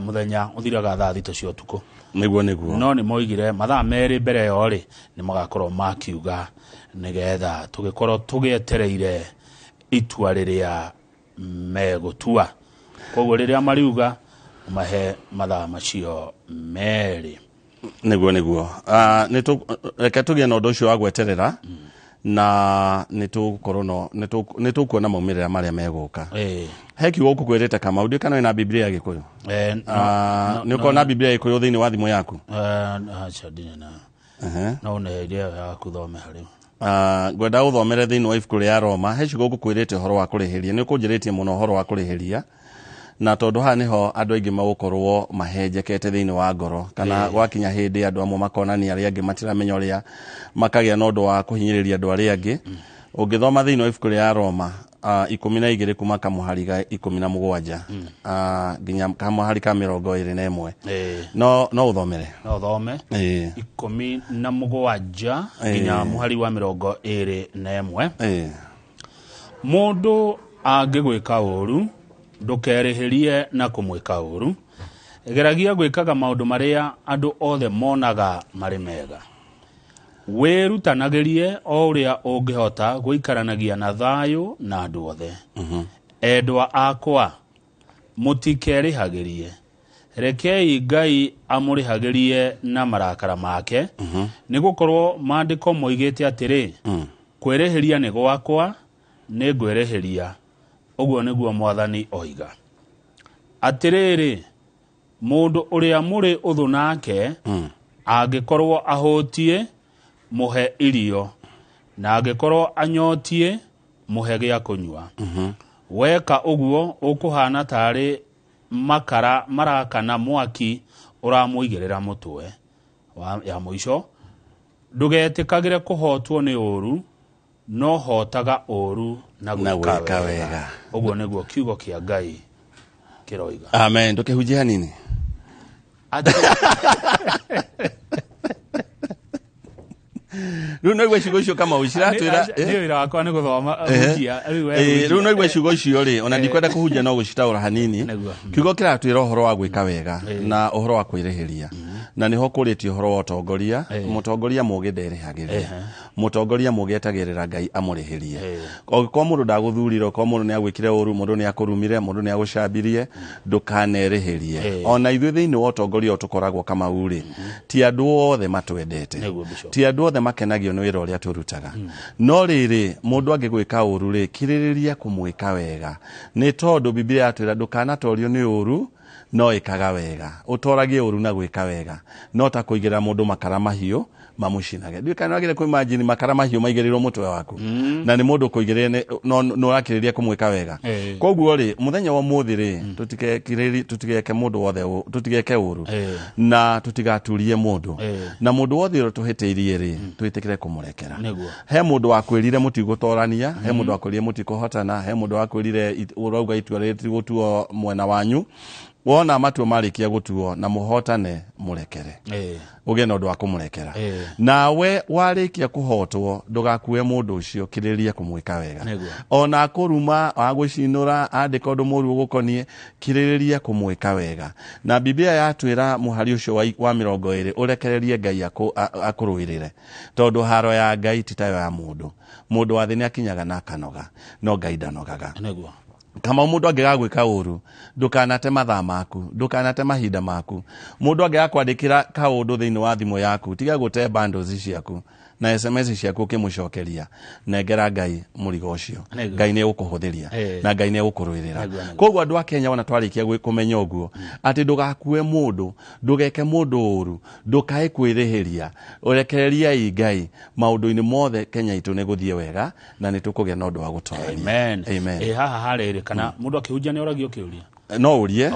muthenya uthiraga thaa 3 cia utuku niguo no ni moigire mathaa meri mbere yo ri ni magakorwo makiuga nigetha tugikorwo tugietereire itua riria megutua koguo riria mariuga mahe mathaa macio meri niguo reke tugie na undu ucio wa gweterera na nitukuona maumirira maria meguka heki woku kwirite Kamau ndi kana ina Biblia ya Gikuyu ni ukona Biblia ya Gikuyu thiini wa thimu yaku acha dina no ne idea ya kuthome hari gwenda uthomere thiini wa ibuku ria Roma heci goku kwirite horo wa kurihiria ni kunjiritie muno horo wa kurihiria na tondu ha niho andu aingi magukorwo mahenjekete thiini wa ngoro kana gwakinya hindi andu amwe makonania aria angi matiramenya uria makagia na undu wa kuhinyiriria andu aria angi ungithoma thiini wa ibuku ria Roma 12 kuma kamuhari ga 17 nginya kamuhari ka 21 no uthomere no uthome 17 nginya muhari wa 21 mundu angigwika uru ndukerihirie na kumwika uru geragia gwikaga maundu maria andu othe monaga mari mega Wirutanagirie o uria ungihota guikaranagia na thayu na andu othe. Endwa akwa mutikerihagirie. Rekei Ngai amurihagirie na marakara make. Nigukorwo maandiko moigite atiri kwereheria ni gwakwa ni ngwereheria. Uguo niguo Mwathani oiga. Atiriri mundu uria muri uthu nake angikorwo ahotie muhe irio na angikorwo anyotie muhe gya kunywa. Weka uguo ukuhana tari makara marakana mwaki uramuigirira mutwe ya muico. Ndugetikagire kuhotwo ni uru no hotaga uru na gwika wega. Uguo niguo kiugo kia Ngai kiroiga. Amen. Ndukehujia nini? Runo igwe ciugo icio kama uciratwira ndio ira wakwa ni guthoma hujia runo igwe ciugo icio ri ona ndikwenda kuhujia no gucitaura hanini. Kiugo kiratwira uhoro wa gwika wega na uhoro wa kwireheria na niho kuritio uhoro wa utongoria. Mutongoria muge nderehagiria, mutongoria muge etagirira Ngai amurihirie. Kwa mundu ndaguthurira, kwa mundu ni agwikire uru, mundu ni akurumire, mundu ni agucabirie, ndukanereherie. Ona ithuĩ thĩinĩ wa utongoria tukoragwo kama uri ti andu othe matwendete, ti andu othe makenagio ni wira uria turutaga. No riri mundu angigwika uru ri kiririria kumwika wega, ni tondu Biblia yatwira ndukanatorio ni uru no ikaga wega. Utoragie uru na gwika wega no ta kuigira mundu makara mahiu mamucinage. Ndikanagire ku imagine makara mahiu maigirirwo mutwe waku na ni mundu kuigirire no rakiriria kumwika wega. Koguo ri muthenya wa muthi ri tutigeke mundu wothe tutigeke uru na tutigaturie mundu na mundu wothe ro tuhiteirie ri twitikire kumurekera. He mundu wakwirire mutigutorania, he mundu wakwirire mutikuhotana, he mundu wakwirire urauga itua riti gutuo mwena wanyu. Wona matu marikia gutuo na muhotane murekere. Uge no ndwa kumurekera. Nawe warikia kuhotwo ndugakue mundu ucio kiriria kumwika wega. Ona kuruma agushinura andika ndu muru gukonie kiriria kumwika wega. Na Biblia yatwira muhari ucio wa 20 urekererie Ngai akuruirire. Tondu haro ya Ngai titayo ya mundu. Mundu wa thini akinyaga na kanoga no Ngai ndanogaga. Kama mundu angigagwika uru ndukanate mathaa maku, ndukanate mahinda maku. Mundu angigakwandikira kaundu thiini wa thimu yaku tiga gute bundles ciaku na SMS ciaku kimucokeria nengera Ngai murigo ucio. Ngai ni ugukuhuthiria na Ngai ni ugukuruirira. Koguo andu a Kenya wana twarikia kumenya uguo ati ndugakue mundu, ndugeke mundu uru, ndukae kwirihiria, urekereria Ngai maundu-ini mothe Kenya itu ni guthie wega na ni tukugia na undu wa gutoreria. Amen. Haha harere kana mundu akihujia ni oragio kiuria no urie.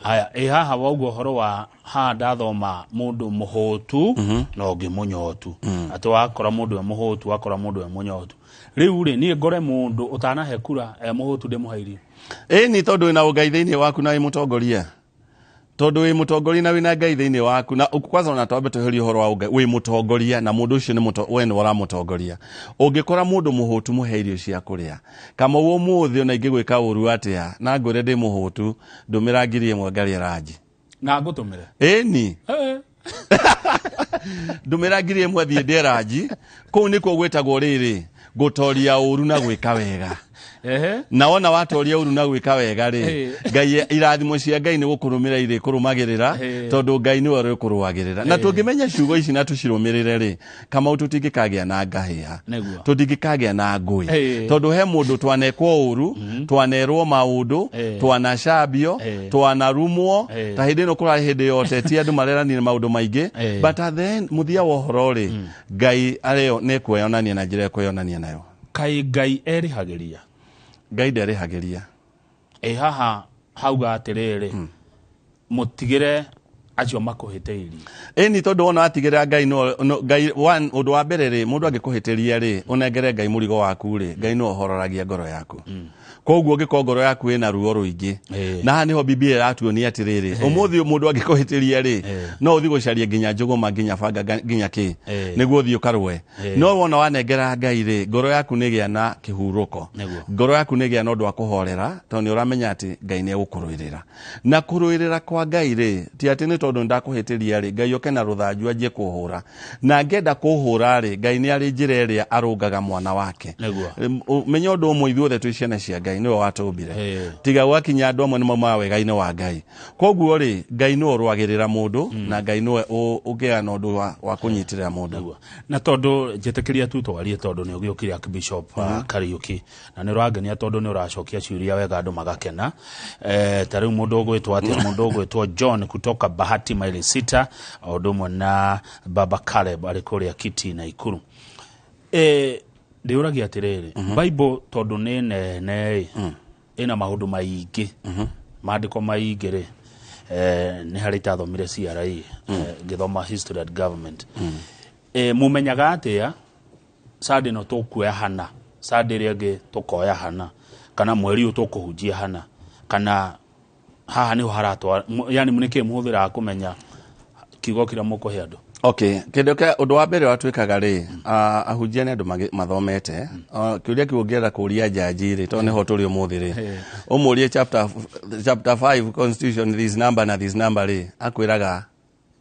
Haya haha waugo horo wa handa thoma mundu muhotu no ngimunyotu. Ati wakora mundu muhotu wakora mundu munyotu. Riu ri ni ngore mundu utanahe kura muhotu ndimuhairie. Ni tondu ina Ngai thiini waku na imutongoria. Tondu wi mutongoria na wina Ngai thiini waku na kwanza ona twambe tuheri horo wa Ngai wi mutongoria na mundu ucio ni we ni wara mutongoria. Ungikora mundu muhotu muheirio cia kuria kama wo muthi ona ingigwika uru atia na ngore ndi muhotu ndumira ngiri imwe ngari raji na ngutumire ni ndumira ngiri imwe thie ndi raji ku niko gwetagwo riri gutoria uru na gwika wega. Na wona watoria uru na gwika wega ri Ngai irathimo cia Ngai ni gukurumira ire kurumagirira tondu Ngai ni wari kuruagirira na tungimenya ciugo ici na tucirumirire ri kama ututingikagia na ngahiha tutingikagia na ngui tondu he mundu twanekwo uru twanerwo maundu twanacambio twanarumwo ta hindi no kurari hindi yote ti andu marerani maundu maingi but then muthia wa uhoro ri Ngai areo ne kweyonania na njira kweyonania nayo. Kai Ngai erihagiria Ngai nderihagiria. Haha hauga atiriri mutigire acio makuhiteirie. Ni tondu wona atigire Ngai no Ngai one undu wa mbere ri mundu angikuhitiria ri unengere Ngai murigo waku ri Ngai no hororagia ngoro yaku. Koguo ngiko ngoro yaku ina ruo ruingi na hani ho Biblia yatuonia atiriri umuthi mundu angikuhitiria ri no uthi gucaria nginya njuguma nginya banga nginya ki niguo uthi ukarwe. No wona wanengera Ngai ri ngoro yaku nigia na kihuruko, ngoro yaku nigia na undu wa kuhorera tondu uramenya ati Ngai ni egukuruirira na kuruirira kwa Ngai ri ti ati ni tondu ndakuhitiria ri Ngai oke na ruthanju anjie kuhura na ngenda kuhura ri Ngai ni ari njira iria arungaga mwana wake menye undu umwe ithuothe twi ciana cia Ngai niwe watumbire tiga gwakinya andu amwe ni maumaga wega-ini wa Ngai koguo ri Ngai niwe urwagirira mundu na Ngai niwe ungiana undu wa kunyitirira mundu na tondu njitikiria tu twarie tondu ni ugiukire Archbishop Kariuki na ni rwangenia tondu ni uracokia ciuria wega andu magakena tariu mundu ugwitwo atia mundu ugwitwo John kutoka Bahati maili 6 odumwe na Baba Caleb ari kuria Kiti na Ikuru ndiuragia atiriri Bible tondu ni nene ina maundu maingi maandiko maingi ri ni hari tathomire CRA ngithoma history and government mumenyaga atia sade no tukuya hana sade rege tukoya hana kana mweri utukuhujia hana kana haha ni haratwa yani munike muhuthira kumenya kigo kira mukuhe andu okay kindoke undu wa mbere watwikaga ri ahujia ni andu mathomete kiuria kiungienda kuria jaji ri to ne ho turi umuthi ri umurie chapter 5 constitution this number ri akwiraga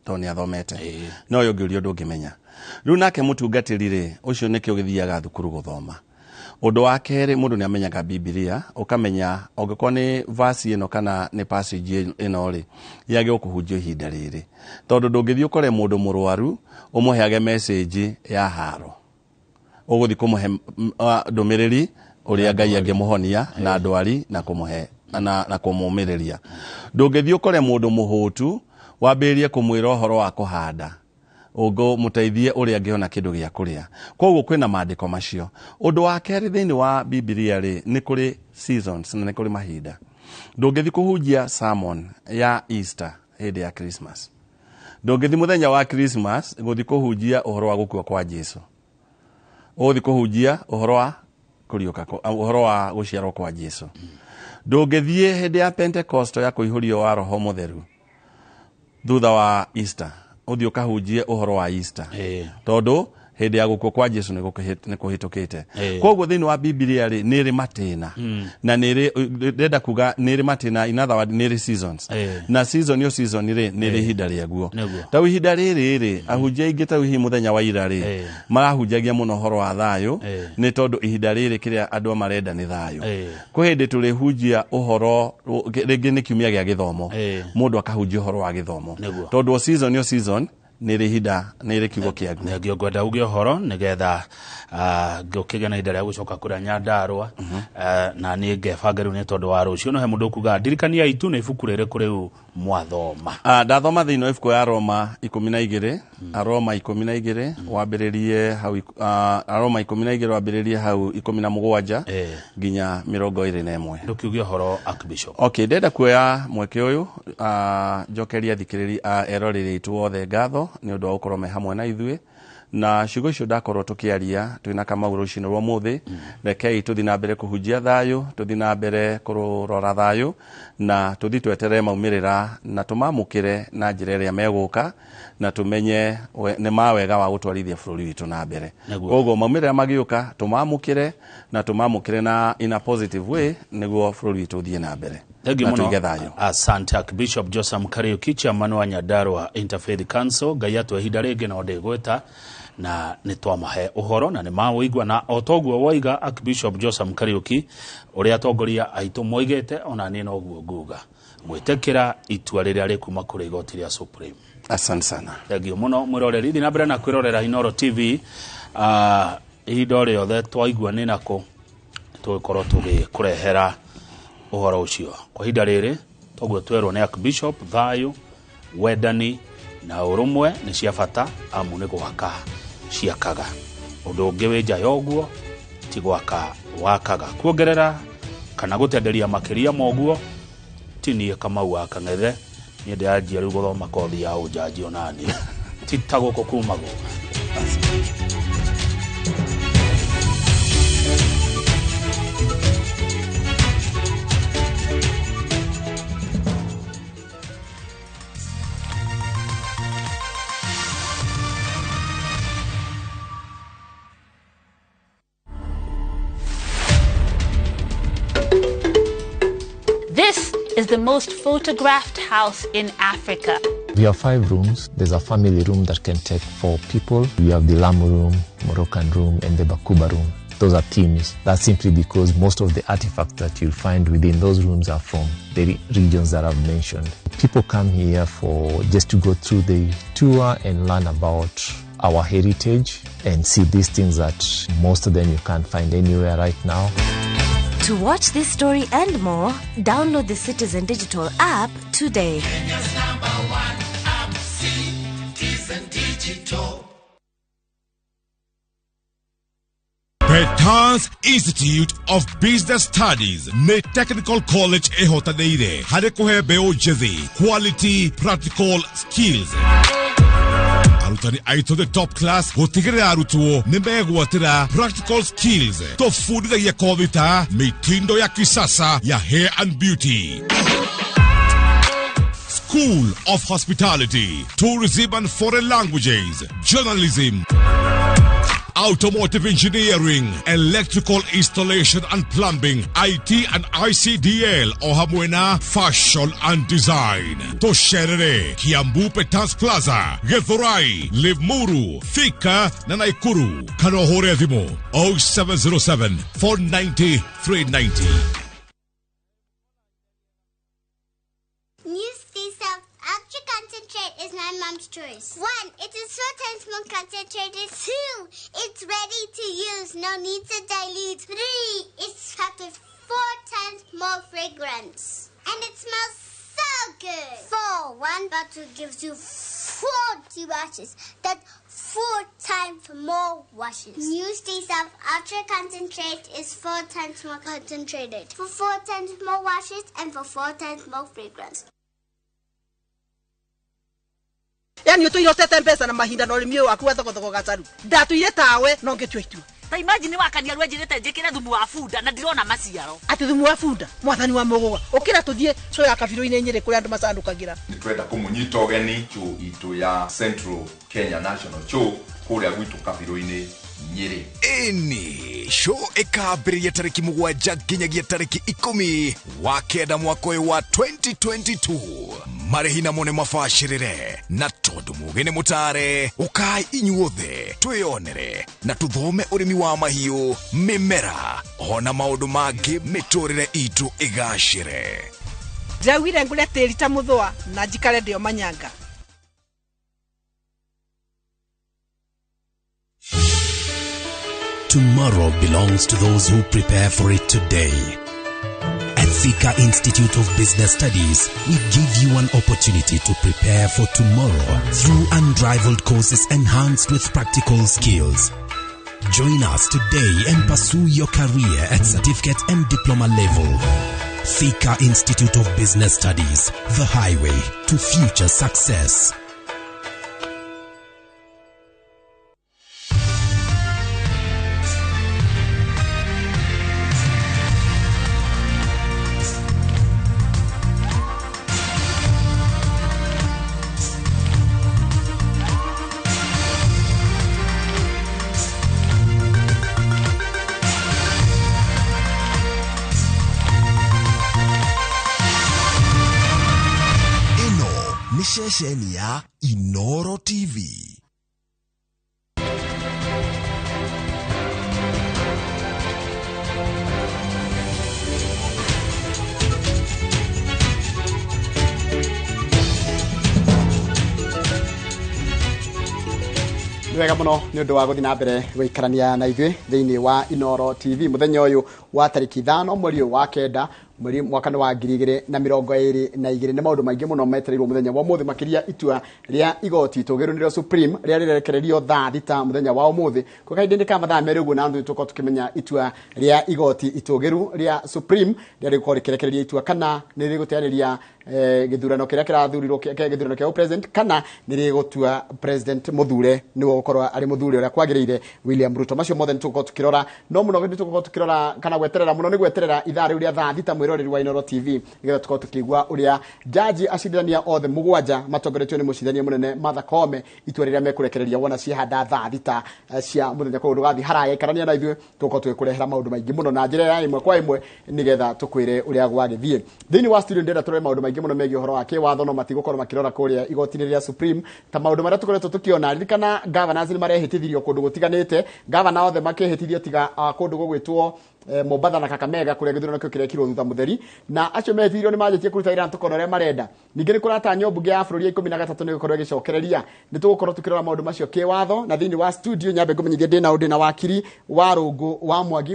to ni athomete no yo ngiuria undu ngimenya riu nake mutungatiri ri ucio nikio githiaga thukuru guthoma undu wa keri mundu ni amenyaga Biblia ukamenya ongekwa ni verse ino kana ni passage ino ri yage ukuhujio ihinda riri tondu ndungithio kore mundu murwaru umuheage message ya haro uguthi kumuhe ndumiriri uria Ngai angimuhonia na ndwari na kumuhe na kumumiriria ndungithio kore mundu muhutu wambirie kumwira uhoro wa kuhanda ugo muteithie uria angiona kindu gia kuria koguo kwina maandiko macio undu wa keri thiini wa Biblia ri ni kuri seasons na ni kuri mahinda ndungithi kuhujia sermon ya Easter hindi ya Christmas ndungithi muthenya wa Christmas guthi kuhujia uhoro wa gukua kwa Jesu uthi kuhujia uhoro wa kuriuka uhoro wa guciarwo kwa Jesu ndungithie hindi ya Pentecost ya kuihurio wa Roho Mutheru thutha wa Easter uthi ukahujie uhoro wa Easter tondu hindi ya gukua kwa Jesu ni kuhitukite koguo thiini wa Biblia ri ni ri matina na ni ri renda kuga ni ri matina in other words ni ri seasons na season yo season ri ni ri hinda ria guo ta hinda riri ri ahujia ingi ta hi muthenya wa ira ri marahunjagia muno horo wa thayo ni tondu ihinda riri kiria andu marenda ni thayo ku hindi turi hujia uhoro ringi ni kiumia gia githomo mundu akahujia uhoro wa githomo tondu season yo season niri hida niri kigo kiagu ngio gwenda ugio horo nigetha ngukigena ihinda ria gucoka kuria Nyandarua na ni ngebanga riu ni tondu wa rucio no he mundu kuga ndirikania itu na ibuku riri kuri mwathoma ndathoma thiini ibuku ya Roma 12 Roma 12 wambiririe hau Roma 12 wambiririe hau 17 nginya 21 ndukiugio horo Archbishop okay ndenda kuoya mweke uyu njokeria thikiriri eroreri itu othe ngatho ni undu wa gukorwo me hamwe na ithuĩ na ciugo icio ndakorwo tukiaria twina Kamau rucini rwa muthi rekei tuthi na mbere kuhujia thayo tuthi na mbere kurora thayo na tuthi tweterere maumirira na tumamukire na njira iria meguka na tumenye ni mawega wa gutwarithia bururi witu na mbere koguo maumirira magiuka tumamukire na tumamukire na in a positive way niguo bururi witu uthie na mbere asante Archbishop Joseph Kariuki chairman wa Nyandarua Interfaith Council gayatwa ihinda ringi no ndigweta na nitwamahe uhoro na nimawigwa na otoguo waiga Archbishop Joseph Kariuki uria atongoria aitu moigete ona ni no guo nguga mwitekera itua riria rikuma kuri igoti ria Supreme asante sana thegio muno mwiroreri na mbere na kwirorera Inooro TV ihinda riothe twaigua ni nako tugikorwo tugikurehera uhoro ucio kwa ihinda riri toguo twerwo ni Archbishop thayo wendani na urumwe ni cia bata amu ni gwaka ciakaga undu ungi winja yoguo ti gwaka wakaga kuongerera kana gutenderia makiria moguo tinie Kamau wa Kang'ethe ni ndianjia riu guthoma kothi ya ujaji onani ti taguko kumago This is the most photographed house in Africa. We have 5 rooms. There's a family room that can take 4 people. We have the Lamu room, Moroccan room, and the Bakuba room. Those are themes. That's simply because most of the artifacts that you'll find within those rooms are from the regions that I've mentioned. People come here for just to go through the tour and learn about our heritage and see these things that most of them you can't find anywhere right now. To watch this story and more, download the Citizen Digital app today. Kenya's #1 app, Citizen Digital. Petans Institute of Business Studies ne Technical College ehotaneire hare kuhe beo jezi quality practical skills. Arutani aito the top class gotigere arutuo nimegwatira practical skills tofunditha ya kovita mitindo ya kisasa ya hair and beauty. School of Hospitality, Tourism and Foreign Languages, Journalism, Automotive Engineering, Electrical Installation and Plumbing, IT and ICDL, Ohamwena, Fashion and Design. Tosherere, Kiambu Petans Plaza, Gethorai, Limuru, Thika, Nanaikuru, Kanohore Adimo, 0707 490 390. Concentrate is my mom's choice. 1, it is 4 times more concentrated. 2, it's ready to use, no need to dilute. 3, it's packed with 4 times more fragrance. And it smells so good. 4, 1 bottle gives you 40 washes. That's 4 times more washes. New Stay-Self Ultra Concentrate is 4 times more concentrated. For 4 times more washes and for 4 times more fragrance. Yani utuiro tete mpesa na mahinda no rimio akuwa thoko gacaru ndatuire tawe no ngetwe itu ta imagine wakania rwe njirite njikira thumu wa funda na ndirona maciaro ati thumu wa funda mwathani wa muguga ukira tuthie so ya kabiro-ini nyiri kuri andu macandukagira ni twenda kumunyita ogeni chu itu ya Central Kenya National Show kuria gwitu kabiro-ini Nyeri. Eni show ikaambĩrĩria tarĩki 7 nginyagia tarĩki 10 wa kenda mwaka wa 2022. Marĩhi namo nĩ mabacĩrĩre na tondũ mũgĩ nĩ mũtare ũkai inyuothe twĩonere na tũthome ũrĩmi wa mahiũ mĩmera ona maũndũ mangĩ mĩtũrĩre itũ ĩgacĩre. Njawire ngũre tĩri ta mũthũa na njikare ndio manyanga. Tomorrow belongs to those who prepare for it today. At Thika Institute of Business Studies, we give you an opportunity to prepare for tomorrow through unrivaled courses enhanced with practical skills. Join us today and pursue your career at certificate and diploma level. Thika Institute of Business Studies, the highway to future success. Shesheni ya Inooro TV. Wega muno ni undu wa guthi na mbere gwikarania na ithui thiini wa Inooro TV muthenya uyu wa tariki 5 mweri wa kenda mwaka wa 2022 ni maundu maingi muno metereirwo muthenya wa muthi makiria itua ria igoti tugiru niro Supreme ria rirekererio thaa thita muthenya wa umuthi ko kainde ni kama thaa mere uguo na ndu tuko tukimenya itua ria igoti itugiru ria Supreme ria riko rikirekereria itua kana ni rigutariria githurano kiria kirathurirwo githurano kia president kana ni rigutua president muthure ni gukorwa ari muthure uria kwagiriire William Ruto macio mothe tuko tukirora no muno tuko tukirora kana gweterera muno ni gweterera ithaa riu ria thaa thita mwiro mwiroreri wa Inooro TV nigetha tukorwo tukigwa uria jaji acindania othe mugwanja matongoretio ni mucindania munene Martha Koome itua riria mekurekereria wona ciehanda thaa thita cia muthenya kwa urugathi haraya ikarania na ithuĩ tuko twikurehera maundu maingi muno na njira ya imwe kwa imwe nigetha tukwire uria gwagithie thiini wa studio ndenda turore maundu maingi muno megie uhoro wa kiwatho no matigukorwo makirora kuria igoti-ini ria Supreme ta maundu maria tukoretwo tukiona ririkana governors ni marehitithirio kundu gutiganite governor othe makehitithio tiga kundu gugwitwo Mombasa na Kakamega kuria githurano kio kirekirwo thutha mutheri na acio mehithirio ni majetie kuruta ira tukono ria marenda ningi ni kuratanywo bunge ya bururi ya 13 ni gukorwo gicokereria ni tugukorwo tukirora maundu macio kiwatho na thiini wa studio nyambe ngumenyithia ndina undina wakiri Warungu wa Mwangi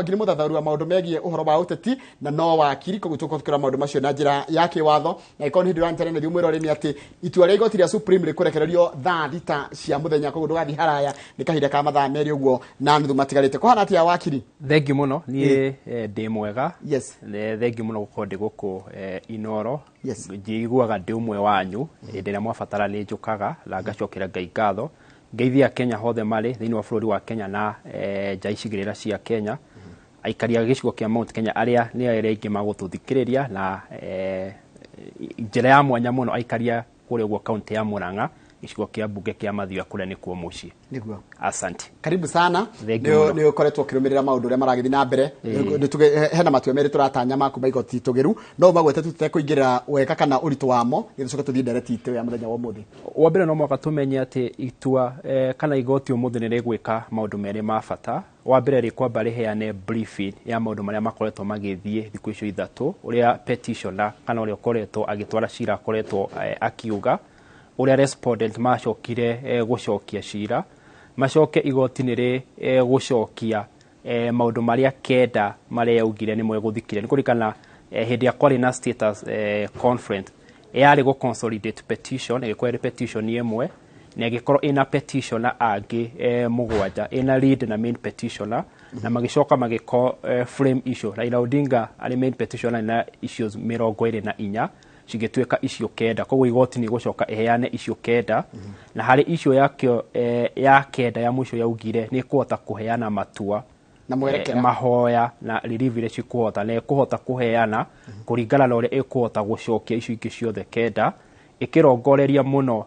ni muthathauri wa maundu megie uhoro wa uteti na no wakiri koguo tugukorwo tukirora maundu macio na njira ya kiwatho na ikoni hindi wa internet umwirore ni ati itua ria igoti ria Supreme rikurekererio thaa thita cia muthenya koguo ndugathi haraya ni kahinda ka mathaa meri uguo na nuthu matigarite kuhana atia wakiri thengi muno ni ndi mwega yes thengi muno gukorwo ndi guku Inooro yes njiguaga ndi umwe wanyu ndira mwabatara ni njukaga la ngacokera Ngai ngatho ngeithia Kenya hothe mari thiini wa bururi wa Kenya na nja icigirira cia Kenya aikaria gicigo kia Mount Kenya aria ni aria ingi magututhikiriria na njira ya mwanya muno aikaria kuria gwo county ya Murang'a gicigo kia bunge kia Mathioya kuria ni kuo mucii niguo asante karibu sana ni ukoretwo kirumirira maundu uria maragithi na mbere hena matua meri turatanya maku maigoti tugiru no magwete tutekuingirira weka kana uritu wamo gicoka tuthii direct ite ya muthenya wa muthi wa mbere no mwaka tumenye ati itua kana igoti umuthi ni rigwika maundu meri ma bata wa mbere ri kwamba riheane briefing ya maundu maria makoretwo magithie thiku icio ithatu uria petitioner kana uria ukoretwo agitwara cira akoretwo akiuga uria respondent macokire gucokia cira macoke igoti-ini ri gucokia maundu maria kenda maria yaugire ni mweguthikire ni kurikana hindi ya kwari na status conference yari go consolidate petition igikorwo petition imwe na igikorwo ina petitioner angi mugwanja ina lead na main petitioner na magicoka magiko frame issue Raila Odinga ari main petitioner na issues 24 cigituika icio kenda koguo igoti ni gucoka eheane icio kenda na hari icio yakio ya kenda ya mwisho yaugire ni kuhota kuheana matua na mwerekera mahoya na relieve cikuhota na kuhota kuheana kuringana na uria ikuhota gucokia icio ingi ciothe kenda ikirongoreria muno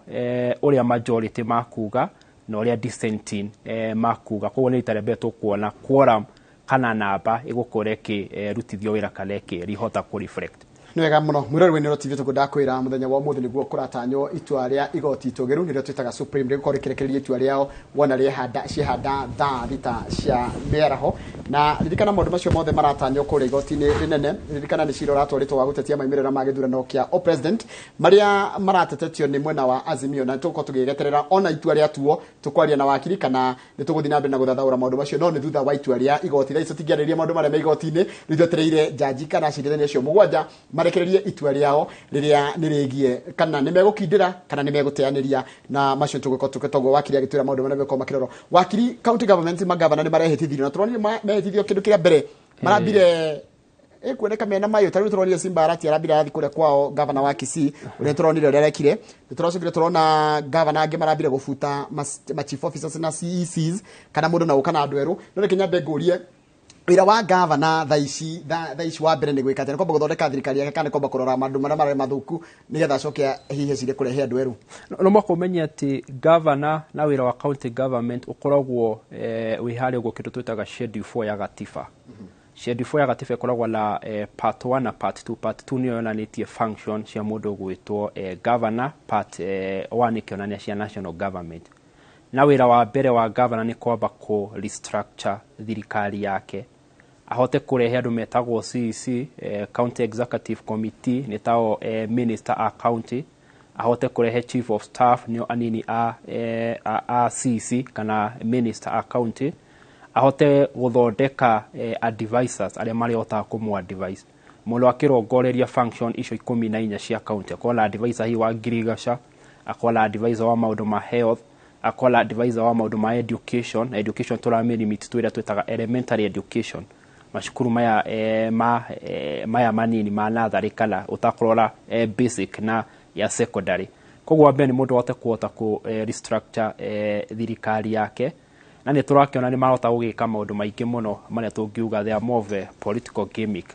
uria majority makuga na uria dissenting makuga koguo ni itarebe tukuona quorum kana namba igukoreki rutithio wira kaneki rihota ku reflect nwega muno mwirori wa Inooro TV tukundakwira muthenya wa muthi niguo kuratanyo itua ria igoti itugiru nirio twitaga Supreme rigukorwo rikirekereria itua riao wona ciehanda thaa thita cia miaraho na ririkana maundu macio mothe maratanyo kuria igoti-ini rinene ririkana ni cira uratwaritwo wa gutetia maimirira ma githurano kia o president maria maratetetio ni mwena wa Azimio na tuko tugigeterera ona itua ria tuo tukwaria na wakiri kana ni tuguthi na mbere na guthathaura maundu macio no ni thutha wa itua ria igoti ria tutingiariria maundu maria me igoti-ini ritwetereire jaji kana cindithania cio mugwanja marekererie itua riao riria nirigie kana ni megukindira kana ni meguteaniria na macio tugoko wakiri agitwira maundu maria meko makiroro wakiri county government magavana ni marehitithirio na turonire mehitithio kindu kia mbere marambire kuoneka mena mayo tari turonire Simba Arati arambire athi kuria kwao governor wa Kisii uria turonire uria rekire turacukire turona governor ange marambire gufuta ma chief officers na CECs kana mundu na ukana andu eru no Kenya bengurie wira wa governor thaici wa mbere ni gwika atĩa komba guthondeka thirikari yake kana komba kurora maundu maria mathuku nigetha acoke hihi cire kurehe andu eru no makomenya ati governor na wira wa county government ukoragwo wihari ugo kindu twitaga schedule 4 ya gatiba schedule 4 ya gatiba ikoragwo na part 1 na part 2 part 2 niyo yonanitie function cia mundu gwitwo governor part 1 ikionania cia national government na wira wa mbere wa governor ni kwamba ku restructure thirikari yake ahote kurehe andu metagwo CEC county executive committee ni tao minister a county ahote kurehe chief of staff nio anini a CEC kana minister a county ahote guthondeka advisors aria mari ota kumu advise mulo akirongoreria function icio 14 cia county akola advisor hi wa Girigasha akola advisor wa maundu ma health akola advisor wa maundu ma education turamiri limit twira twitaga elementary education mashukuru maya manini ma natharĩ kana utakorora basic na ya secondary koguo ambe ni mundu wote kuota ku restructure thirikari yake na ni turakiona ni marota gugika maundu maingi muno maria tungiuga they are more of a political gimmick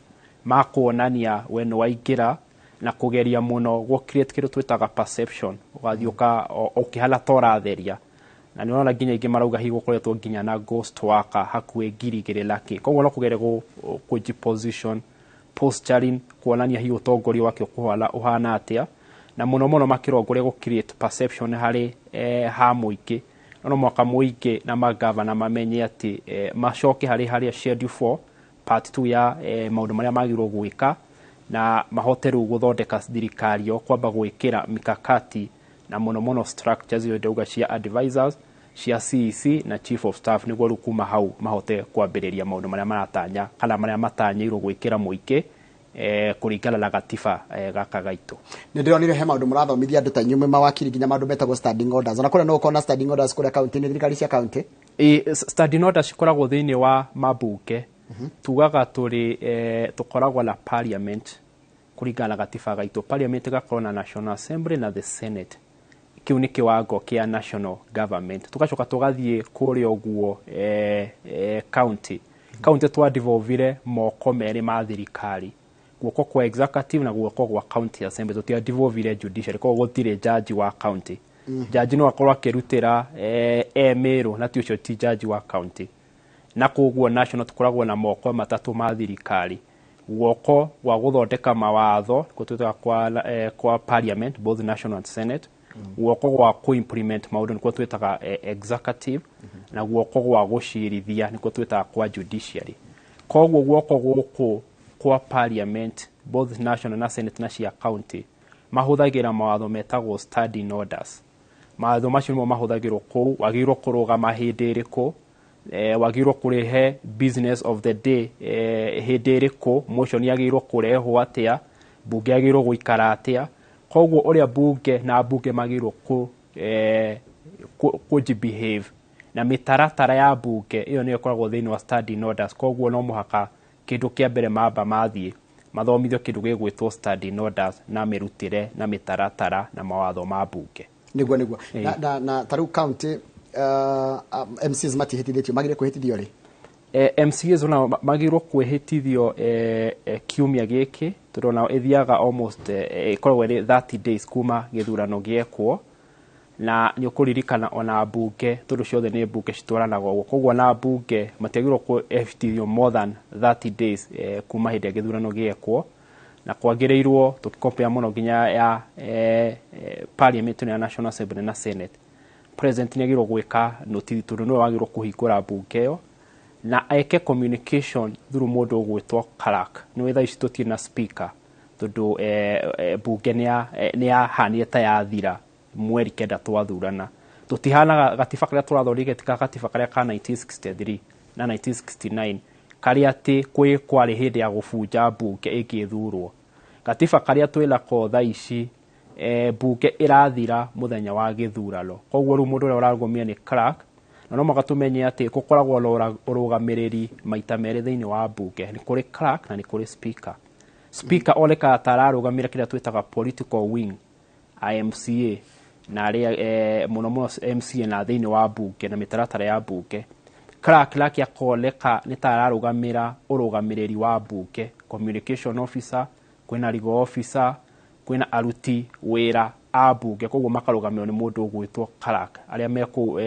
makuonania when waingira na kugeria muno go create kitu twitaga perception ugathiuka ukihala toratheria na ni ona nginya ingi marauga higo koretwo nginya na ghost worker hakue ngirigire laki koguo no kugere go position posturing kuonania hiyo utongoria wake kuhala uhana atia na muno makirongore go create perception hari ha muingi no mwaka muingi na magavana mamenye ati macoke hari schedule 4 part 2 ya maundu maria magirwo gwika na mahoteru guthondeka thirikari o kwamba gwikira mikakati na muno structures yo ndauga cia advisors cia CEC na chief of staff niguo rukuma hau mahote kwambiriria maundu maria maratanya kana maria matanyirwo gwikira muingi kuringana na gatiba gaka gaitu ni ndironire he maundu murathomithia andu ta nyume mawakiri nginya maundu metagwo standing orders ona kure no ukona standing orders kure county ni thirikari cia county standing orders cikoragwo thiini wa mabunge tugaga turi tukoragwo na parliament kuringana na gatiba gaitu parliament gakorwo na national assembly na the senate kiu ni kiwango kia national government tugacoka tugathie kuri oguo county twa devolvire moko meri ma thirikari guoko kwa executive na guoko kwa county assembly tutia devolvire judiciary ko gutire judge wa county judge no akorwa kirutira emero na tucio ti judge wa county na koguo national tukoragwo na moko matatu ma thirikari guoko wa guthondeka mawatho kututwa kwa parliament both national and senate guoko wa implement maundu niko twetaga executive na guoko wa gucirithia niko twetaga kwa judiciary koguo guoko guku kwa parliament both national na senate na cia county mahuthagira mawatho metagwo standing orders mawatho macio nimo mahuthagirwo kou wagirwo kurugama hindi iriku wagirwo kurihe business of the day hindi iriku motion yagirwo kurehwo atia bunge yagirwo guikara atia koguo uria bunge na bunge magirwo ku behave na mitaratara ya bunge iyo niyo koragwo thiini wa standing orders koguo no muhaka kindu kia mbere mamba mathie mathomithio kindu gigwitwo standing orders na mirutire na mitaratara na mawatho ma bunge niguo na taru county MCs matihitithitio magire kuhitithio ri MCs ona magirwo kwihitithio kiumia giki turona ithiaga almost ikoragwo 30 days kuma githurano giekwo na ni ukuririkana ona bunge tundu ciothe ni bunge citwaranaga uguo koguo na bunge matiagirwo kuhitithio more than 30 days kuma hindi githurano giekwo na kwagireirwo tukikompea muno nginya ya parliament na national assembly na senate president ni agirwo gwika notithi tundu no wagirwo kuhingura bunge yo na eke communication through mundu gwitwo clerk ni wetha ici tutie na speaker tundu bunge ni hanire ta yathira mweri kenda twathurana tutihana gatiba karia turathorige tika gatiba karia ka 1963 na 1969 karia ati kwari hindi ya gubunja bunge igithurwo gatiba karia twila ko tha ici bunge irathira muthenya wa githurano koguo ru mundu uria urarugumia ni clerk no magatumenye ati gukoragwo urugamiriri maita meri thiini wa bunge ni kuri clerk na ni kuri speaker oleka atararugamira kiria twitaga political wing IMCA na aria muno MCA na thiini wa bunge na mitaratara ya bunge clerk yakoleka ni tararugamira urugamiriri wa bunge communication officer kwina legal officer kwina aruti wira abunge koguo makarugamirwo ni mundu ugwitwo clerk aria meku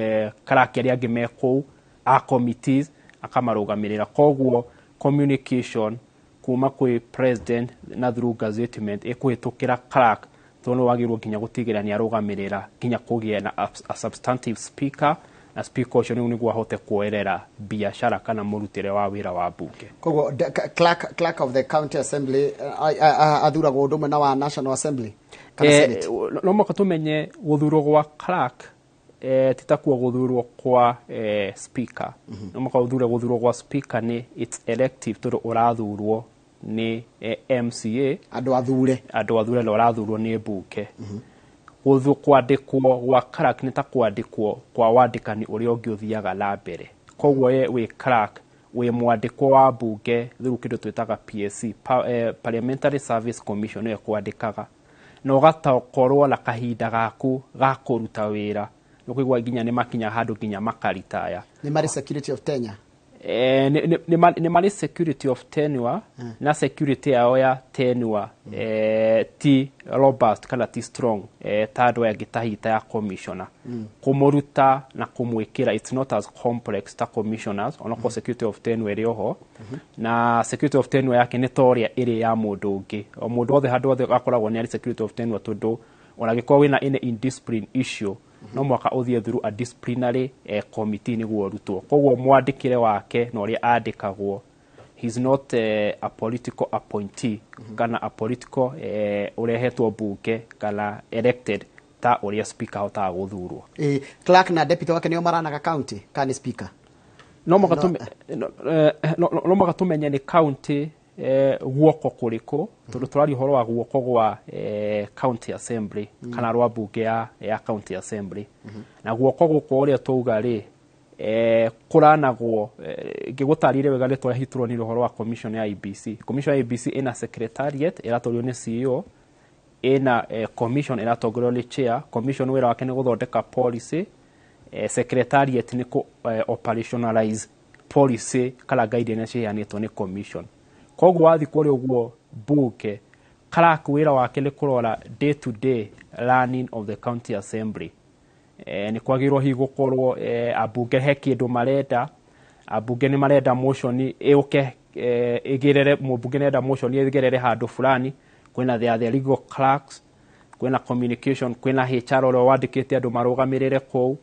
clerk aria angi meku a committees akamarugamirira koguo communication kuma kwi president na through gazettement ikuhitukira clerk tono wagirwo nginya gutigira ni arugamirira nginya kugia na a substantive speaker na speaker ucio niguo ahote kuerera biashara kana murutire wa wira wa bunge koguo clerk of the county assembly athuragwo ndumwe na wa national assembly kana senate no makatumenye guthurwo gwa clerk titakuwa guthurwo kwa speaker no makathurwo gwa speaker ni it's elective toro urathurwo ni MCA andu athure no urathurwo ni bunge guthu kwandikwo gwa clerk ni ta kwandikwo kwa wandikani uria ungi uthiaga na mbere koguo we clerk we mwandikwo wa bunge thuru kindu twitaga PSC Parliamentary Service Commission no kwandikaga no gatakorwo na kahinda gaku ga kuruta wira no kwigwa nginya ni makinya handu nginya makaritaya ni mari security of tenure Ni mali security of tenure na security yao ya tenure ti robust kana ti strong tado ya gitahita ya commissioner kumuruta na kumwikira. It's not as complex ta commissioners onako security of tenure rioho na security of tenure yake ni toria iri ya mundu ungi o mundu othe handu othe akoragwo ni ari security of tenure tondu onagikwa wina in indiscipline issue no mwaka uthie through a disciplinary committee niguo rutwo koguo mwandikire wake no ri andikagwo. He's not a political appointee kana a political urehetwo bunge kana elected ta uria speaker hota guthurwo. Clerk na deputy wake nio maranaga county kana speaker no magatumenye ni county guoko kuriko tondu turari horo wa guoko gwa county assembly kana rwa bunge ya county assembly na guoko guko uria touga ri kuranagwo ngigutarire wega letwa hitro ni horo wa commission ya IBC. Commission ya IBC ina secretariat iratorio ni CEO ina commission iratogorio ni chair. Commission wira wake ni guthondeka policy, secretariat ni ku operationalize policy kala guidance ya neto ni commission. Koguo wathi kuri uguo bunge clerk wira wake ni kurora day to day running of the county assembly. Ni kwagirwo higukorwo abunge he kindu marenda abunge ni marenda motion iuke igirere mubunge nenda motion igirere handu fulani kwina the legal clerks kwina communication kwina HR ro wandikite andu marugamirire ku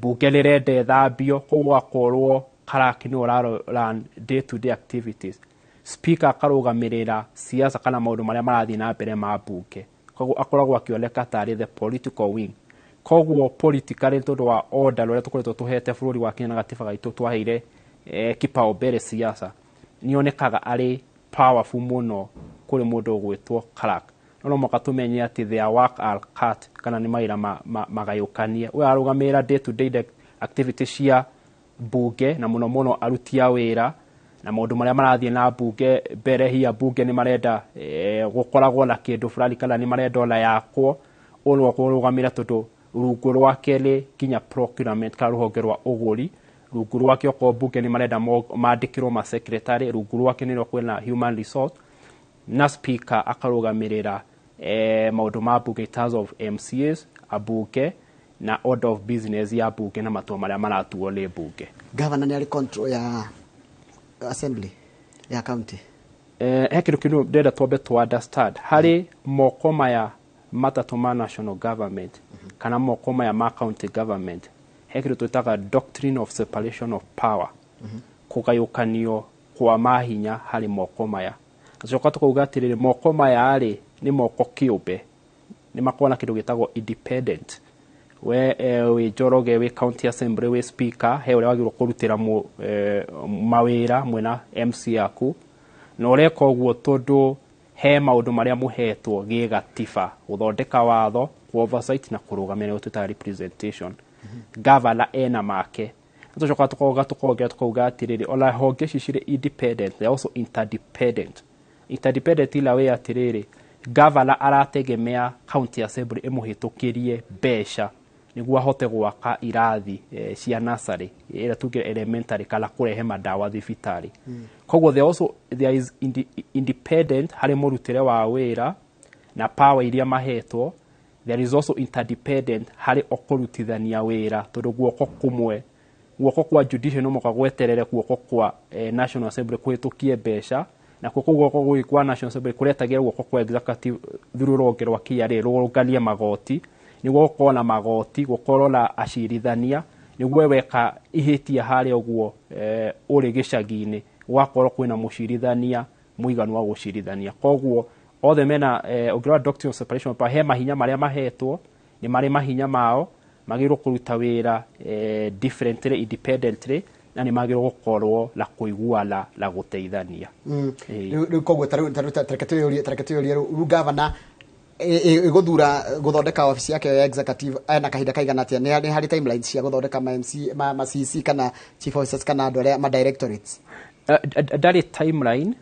bunge rirende thambio koguo akorwo clerk ni run day to day activities. Speaker akarugamirira siasa kana maundu maria marathi na mbere ma bunge koguo akoragwo akioneka tari the political wing. Koguo politically tondu wa order rore tukoretwo tuhete bururi wa Kenya na gatiba gaitu twaheire kipaumbele siasa nionekaga ari powerful muno kuri mundu gwitwo clerk. No makatumenye ati their work are cut kana ni maira magayukanie we arugamira day to day activities cia bunge na muno arutia wira na maundu maria marathie na bunge mbere hia bunge ni marenda gukoragwo na kindu fulani kana ni marenda ona yakwo ono kurugamira tondu rungu rwake ri kinya procurement ka ruhonge rwa uguri rungu rwake oko bunge ni marenda mandikirwo ma secretary rungu rwake ni kwena human resource na speaker akarugamirira maundu ma bunge in terms of MCAs abunge na order of business ya bunge na matua maria maratuo ni bunge. Governor ni ari control ya assembly ya county hekiru kinu ndenda twambe to understand hari moko maya matatu ma national government kana moko maya ma county government hekiru twitaga doctrine of separation of power kugayukanio kwa mahinya hari moko maya gacoka tukugatirire moko maya ari ni moko kiumbe ni makona kindu gitagwo independent we Njoroge we county assembly we speaker he uri wagirwo kurutira mawira mwena MC yaku no reka uguo tondu he maundu maria muhetwo gi gatiba guthondeka watho ku oversight na kurugamira ututa representation governor ena make tucoka tukauga atiriri ona honge cicire independent they also interdependent ila we atiriri governor arategemea county assembly imuhitukirie besha niguo ahote gwaka irathi cia nursery ira tuge elementary kala kurehe madawa thibitari koguo there is independent hari murutire wa wira na power iria mahetwo. There is also interdependent hari okurutithania wira tondu guoko kumwe guoko kwa judicial no mukagweterere guoko kwa national assembly kuhitukie besha na guoko kwa national assembly kuretagira guoko kwa executive through rogerwa kiari rugalia magoti niguo gukona magoti gukorwo na acirithania niguo weka ihitia hari uguo uri gicagini gwakorwo kwina mucirithania muiganu wa gucirithania koguo othe mena ogirwa doctrine of separation of power he mahinya maria mahetwo ni mari mahinya mao magirwo kuruta wira differently independently na ni magirwo gukorwo la kuiguana la guteithania koguo tarekatio ru governor guthura guthondeka office yake ya executive na kahinda kaigana atia ni hari timelines cia guthondeka ma MC ma CC kana chief officers kana andore ma directorates that timeline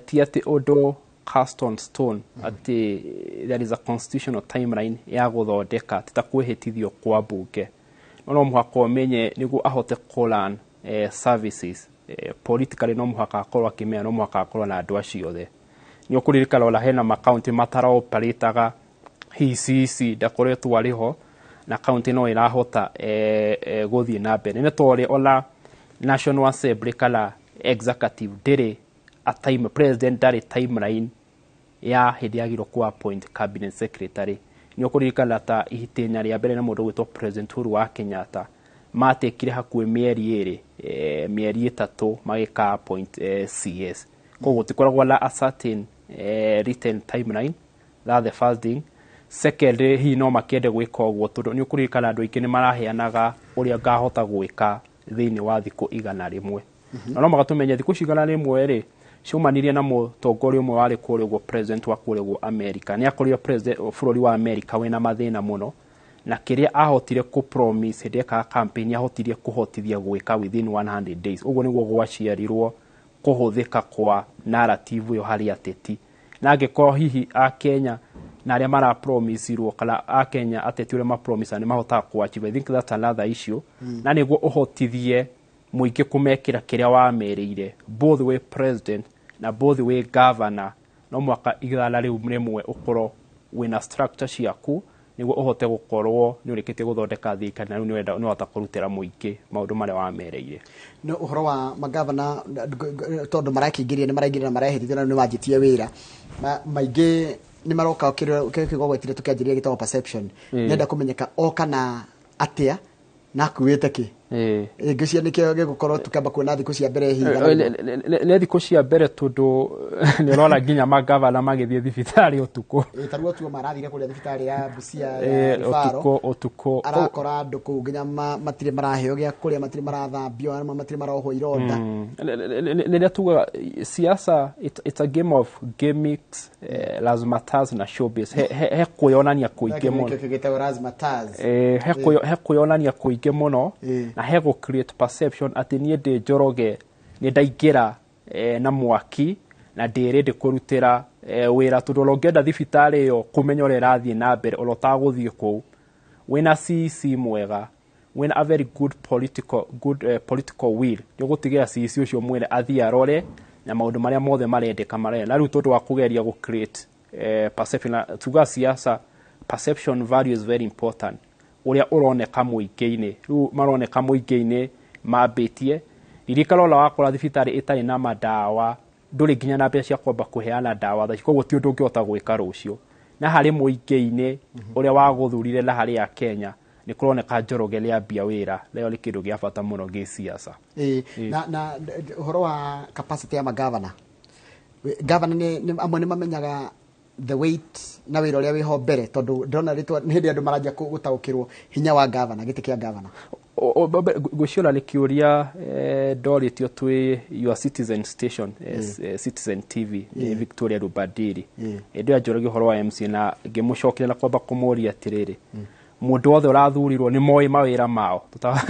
ti ati odo cast on stone ati there is a constitutional timeline ya guthondeka titakwihitithio kwa bunge no muhako menye niguo ahote kulan services politically no muhaka akorwo akimenya no muhaka akorwo na andũ acio othe nĩ ũkũririkana ola hena makaunti matara operataga hici ndakoretwo ariho na kaunti no irahota gũthiĩ na mbere nĩ tondũ ola National Assembly kala executive ndĩrĩ a time president ndari timeline ya hĩndĩ yagĩrwo ku appoint cabinet secretary nĩ ũkũririkana ta ihitĩnya rĩa mbere na mũndũ gwĩtwo President Uhuru wa Kenyatta matekire hakuhĩ mĩeri 3 magĩka appoint CS koguo tikoragwo na a certain written timeline that the first thing second hi no makĩende gwĩka ũguo tondũ nĩ ũkũririkana andũ aingĩ nĩ maraheanaga ũrĩa ngahota gwĩka thĩinĩ wa thikũ 100 na no magatũmenya thikũ 100 rĩ ciumanirie na mũtongoria ũmwe warĩ kũrĩa ũguo president wa kũrĩa ũguo America nĩ akorirwo president bũrũri wa America wĩna mathĩna mũno na kĩrĩa ahotire ku promise hĩndĩ ya campaign ahotirie kũhotithia gwĩka within 100 days ũguo nĩguo gwaciarirwo kũhũthĩka kwa narrative ĩyo harĩ ateti na angĩkorwo hihi a Kenya na arĩa mara promise-irwo kana a Kenya ateti ũrĩa ma promise nĩ mahotaga kuachieve I think that's another issue na nĩguo ũhotithie mũingĩ kũmekĩra kĩrĩa wamerĩire both way president na both way governor no mwaka igala rĩu rĩmwe ũkorwo wĩna structure ciaku nĩguo ũhote gũkorwo nĩ ũrĩkĩtie gũthondeka thirikari na rĩu nĩ wahota kũrutĩra mũingĩ maũndũ marĩa wamereire no ũhoro wa magavana tondũ marakĩingĩria nĩ maraingĩria na marehĩrithia na nĩ wanjĩtie wĩra maingĩ nĩ maroka kĩgogwetire tũkĩanjĩria gĩtagwo perception nenda kũmenyeka o kana atĩa na kuwĩte kĩ ngĩcia nĩkĩo gĩgũkorwo tukamba kuona thikũ cia mbere higa nĩ thikũ cia mbere tondũ nĩ ũrona nginya magavana magĩthiĩ thibitarĩ ũtukũ tarwo tuo marathire kũrĩa thibitarĩ ya Busia ya ũtukũ arakora andũ kũu nginya matirĩ maraheo gĩa kũrĩa matirĩ marathambio matirĩ marohwo ironda nĩrĩa tuga siasa it's a game of gimmicks razzmatazz na showbiz he kwĩonania kũingĩ mũno he kwĩonania kũingĩ mũno na hego create perception ati niĩ ndĩ Njoroge nĩ ndaingĩra na mwaki na ndĩrĩndĩ kũrutĩra wĩra tondũ ũngĩenda thibitarĩ ĩyo kũmenya ũrĩa ĩrathiĩ na mbere ũrĩa ũtagũthiĩ kũu wĩna CC mwega wĩna a very good political will nĩ ũgũtigĩra CC ũcio mwĩre athiĩ arore na maũndũ marĩa mothe marendeka marĩa na rĩu tondũ wa kũgeria gũ create perception tuga siasa perception value is very important uria uroneka muingĩ-inĩ rĩu maroneka muingĩ-inĩ mambĩtie ririkana ola wakora thibitarĩ itarĩ na madawa ndũrĩ nginya na mbeca cia kwamba kũheana ndawa tha koguo ti ũndũ ũngĩhota gwĩka rũciũ na harĩ muingĩ-inĩ ũrĩa wagũthurire na harĩ ya Kenya nĩ kũroneka Njoroge nĩ ambia wĩra leo nĩ kĩndũ gĩa bata mũno gĩ siasa na ũhoro wa capacity ya magavana governor nĩ amwe nĩ mamenyaga the weight na wĩra ũrĩa wĩho mbere tondũ ndona rĩtwa nĩ hĩndĩ andũ maranjia gũtaũkĩrwo hinya wa governor gĩtĩ kĩa governor gwĩciũra nĩ kĩũria ndorĩtio twĩ your citizen station Citizen TV Victoria Rubadiri hĩndĩ ya Njoroge ũhoro wa MC na ngĩmũcokeria na kwamba kũmũria atĩrĩrĩ mũndũ wothe ũrathurirwo nĩ moĩ mawĩra mao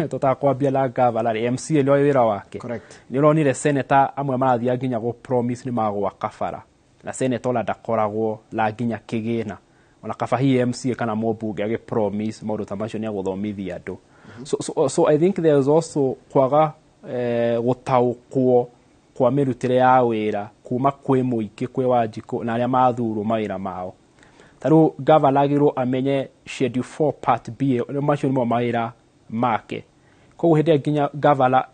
tũtakwambia na governor MC nĩ oĩ wĩra wake nĩ ũronire senator amwe marathiĩ nginya gũ promise nĩ magwaka bara na senator la ndakoragwo la nginya kĩgĩna ona kaba hi MC kana mũmbunge age promise maũndũ ta macio nĩ agũthomithia andũ so I think there is also kwaga gũtaũkwo kwa mĩrutĩre ya wĩra kuma kwĩ mũingĩ kwĩ Wanjikũ na arĩa mathurwo mawĩra mao tarĩu governor agĩrĩirwo amenye schedule 4 part B macio nĩmo mawĩra make koguo hĩndĩ nginya governor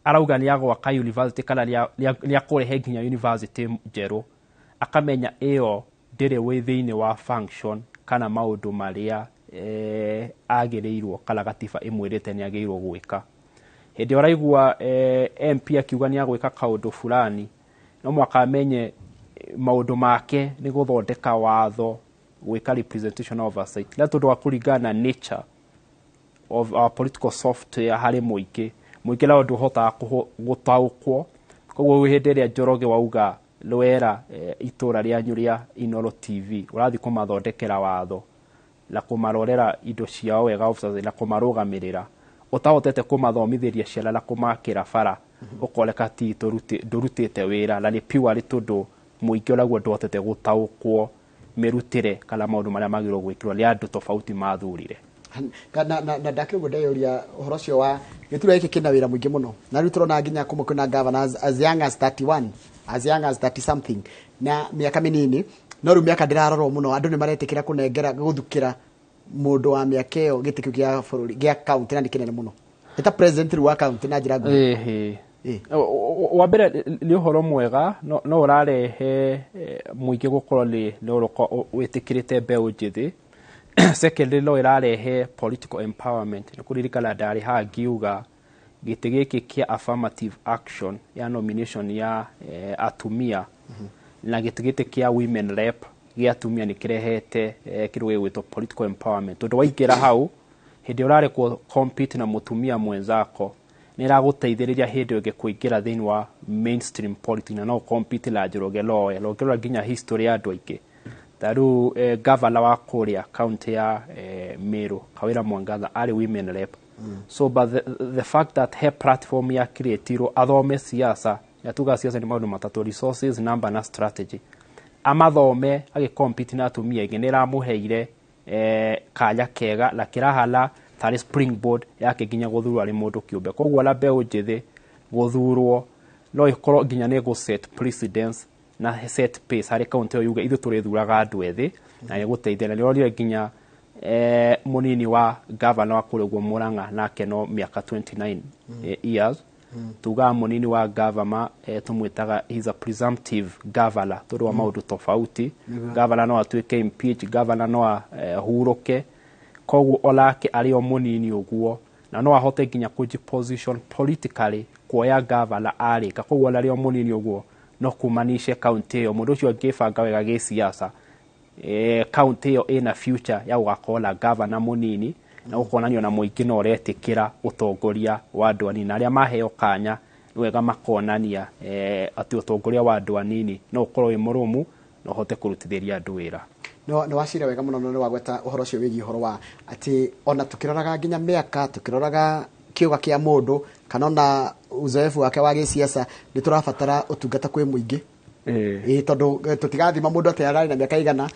arauga nĩ agwaka university kana nĩ akũrehe nginya university njerũ akamenya ĩyo ndĩrĩ wĩ thĩinĩ wa function kana maũndũ marĩa agĩrĩirwo kana gatiba ĩmwĩrĩte nĩ agĩrĩirwo gwĩka hĩndĩ ũraigua MP akiuga nĩ agwĩka kaũndũ fulani no mwaka amenye maũndũ make nĩ gũthondeka watho gwĩka representation oversight na tondũ wa kũringana nature of our political software harĩ mũingĩ na ũndũ ũhotaga gũtaũkwo koguo hĩndĩ ĩrĩa Njoroge wauga lwera itũra rĩanyu rĩa Inooro TV ũrathiĩ kũmathondekera watho na kũmarorera indo ciao wega officers na kũmarũgamĩrĩra ũtahotete kũmathomithĩria ciana na kũmakĩra bara ũkoreka ti ndũrutĩte wĩra na nĩ purely tondũ mũingĩ ũraguo ndũhotete gũtaũkwo mĩrutĩre kana maũndũ marĩa magĩrĩirwo gwĩkĩrwo nĩ andũ tofauti mathurire na ndakĩrwo ndeyũria ũhoro ũcio wa gĩtura gĩkĩ kĩna wĩra mũingĩ mũno na rĩu tũrona nginya kũmwe kwĩna governors as young as 31 as young as 30 something na mĩaka mĩnini no rĩu mĩaka ndĩrarorwo mũno andũ nĩ maretĩkĩra kũnengera gũthukĩra mũndũ wa mĩaka ĩyo gĩtĩ kĩu gĩa bũrũri gĩa kaunti na nĩ kĩnene mũno eta president wa kaunti na njĩra nguhĩ wa mbere nĩ ũhoro mwega no ũrarehe mũingĩ gũkorwo nĩ wĩtĩkĩrĩte mbeũ njĩthĩ secondly no ĩrarehe political empowerment nĩ kũririkana ndarĩ haha ngiuga gĩtĩ gĩkĩ kĩa affirmative action ya nomination ya atumia na gĩtĩ gĩkĩ kĩa women rep gĩa atumia nĩ kĩrehete kĩndũ gĩgwĩtwo political empowerment tondũ waingĩra hau hĩndĩ ũrarekwo compete na mũtumia mwenzako nĩ ĩragũteithĩrĩria hĩndĩ ĩngĩ kũingĩra thĩinĩ wa mainstream politics na no compete na Njoroge Lowe nginya history ya andũ aingĩ ta rĩu gavana wa kũrĩa kaunti ya Meru Kawĩra Mwangatha arĩ women rep so but the fact that her platform ya creatirwo athome siasa yatuga siasa nĩ maũndũ matatũ resources number na strategy amathome agĩcompete na atumia aingĩ nĩ ĩramũheire kanya kega na kĩrahala tarĩ springboard yake nginya gũthurwo arĩ mũndũ kĩũmbe koguo ala mbeũ njĩthĩ gũthurwo no ĩkorwo nginya nĩ gũ-set precedence na set pace harĩ kaunti ĩyo yuge ithuĩ tũrĩthuraga andũ ethĩ na nĩ gũteithia na nĩronire nginya mũnini wa governor wa kũrĩa ũguo Mũrang'a nake no mĩaka 29 years tugaga mũnini wa governor tũmwĩtaga he's a presumptive governor tondũ wa maũndũ tofauti governor no atuĩke impeach governor no ahurũke koguo olake arĩ o mũnini ũguo na no ahote nginya kũjiposition politically kuoya governor arĩka koguo arĩ o mũnini ũguo no kumanishe kaunti ĩyo mũndũ ũcio angĩbanga wega gĩsiasa kaunti ĩyo ĩna future ya gũgakorwo na governor mũnini na gũkonanio na mũingĩ no ũretĩkĩra ũtongoria wa andũ anini na arĩa maheo kanya nĩ wega makonania atĩ ũtongoria wa andũ anini no ũkorwo wĩ mũrũmu na ũhote kũrutithĩria andũ wĩra no wacira wega mũno no wagweta ũhoro ũcio wĩgiĩ ũhoro wa atĩ ona tũkĩroraga nginya mĩaka tũkĩroraga kĩũga kĩa mũndũ kana ona uzoefu wake wa gĩsiasa nĩ tũrabatara ũtungata kwĩ mũingĩ tondũ tũtigathima mũndũ atĩ ararĩ na mĩaka igana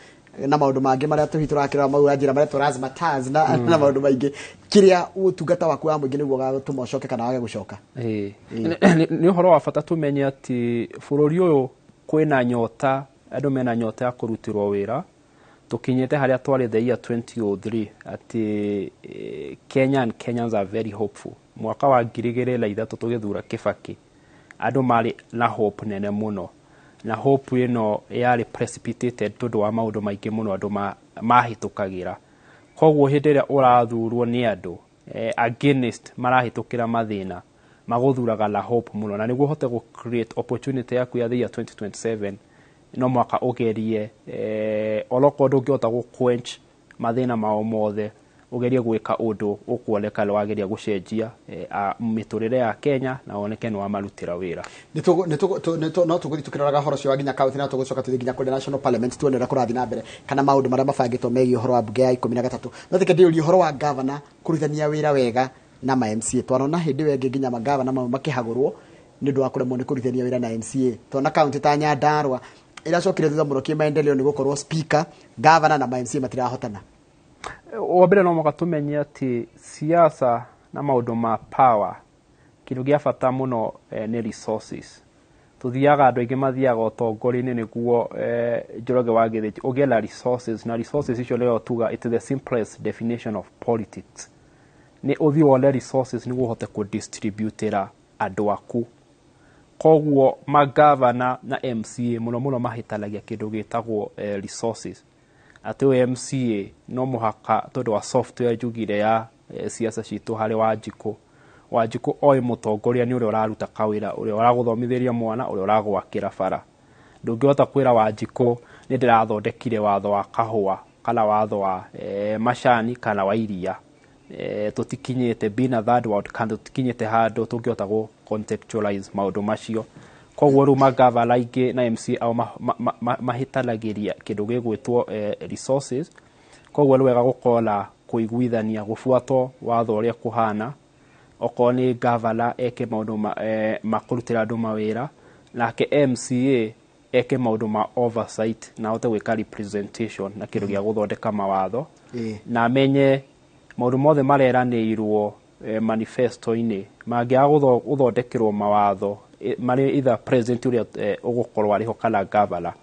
na maũndũ mangĩ marĩa tũhi tũrakĩrora mau njĩra marĩa tũrazmataz na maũndũ maingĩ kĩrĩa ũtungata waku wa mũingĩ nĩguo gagũtũma ũcoke kana wage gũcoka nĩ ũhoro wa bata tũmenye atĩ bũrũri ũyũ kwĩna nyota andũ mena nyota ya kũrutĩrwo wĩra tukinyete haria twari the year 2003 ati Kenyans are very hopeful mwaka wa 2003 tugithura Kibaki andu mari na hope nene muno na hope ino yari precipitated tondu wa maundu maingi muno andu mahitukagira koguo hindi ria urathurwo ni andu against marahitukira mathina maguthuraga la hope muno na niguo hote gu create opportunity yaku ya the year 2027 no mwaka ugerie oloko ndungihota gũquench mathina mao mothe ugerie gwika undu ukuoneka wageria gucenjia miturire ya Kenya na oneke no amarutira wira no tuguthi tukiraga horo cio nginya kaunti na tugucoka tuthi nginya kuri national parliament tuonera kurathi na mbere kana maundu maria mabangitwo megiĩ horo wa bunge ya 13 no tike ndiũrie horo wa governor kurithania wira wega na ma MCA twanona hindi wengi nginya magavana makihagurwo ni ndu wa kuremwo ni kurithania wira na MCA twana kaunti ta Nyandarua iracokire thutha muno kimaendeleo ni gukorwo speaker governor na MCA matirahotana wabere no makatumenye ati siasa na maundu ma power kindu gia bata muno ni resources tuthiaga andu aingi mathiaga utongori-ini niguo Njoroge wa Githinji ugiela resources na resources icio leo tuga it is the simplest definition of politics ni uthi wole resources niguo hote ku distributera andu aku koguo magavana na MCA muno mahitalagia kindu gitagwo resources ati MCA no muhaka tondu wa software jugire ya siasa citu hari Wanjiku oi mutongoria ni uria uraruta kawira uria uraguthomithiria mwana uria uragwakira bara ndungihota kwira Wanjiku ni ndirathondekire watho wa kahua kana watho wa macani kana wa iria tutikinyete bina that word kandi tutikinyete handu tungihota gu contextualize maundu macio koguo ru magavana ingi na MCA au mahitalagiria kindu gigwitwo resources koguo wega gukola kuiguithania gufuatwo watho uria kuhana okorwo ni gavana eke maundu makurutira andu mawira nake MCA eke maundu ma oversight na hote gwika representation na kindu gia guthondeka mawatho na amenye maundu mothe mareranĩirwo manifesto-inĩ mangĩaga gũthondekerwo mawatho marĩ either president ũrĩa ũgũkorwo arĩho kana governor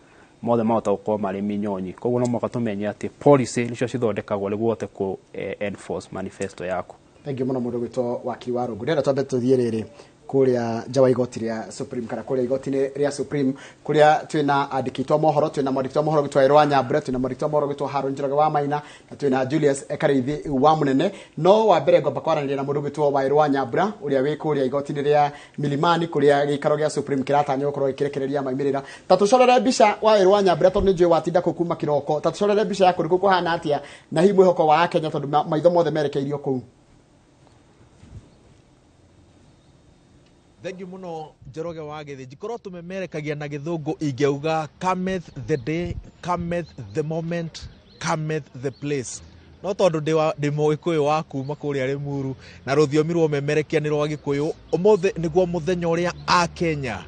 mothe mahota gũkorwo marĩ minyonyi koguo no mũhaka tũmenye atĩ policy nĩcio cithondekagwo nĩguo ũhote ku enforce manifesto yaku. Thank you mũno mũndũ gwĩtwo wakiri wa Rungu. Ndĩrenda twambe tũthiĩ rĩrĩ kũrĩa nja wa igoti rĩa Supreme kana kũrĩa igoti-inĩ rĩa Supreme kũrĩa twĩna andĩki twa mohoro, twĩna mwandĩki twa mohoro gwĩtwo Inooro wa Nyambura, twĩna mwandĩki twa mohoro gwĩtwo Harun Njoroge wa Maina, na twĩna Julius Kareithi wa Munene. No wa mbere ngomba kwaranĩria na mũndũ gwĩtwo Inooro wa Nyambura ũrĩa wĩ kũrĩa igoti-inĩ rĩa Milimani kũrĩa gĩikaro gĩa Supreme kĩratanya gũkorwo gĩkĩrekereria maumĩrĩra. Ta tũcorere mbica wa Inooro wa Nyambura tondũ nĩnjũĩ watinda kũu kuma kĩroko. Ta tũcorere mbica yako rĩkũ kũhana atĩa na hihi mwĩhoko wa Kenya tondũ maitho mothe merekeirio kũu. Thank you muno Njoroge wa Githi. Jikorwo tumemerekagia na githungu ingeuga cometh the day, cometh the moment, cometh the place. No tondu ndi Mũgĩkũyũ wa kuma kũrĩa Limuru na rũthiomi rwa memerekia ni rwa Gĩkũyũ, ũmũthĩ nĩguo mũthenya ũrĩa a Kenya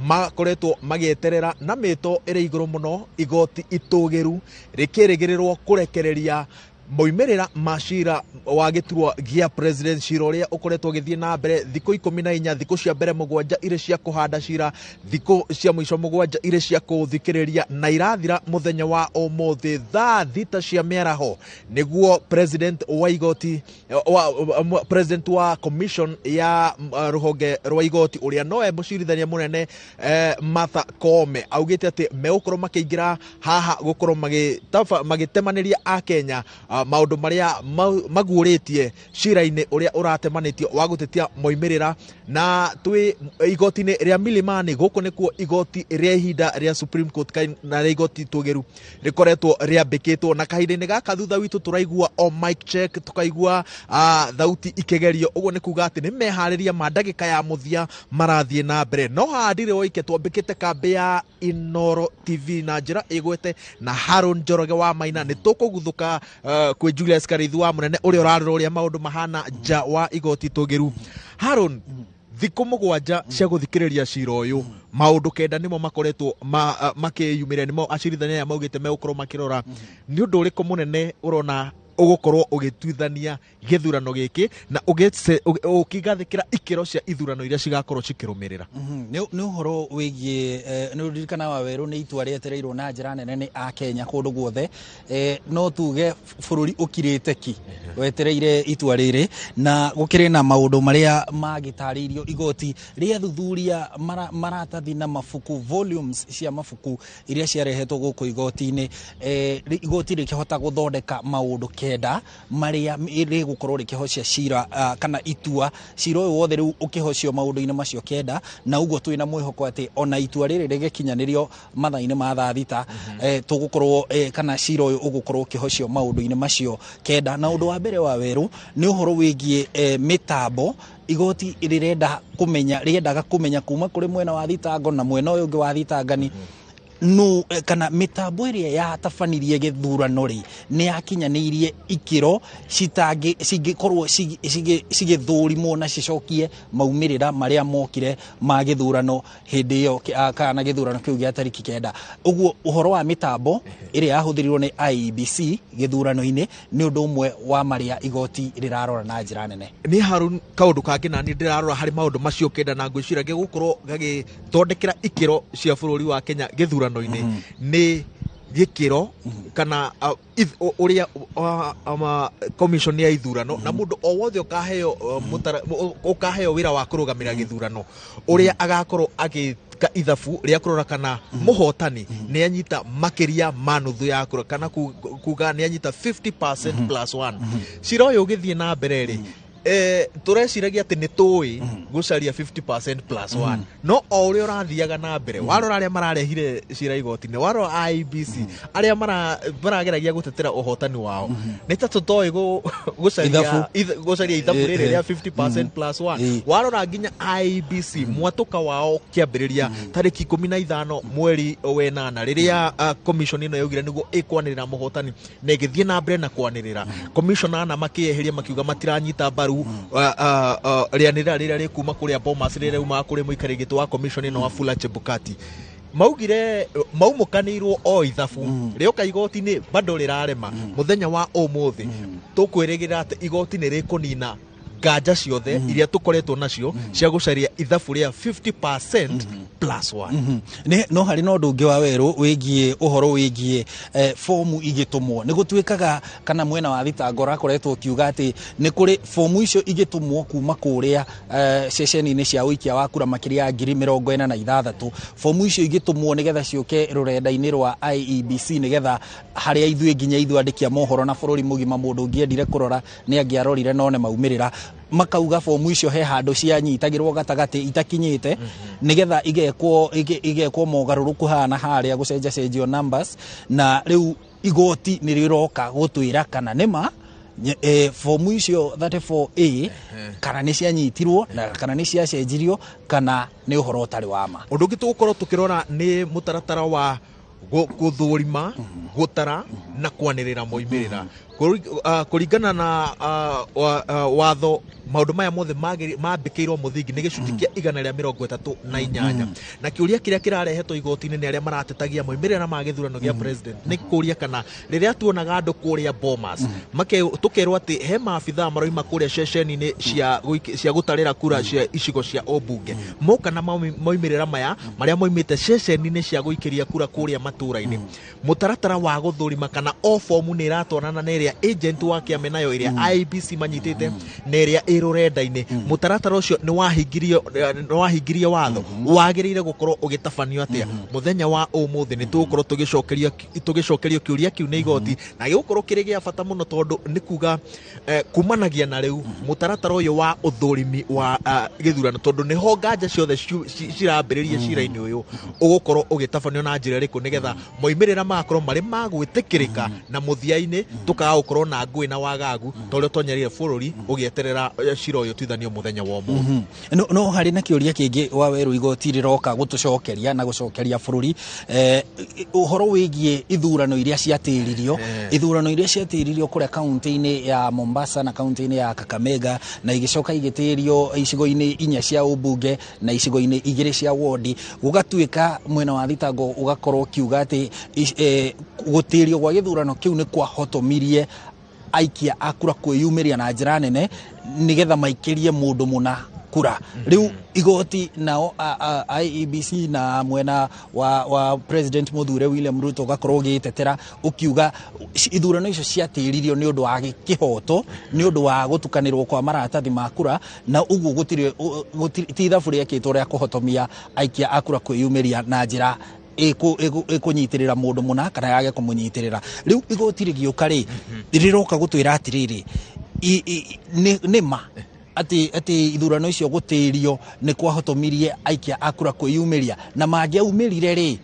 makoretwo magieterera na mĩto ĩrĩ igũrũ mũno igoti itũgĩru rĩkĩrĩgĩrĩrwo kũrekereria moimĩrĩra macira wa gĩturwa gĩa president cira ũrĩa ũkoretwo gĩthiĩ na mbere thikũ 14 thikũ cia mbere mũgwanja irĩ cia kũhanda cira, thikũ cia mũico mũgwanja irĩ cia kũthikĩrĩria na irathira mũthenya wa ũmũthĩ thaa thita cia mĩaraho nĩguo president wa igoti president wa commission ya rũhonge rwa igoti ũrĩa nowe mũcirithania mũnene Martha Koome augĩte atĩ megũkorwo makĩingĩra haha gũkorwo magĩtemanĩria a Kenya maundu maria maguũrĩtie cira-inĩ ũrĩa ũratemanĩtio wa gũtetia moimĩrĩra na twĩ igoti-inĩ rĩa Milimani. Gũkũ nĩkuo igoti rĩa ihinda rĩa Supreme Court na rĩa igoti tũgĩru rĩkoretwo rĩambĩkĩtwo na kahinda-inĩ gaka thutha witũ tũraigua o mic check tũkaigua thauti ikĩgerio, ũguo nĩ kuga atĩ nĩ meharĩria ma ndagĩka ya mũthia marathiĩ na mbere. No haha ndirĩ oike twambĩkĩte kambĩ ya Inooro TV na njĩra ĩgwete na Harun Njoroge wa Maina nĩ tũkũguthũka kwĩ Julius Kareithi wa Munene ũrĩa ũrarora ũrĩa maũndũ mahana nja wa igoti tũgĩru. Harun, thikũ mũgwanja cia gũthikĩrĩria cira ũyũ maũndũ kenda nĩmo makoretwo makĩyumĩria nĩmo acirithania maugĩte megũkorwo makĩrora. Nĩ ũndũ ũrĩkũ mũnene ũrona ũgũkorwo ũgĩtuithania gĩthurano gĩkĩ na ũkĩgathĩkĩra ikĩro cia ithurano iria cigakorwo cikĩrũmĩrĩra? Nĩ ũhoro wĩgiĩ nĩ ũririkana wa werũ nĩ itua rĩetereirwo na njĩra nene nĩ a Kenya kũndũ guothe, no tuge bũrũri ũkirĩte ki wetereire itua rĩrĩ na gũkĩrĩ na maũndũ marĩa magĩtarĩirio igoti rĩa thuthuria maratathi na mabuku volumes cia mabuku iria ciarehetwo gũkũ igoti-inĩ, igoti rĩkĩhota gũthondeka maũndũ kenda maria rĩgũkorwo rĩkĩhocia cira kana itua cira ũyũ wothe rĩu ũkĩhocio maũndũ-inĩ macio kenda, na ũguo twĩna mwĩhoko atĩ ona itua rĩrĩ rĩgĩkinyanĩrio mathaa-inĩ ma thaa thita tũgũkorwo kana cira ũyũ ũgũkorwo ũkĩhocio maũndũ-inĩ macio kenda. Na ũndũ wa mbere wa werũ nĩ ũhoro wĩgiĩ mĩtambo igoti rĩendaga kũmenya kuma kũrĩ mwena wa thitango na mwena ũyũ ũngĩ wa thitangani no kana mitambo ĩrĩa yatabanirie gĩthurano rĩ nĩ yakinyanĩirie ikĩro cingĩkorwo cigĩthũrimwo na cicokie maumĩrĩra marĩa mokire ma gĩthurano hĩndĩ ĩyo kana gĩthurano kĩu gĩa tariki kenda. Ũguo ũhoro wa mitambo ĩrĩa yahũthĩrirwo nĩ IEBC gĩthurano-inĩ nĩ ũndũ ũmwe wa marĩa igoti rĩrarora na njĩra nene. Nĩ Harun, kaũndũ kangĩ na niĩ ndĩrarora harĩ maũndũ macio kenda na ngwĩciria gĩgũkorwo gagĩthondekera ikĩro cia bũrũri wa Kenya gĩthurano nĩ gĩkĩro kana ũrĩa commission ya ithurano na mũndũ o wothe ũkaheo wĩra wa kũrũgamĩrĩra gĩthurano ũrĩa agakorwo agĩka ithabu rĩa kũrora kana mũhotani nĩ anyita makĩria ma nuthu ya kura kana kuga nĩ anyita 50% plus 1. Cira ũyũ ũgĩthiĩ na mbere rĩ tũreciragia atĩ nĩ tũĩ gũcaria 50% plus 1 no o ũrĩa ũrathiaga na mbere warora arĩa mararehire cira igoti-inĩ, warora IEBC arĩa marageragia gũtetera ũhotani wao nĩ ta tũtoĩ gũcaria ithabu rĩrĩ rĩa 50% plus 1. Warora nginya IEBC mwatũka wao kĩambĩrĩria tarĩki 15 mweri wenana rĩrĩa commission ĩno yaugire nĩguo ĩkwanĩrĩra mũhotani na ĩgĩthiĩ na mbere na kwanĩrĩra, commissioner na makĩeheria makiuga matiranyita mbaru rĩanĩrĩra rĩrĩa rĩkuma kũrĩa Bomas rĩrĩa uma kũrĩ mũikarĩri gĩtĩ wa commission ĩno wa Fula Chebukati. maugire maumukanirwo o ithabu rioka igoti-inĩ bado rĩrarema muthenya wa ũmũthĩ tũkwĩrĩgĩra atĩ igoti nĩ rĩkũnina nganja ciothe iria tukoretwo nacio cia gucaria ithabu ria 50% plus 1 no hari no ndungi wa weru wigie uhoro wigie fomu igitumwo ni gutwikaga kana mwena wa thitango rakoretwo kiuga ati ni kuri fomu icio igitumwo kuma kuria ceceni-ini cia wikia wa kura makiria ya 46,000 fomu icio igitumwo nigetha ciuke rurenda-ini rwa IEBC nigetha haria ithuĩ nginya ithuĩ andiki a mohoro na bururi mugima mundu ngiendire kurora ni angiarorire none maumirira makauga fomu icio he handu cianyitagirwo gatagati itakinyite nigetha igekwo mogaruruku hana haria gucenjacenjio numbers na riu igoti ni riroka gutwira kana nima fomu icio 34A kana ni cianyitirwo na kana ni ciacenjirio kana ni uhoro utari wa ma. Undu ungi tugukorwo tukirora ni mutaratara wa guthurima gutara na kwanirira moimirira kuringana na watho maundu maya mothe mambikirwo muthingi ni gicunji kia 138 na kiuria kiria kirarehetwo igoti-ini ni aria maratetagia moimirira ma githurano gia president ni kuria kana riria tuonaga andu kuria Bomas tukerwo ati he maabitha maroima kuria ceceni-ini cia gutarira kura cia icigo cia obunge moka na moimirira maya maria moimite ceceni-ini cia guikiria kura kuria matura-ini mutaratara wa guthurima kana o fomu ni iratwarana na iria agent wa kiame nayo iria IEBC manyitite na iria irurenda-ini mutaratara ucio ni wahingirie watho wagirire gukorwo ugitabanio atia muthenya wa umuthi ni tugukorwo tugicokerio kiuria kiu ni igoti na gigukorwo kiri gia bata muno tondu ni kuga kumanagia na riu mutaratara uyu wa uthurimi wa githurano tondu ni ho nganja ciothe cirambiriria cira-ini uyu ugukorwo ugitabanio na njira riku nigetha moimirira makorwo mari magwitikirika na muthia-ini tukaga gukorwo na ngui na wagagu torio tonyerire bururi ugieterera cira uyu twithanio muthenya wa umuthi no hari na kiuria kingi wa weru igoti riroka gutucokeria na gucokeria bururi uhoro wigie ithurano iria ciatiririo kuria kaunti-ini ya Mombasa na kaunti-ini ya Kakamega na igicoka igitirio icigo-ini 4 cia ubunge na icigo-ini 2 cia wodi gugatuika mwena wa thitango ugakorwo kiuga ati gutirio gwa githurano kiu ni kwahotomirie aikia akura kwiyumiria na njira nene nigetha maikirie mundu muna kura riu igoti nao IEBC na mwena wa president muthure William Ruto gakorwo gitetera ukiuga ithurano icio ciatiririo ni undu wa kihoto ni undu wa gutukanirwo kwa maratathi ma kura na uguo gutiri tithabu riekitwo ria kuhotomia aikia akura kwiyumiria na njira ikunyitirira mundu muna kana yage kumunyitirira riu igoti rigiuka riroka gutwira atiriri nima ati ithurano icio gutirio ni kwahotomirie aikia akura kwiyumiria na mangiaumirire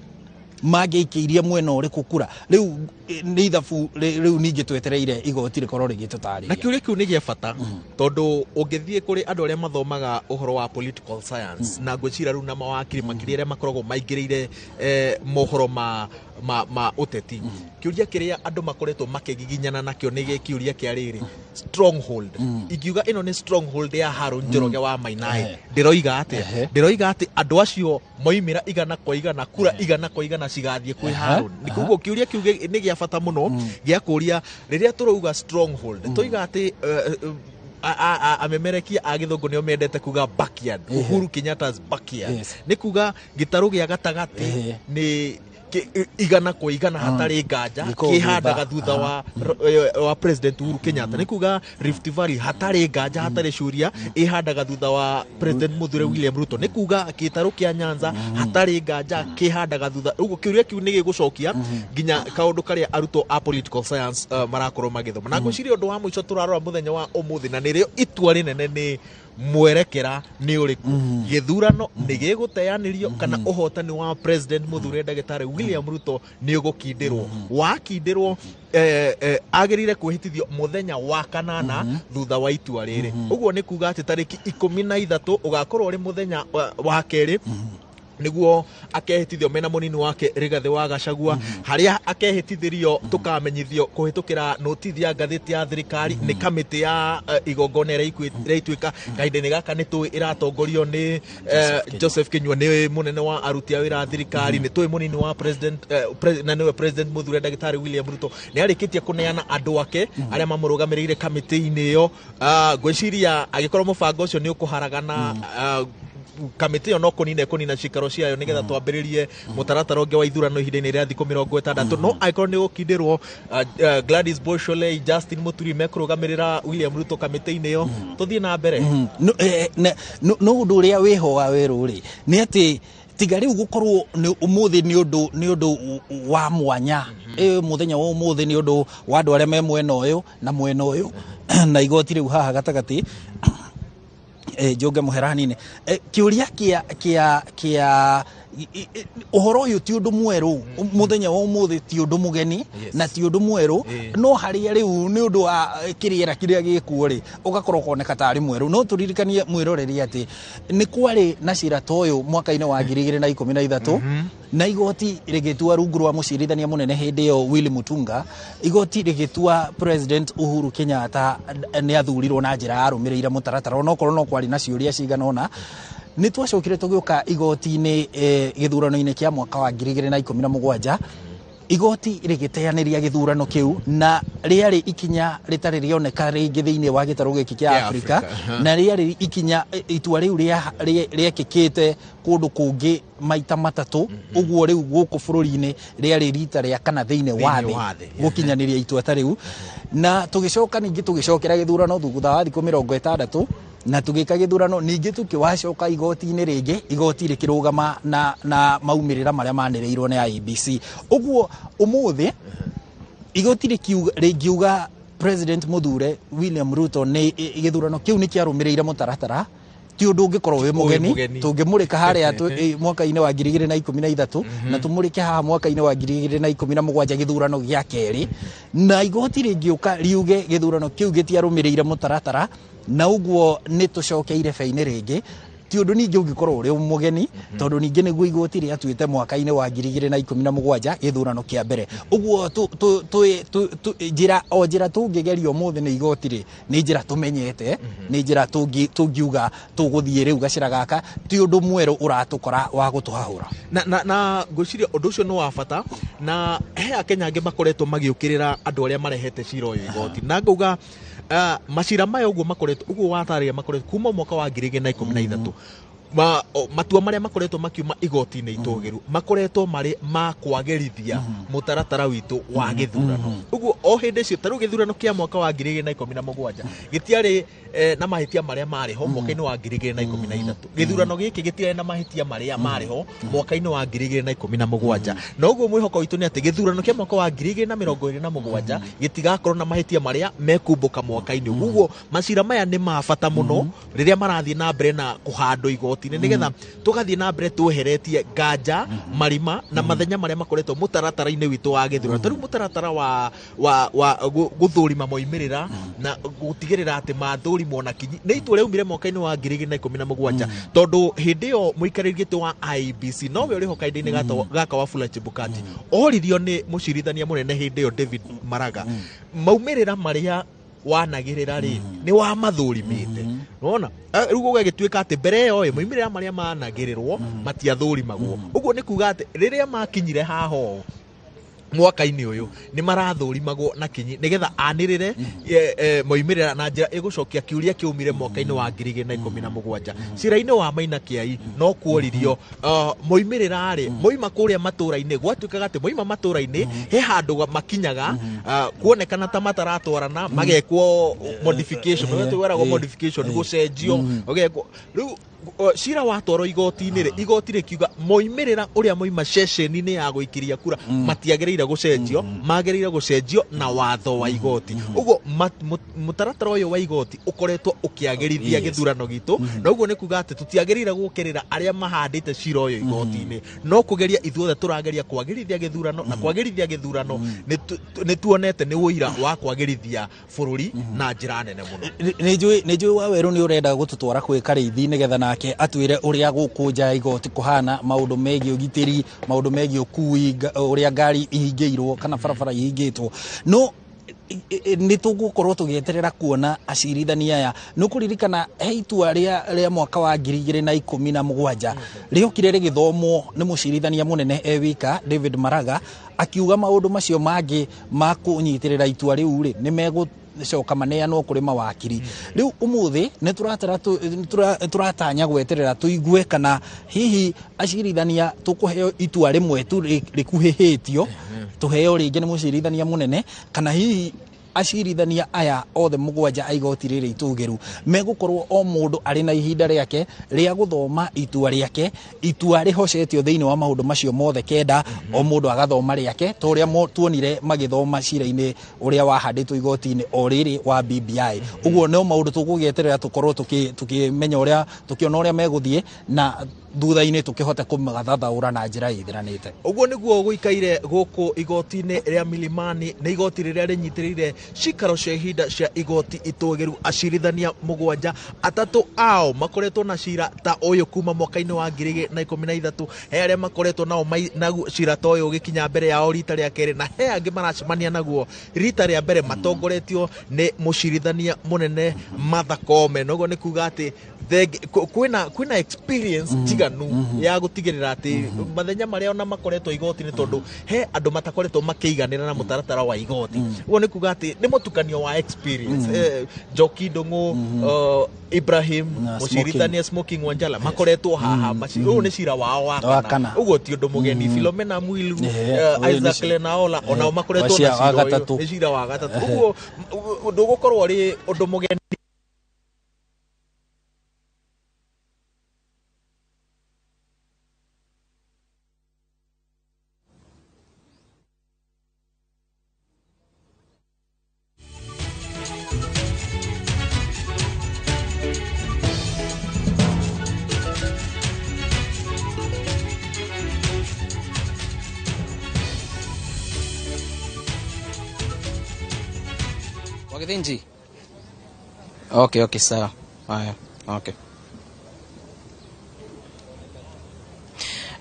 magiikirie mwena uriku kura riu ni ithabu riu ningi twetereire igoti rikorwo rigitutariria na kiuria kiu ni gia bata tondu ungithie kuri andu aria mathomaga uhoro wa political science na ngwicira riu na mawakiri makiri aria makoragwo maingirire mohoro ma uteti kiuria kiria andu makoretwo makigiginyana nakio ni kiuria kia riri stronghold ikiuga ino ni stronghold ya Harun Njoroge wa Mainai ndiroiga ati andu acio moimira igana kwa igana kura igana kwa igana cigathie kwi Harun nikugo kiuria kiu ni gia bata muno gia kuria riria turouga stronghold toiga ati amemerekia a githungu nio mendete kuga backyard Uhuru Kenyatta's backyard ni kuga gitaru gia gatagati ni igana kwa igana hatari nganja kihandaga thutha wa president Uhuru Kenyatta ni kuga Rift Valley hatari nganja hatari curia ihandaga thutha wa president muthure William Ruto ni kuga gitaru kia Nyanza hatari nganja kihandaga thutha uguo kiuria kiu ni gigucokia nginya kaundu karia aruto a political science marakorwo magithoma na ngwiciria undu wa muico turarora muthenya wa umuthi na nirio itua rinene ni mwerekera ni uriku githurano ni giguteanirio kana uhotani wa president muthure ndagitari William Ruto ni ugukindirwo wakindirwo agirire kwihitithio muthenya wa kanana thutha wa itua riri uguo ni kuga ati tariki 13 ugakorwo uri muthenya wa keri niguo akehitithio mena munini wake Rigathi wa Gachagua haria akehitithirio tukamenyithio kuhitukira notithi ya ngathĩti ya thirikari ni kamiti ya igongona iraituika kahinda-inĩ gaka ni tui iratongorio ni Joseph Kinyua ni munene wa aruti a wĩra thirikari ni tui munini wa president na niwe president muthure Ndagĩtarĩ William Ruto ni arikitie kuneana andu ake aria mamurugamirire kamiti-inĩ iyo ngwiciria agikorwo mubango ucio ni ukuharagana kamiti yo no kunina cikaro ciayo nigetha twambiririe mutaratara ungi wa ithurano ihinda-inĩ rĩa thikũ 60 no aikorwo ni gukindirwo Gladys Boshole Justin Muturi mekurugamirira William Ruto kamiti-inĩ yo tuthie na mbere no undu uria wiho wa weruri ni ati tiga riu gukorwo ni umuthi ni undu wa mwanya muthenya wa umuthi ni undu wa andu aria me mwena uyu na mwena uyu na igoti riu haha gatagati Jonge muheranine kiuria kia uhoro uyu ti undu mweru muthenya wa umuthi ti undu mugeni na ti undu mweru no haria riu ni undu wa kiriera kiria gikuo ri ugakorwo koneka tari mweru no turirikanie mwiroreri ati ni kwari na cira toyo mwaka-ini wa 2013 na igoti rigitua rungu rwa mucirithania munene hindi yo Willy Mutunga igoti rigitua President Uhuru Kenyatta ni athurirwo na njira ya rumirire mutaratara no korwo no kwari na ciuria cigana ona ni twacokire tugiuka igoti-ini githurano-ini kia mwaka wa 2017 igoti rigiteaniria githurano kiu na riari ikinya ritari rioneka ringi thiini wa gitaro giki kia Afrika na riari ikinya itua riu riekikite kundu kungi maita matatu uguo riu guku bururi-ini riari rita ria kana thiini wa thi gukinyaniria itua ta riu na tugicoka ningi tugicokera githurano thutha wa thiku 60 na tugika githurano ningi tukiwacoka igoti-ini ringi igoti rikirugama na maumirira maria manireirwo ni IEBC uguo umuthi igoti rikiuga President Muthure William Ruto ni githurano kiu ni kiarumirire mutaratara ti undu ungikorwo wi mugeni tungimurika haria mwaka-ini wa 2013 na tumurike haha mwaka-ini wa 2017 githurano gia keri na igoti rigiuka riuge githurano kiu gitiarumirire mutaratara na uguo ni tucokeire feini ringi ti undu ningi ungikorwo uri mugeni tondu ningi niguo igoti ria tuite mwaka-ini wa 2017 githurano kia mbere uguo njira tungigerio muthi ni igoti ri ni njira tumenyete ni njira tungiuga tuguthie riu gacira gaka ti undu mweru uratukora wa gutuhahura na ngwiciria undu ucio no wa bata na he akenya angi makoretwo magiukirira andu aria marehete cira uyu igoti na ngauga macira maya uguo makoretwo uguo wataria makoretwo kuma mwaka wa 2013 matua maria makoretwo makiuma igoti-ini itugiru makoretwo mari ma kwagerithia mutaratara witu wa githurano uguo o hindi cio taru githurano kia mwaka wa 2017 gitiari na mahitia maria mariho mwaka-ini wa 2013 githurano giki gitiari na mahitia maria mariho mwaka-ini wa 2017 na uguo mwihoko witu ni ati githurano kia mwaka wa 2027 gitigakorwo na mahitia maria mekumbuka mwaka-ini uguo macira maya ni mabata muno riria marathie na mbere na kuhandwo igoti nigetha tugathie na mbere tweheretie nganja marima na mathenya maria makoretwo mutaratara-ini witu wa githurano taru mutaratara wa guthurima moimirira na gutigirira ati mathurimwo na kinyi ni itua riumire mwaka-ini wa 2017 tondu hindi yo muikariri gitu wa IEBC nowe uriho kaida-ini gaka wa Fula Chebukati oririo ni mucirithania munene hindi yo David Maraga maumirira maria wanagirira ri ni wa mathurimite nona riu gugagituika ati mbere yo moimirira maria managirirwo matiathurimagwo uguo ni kuga ati riria makinyire haho mwaka-ini uyu ni marathurimagwo na kinyi nigetha anirire moimirira na njira igucokia kiuria kiumire mwaka-ini wa 2017 cira-ini wa Maina Kiai no kuoririo moimirira ri moima kuria matura-ini gwatuikaga ati moima matura-ini he handu makinyaga kuonekana ta mataratwarana magekwo modification no weragwo modification gucenjio ogekwo riu cira watwaro igoti-ini ri igoti rikiuga moimirira uria moima ceceni-ini ya guikiria kura matiagereire gucenjio magereire gucenjio na watho wa igoti uguo mutaratara uyu wa igoti ukoretwo ukiagerithia githurano gitu na uguo ni kuga ati tutiagereire gukirira aria mahandite cira uyu igoti-ini no kugeria ithuothe turageria kwagerithia githurano na kwagerithia githurano ni tuonete ni uira wa kwagerithia bururi na njira nene muno ni njui wa weru ni urenda gututwara kwi karithi nigetha nake atwire uria gukunja igoti kuhana maundu megi ugitiri maundu megi ukui uria ngari ihingeirwo kana barabara ihingitwo no ni tugukorwo tugieterera kuona acirithania aya nukuririkana he itua ria mwaka wa 2017 riokire rigithomwo ni mucirithania munene ewika David Maraga akiuga maundu macio mangi makunyitirira itua riu ri ni megu coka maneanwo kuri mawakiri riu umuthi ne turatanya gweterera tuigue kana hihi acirithania tukuheo itua rimwe tu rikuhihitio tuheo ringi ni mucirithania munene kana hihi acirithania aya othe mugwanja aigoti riri itugeru megukorwo o mundu ari na ihinda riake ria guthoma itua riake itua rihocetio thiini wa maundu macio mothe kenda o mundu agathoma riake to ria tuonire magithoma cira-ini uria wahanditwo igoti-ini o riri wa BBI uguo no maundu tugugieterera tukorwo tukimenya uria tukiona uria meguthie na thutha-ini tukihota kumagathathaura na njira ithiranite uguo niguo guikaire guku igoti-ini ria Milimani na igoti riria rinyitirire cikaro cia ihinda cia igoti itugeru acirithania mugwanja atatu ao makoretwo na cira ta uyu kuma mwaka-ini wa 2013 he aria makoretwo nao naguo cira ta uyu gikinya mbere yao rita ria keri na he angi maracemania naguo rita ria mbere matongoretio ni mucirithania munene Martha Koome noguo ni kuga ati kwina experience tiganu ya gutigirira ati mathenya maria ona makoretwo igoti-ini tondu he andu matakoretwo makiiganira na mutaratara wa igoti uguo ni kuga ati ni mutukanio wa experience Njoki Ndung'u Ibrahim mucirithania Smoking Wanjala makoretwo haha uyu ni cira wao wa kana uguo ti undu mugeni Philomena Mwilu Isaac Lenaola ona makoretwo na cira wa gatatu uguo ndugukorwo ri undu mugeni Wagethinji. Okay, sawa. Haya, okay.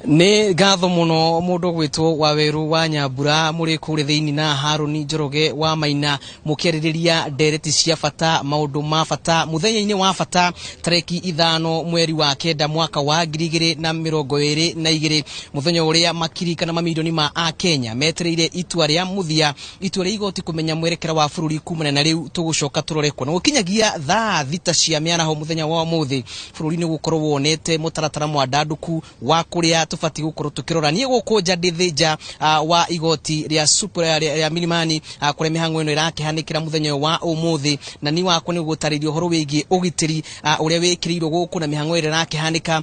Ni gatho muno mundu gwitwo Waweru wa Nyambura muri kuri thiini na Haruni Njoroge wa Maina mukiririria ndereti cia bata maundu ma bata muthenya-ini wa bata tareki 5 mweri wa kenda mwaka wa 2022 muthenya uria makirika na mamilioni ma a Kenya metereire itua ria muthia itua ria igoti kumenya mwerekera wa bururi kumana na riu tugucoka turorekwo na gukinyagia thaa thita cia miaraho muthenya wa muthi bururi ni gukorwo wonete mutaratara mwandanduku wa kuria tufati gukorwo tukirorania guku njandithija wa igoti ria super ria Milimani kure mihango ino irakihanikira muthenya wa umuthi na ni wako ni gutaririo horo wigi ugitiri uria wikirirwo guku na mihango ira irakihanika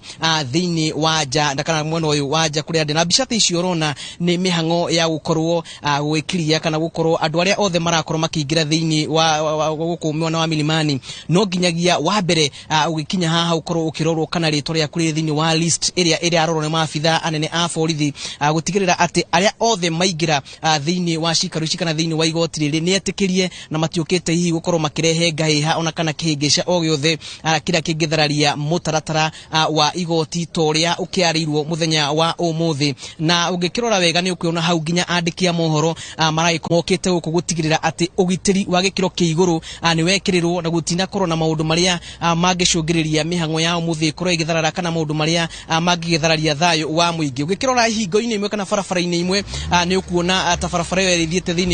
thiini wa nja ndakana mwena uyu wa nja kuri ande na bicati icio rona ni mihango ya gukorwo gwikiria kana gukorwo andu aria othe marakorwo makiingira thiini wa guku mwena wa Milimani no nginyagia wa mbere ugikinya haha ukorwo ukirorwo kana ritwa ria kuri thiini wa list area arorwo ni maabitha anene a borithi gutigirira ati aria othe maingira thiini wa cikaro ici kana thiini wa igoti riri ni etikirie na matiukite hihi gukorwo makirehe ngahiha ona kana kihingisha o giothe kira kingithararia mutaratara wa igoti toria ukiarirwo muthenya wa umuthi na ungikirora wega ni ukiona hau nginya andiki a mohoro maraikokite guku gutigirira ati ugitiri wa gikiro kiiguru ni wekirirwo na gutina korwo na maundu maria mangicungiriria mihango ya umuthi korwo igitharara kana maundu maria mangigithararia thayo wa muingi ugikirora hingo-ini imwe kana barabara-ini imwe ni ukuona ta barabara iyo ithiete thiini